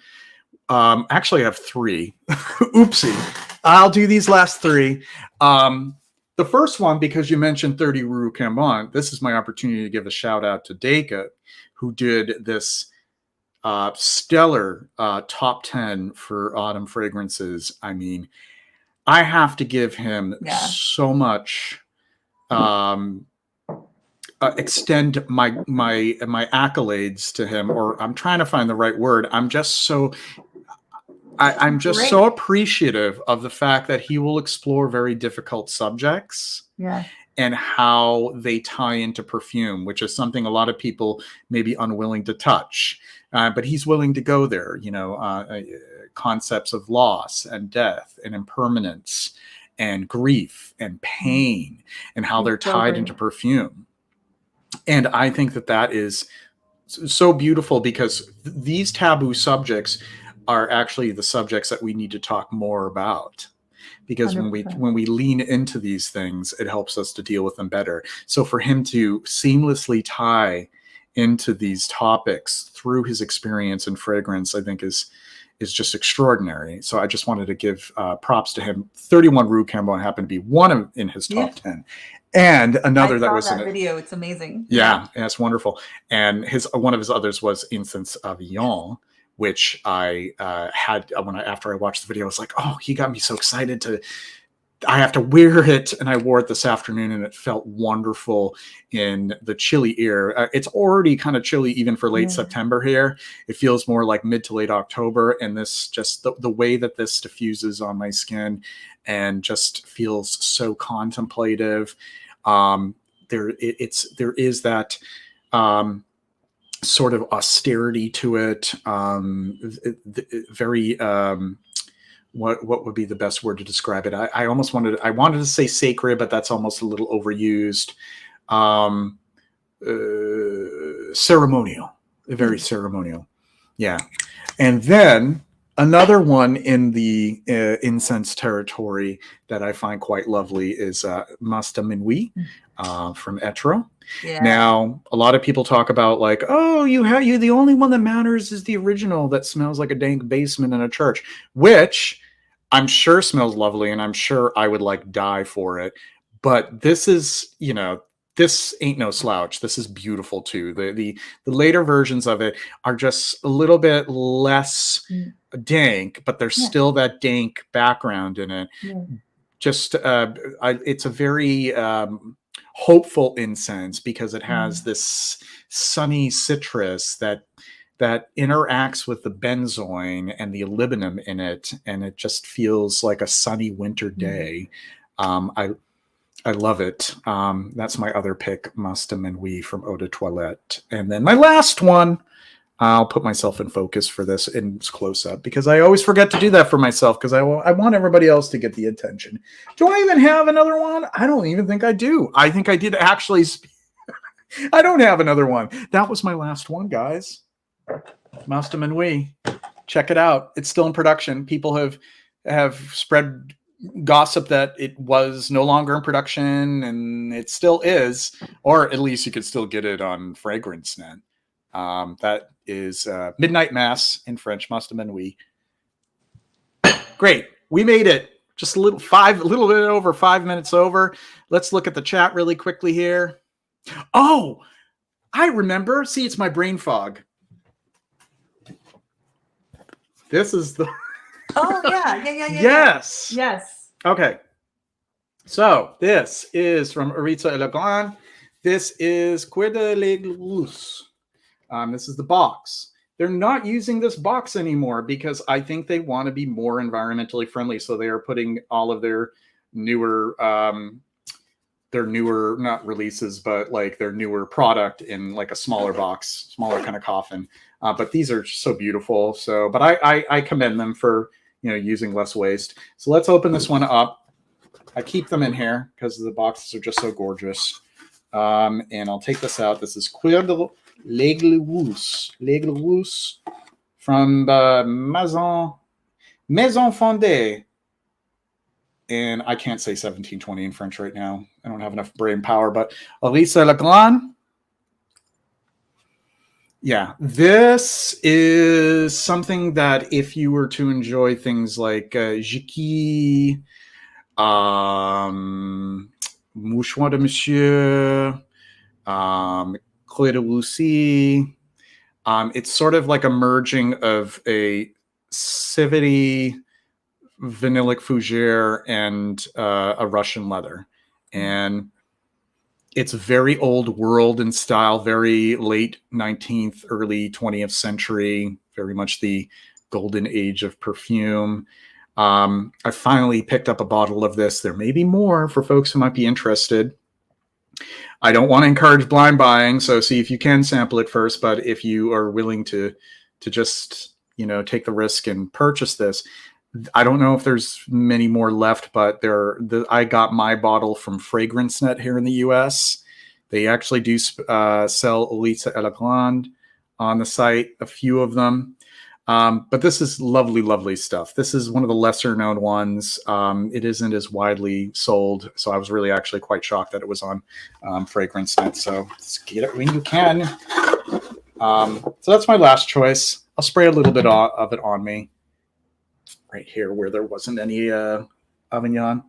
A: Actually, I have three. Oopsie. I'll do these last three. The first one, because you mentioned 30 Rue Cambon, this is my opportunity to give a shout out to Deka, who did this stellar top 10 for autumn fragrances. I mean, I have to give him so much. Extend my accolades to him, or I'm trying to find the right word. I'm just so appreciative of the fact that he will explore very difficult subjects and how they tie into perfume, which is something a lot of people may be unwilling to touch. But he's willing to go there, concepts of loss and death and impermanence and grief and pain and how they're tied into perfume. And I think that is so beautiful because these taboo subjects are actually the subjects that we need to talk more about, because 100%. when we lean into these things, it helps us to deal with them better. So for him to seamlessly tie into these topics through his experience in fragrance, I think is just extraordinary. So I just wanted to give props to him. 31 Rue Cambon happened to be one in his top 10. And another that was in
B: that video. It's amazing.
A: Yeah, it's wonderful. And one of his others was Incense Avillon, which I had after I watched the video. I was like, oh, he got me so excited I have to wear it, and I wore it this afternoon, and it felt wonderful in the chilly air. It's already kind of chilly even for late September here. It feels more like mid to late October, and this just the way that this diffuses on my skin and just feels so contemplative. There is that sort of austerity to it. Very what would be the best word to describe it? I wanted to say sacred, but that's almost a little overused. Ceremonial, very ceremonial. Yeah. And then another one in the incense territory that I find quite lovely is Masta Minuit from Etro. Yeah. Now, a lot of people talk about like, oh, you the only one that matters is the original that smells like a dank basement in a church, which I'm sure smells lovely, and I'm sure I would like die for it. But this is, this ain't no slouch. This is beautiful too. The later versions of it are just a little bit less dank, but there's still that dank background in it. Yeah. Just it's a very hopeful incense because it has this sunny citrus that interacts with the benzoin and the olibanum in it, and it just feels like a sunny winter day. I love it. That's my other pick, Masta Minuit from Eau de Toilette. And then my last one, I'll put myself in focus for this in close up because I always forget to do that for myself because I want everybody else to get the attention. Do I even have another one? I don't even think I do. I think I did actually. I don't have another one. That was my last one, guys. Masta Minuit. Check it out. It's still in production. People have spread gossip that it was no longer in production, and it still is, or at least you could still get it on FragranceNet. That is Midnight Mass in French, Masta Minuit. Great. We made it. Just a little bit over 5 minutes over. Let's look at the chat really quickly here. Oh, I remember. See, it's my brain fog. This is the...
B: Oh, yeah.
A: Yes.
B: Yes.
A: Okay. So this is from Aritza Elegant. This is Cuir de l'Église. This is the box. They're not using this box anymore because I think they want to be more environmentally friendly. So they are putting all of their newer, not releases, but like their newer product in like a smaller box, smaller kind of coffin. But these are so beautiful. So, but I commend them for, using less waste. So let's open this one up. I keep them in here because the boxes are just so gorgeous. And I'll take this out. This is Cuir de l'Église from Maison Fondée. And I can't say 1720 in French right now. I don't have enough brain power, but Aritza Elegant. Yeah, this is something that if you were to enjoy things like Jiki, Mouchoir de Monsieur, Clé de Lucie. It's sort of like a merging of a Civity, vanillic fougere, and a Russian leather. And it's very old world in style, very late 19th, early 20th century, very much the golden age of perfume. I finally picked up a bottle of this. There may be more for folks who might be interested. I don't want to encourage blind buying, so see if you can sample it first. But if you are willing to just take the risk and purchase this, I don't know if there's many more left. But I got my bottle from FragranceNet here in the U.S. They actually do sell Aritza Elegant on the site, a few of them. But this is lovely, lovely stuff. This is one of the lesser known ones. It isn't as widely sold. So I was really actually quite shocked that it was on FragranceNet. So let's get it when you can. So that's my last choice. I'll spray a little bit of it on me. Right here where there wasn't any Avignon.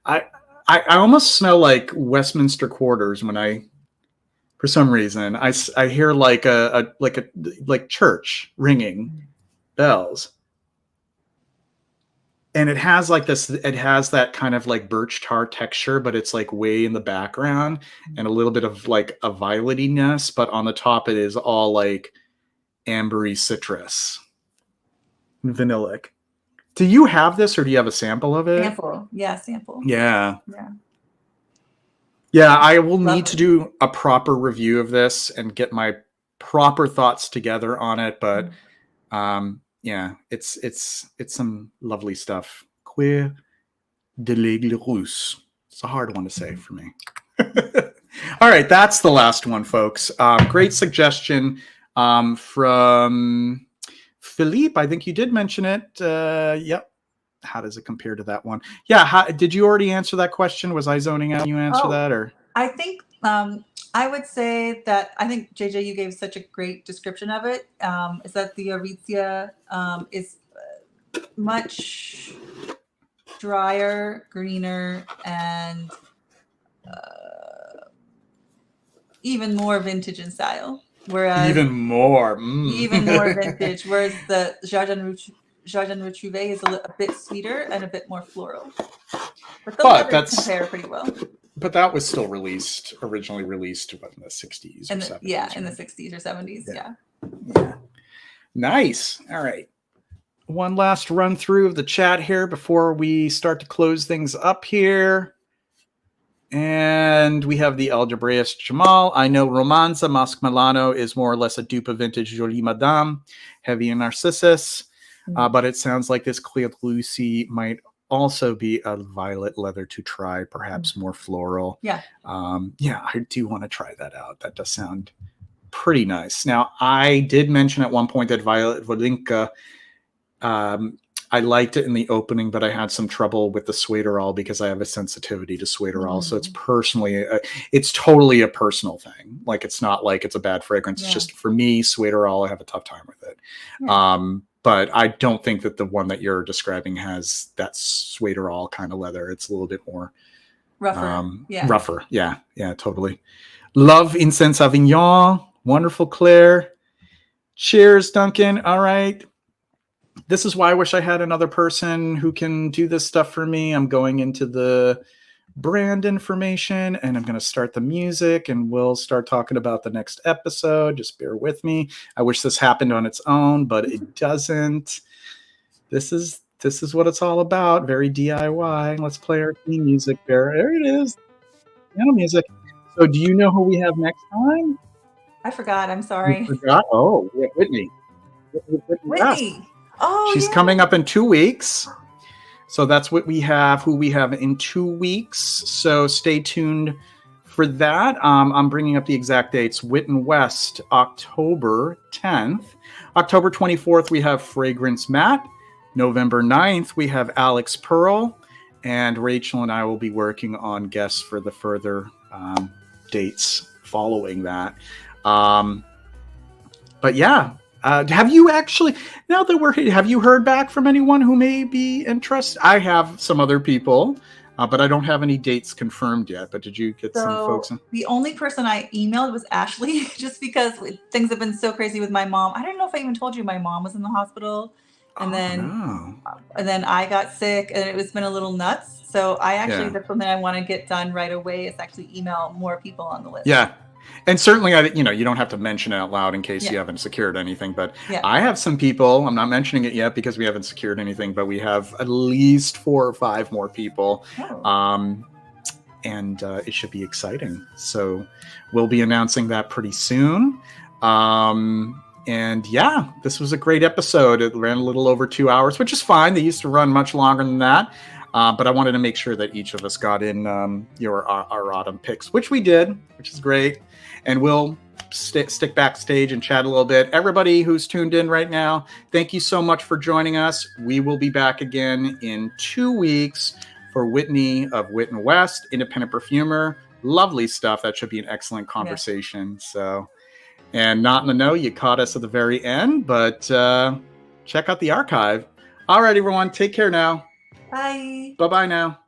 A: I almost smell like Westminster Quarters when for some reason, I hear like a church ringing bells, and it has like this. It has that kind of like birch tar texture, but it's like way in the background, and a little bit of like a violetiness. But on the top, it is all like ambery citrus, vanillic. Do you have this, or do you have a sample of it?
B: Sample, yeah, sample.
A: Yeah.
B: Yeah,
A: I will need to do a proper review of this and get my proper thoughts together on it. But yeah, it's some lovely stuff. Cuir de l'Église. It's a hard one to say for me. All right, that's the last one, folks. Great suggestion from Philippe. I think you did mention it. Yep. How does it compare to that one? Yeah. Did you already answer that question? Was I zoning out? You answer that, or?
B: I think I would say that I think JJ, you gave such a great description of it. Is that the Aritza is much drier, greener, and even more vintage in style. Whereas
A: even more
B: vintage. Whereas the Jardin Retrouvé is a bit sweeter and a bit more floral. But the leathers compare pretty well.
A: But that was still originally released in the 60s or 70s.
B: Yeah, in the 60s or 70s. Yeah.
A: Nice. All right. One last run through of the chat here before we start to close things up here. And we have the algebraist Jamal. I know Romanza Masque Milano is more or less a dupe of vintage Jolie Madame, heavy in Narcissus. But it sounds like this Clé de Lucie might also be a violet leather to try, perhaps more floral.
B: Yeah.
A: I do want to try that out. That does sound pretty nice. Now, I did mention at one point that Violet Volinka, I liked it in the opening, but I had some trouble with the Suederal because I have a sensitivity to Suederal. So it's totally a personal thing. Like, it's not like it's a bad fragrance. It's just for me, Suederal, I have a tough time with it. Yeah. But I don't think that the one that you're describing has that Suederal kind of leather. It's a little bit more
B: rougher.
A: Rougher. Yeah, totally. Love Incense Avignon. Wonderful, Claire. Cheers, Duncan. All right. this is why I wish I had another person who can do this stuff for me. I'm going into the brand information and I'm going to start the music and we'll start talking about the next episode. Just bear with me. I wish this happened on its own, but it doesn't. This is what it's all about. Very DIY. Let's play our theme music there. There it is. Piano music. So do you know who we have next time?
B: I forgot. I'm sorry.
A: You forgot? Oh, yeah, Whitney.
B: Whitney. Oh,
A: she's coming up in 2 weeks. So that's what we have, who we have in 2 weeks. So stay tuned for that. I'm bringing up the exact dates. Witten West, October 10th. October 24th, we have Fragrance Matte. November 9th, we have Alex Pearl. And Rachel and I will be working on guests for the further dates following that. But yeah. Have you actually, now that we're here, have you heard back from anyone who may be interested? I have some other people, but I don't have any dates confirmed yet. But did you get some folks?
B: The only person I emailed was Ashley, just because things have been so crazy with my mom. I don't know if I even told you my mom was in the hospital. And then I got sick and it's been a little nuts. So I actually, that's something I want to get done right away is actually email more people on the list.
A: Yeah. And certainly, you don't have to mention it out loud in case you haven't secured anything. But I have some people, I'm not mentioning it yet because we haven't secured anything, but we have at least 4 or 5 more people. Oh. And it should be exciting. So we'll be announcing that pretty soon. And yeah, this was a great episode. It ran a little over 2 hours, which is fine. They used to run much longer than that. But I wanted to make sure that each of us got in our autumn picks, which we did, which is great. And we'll stick backstage and chat a little bit. Everybody who's tuned in right now, thank you so much for joining us. We will be back again in 2 weeks for Whitney of Witten West, independent perfumer. Lovely stuff. That should be an excellent conversation. Yeah. So, and not in the know, you caught us at the very end, but check out the archive. All right, everyone. Take care now.
B: Bye.
A: Bye-bye now.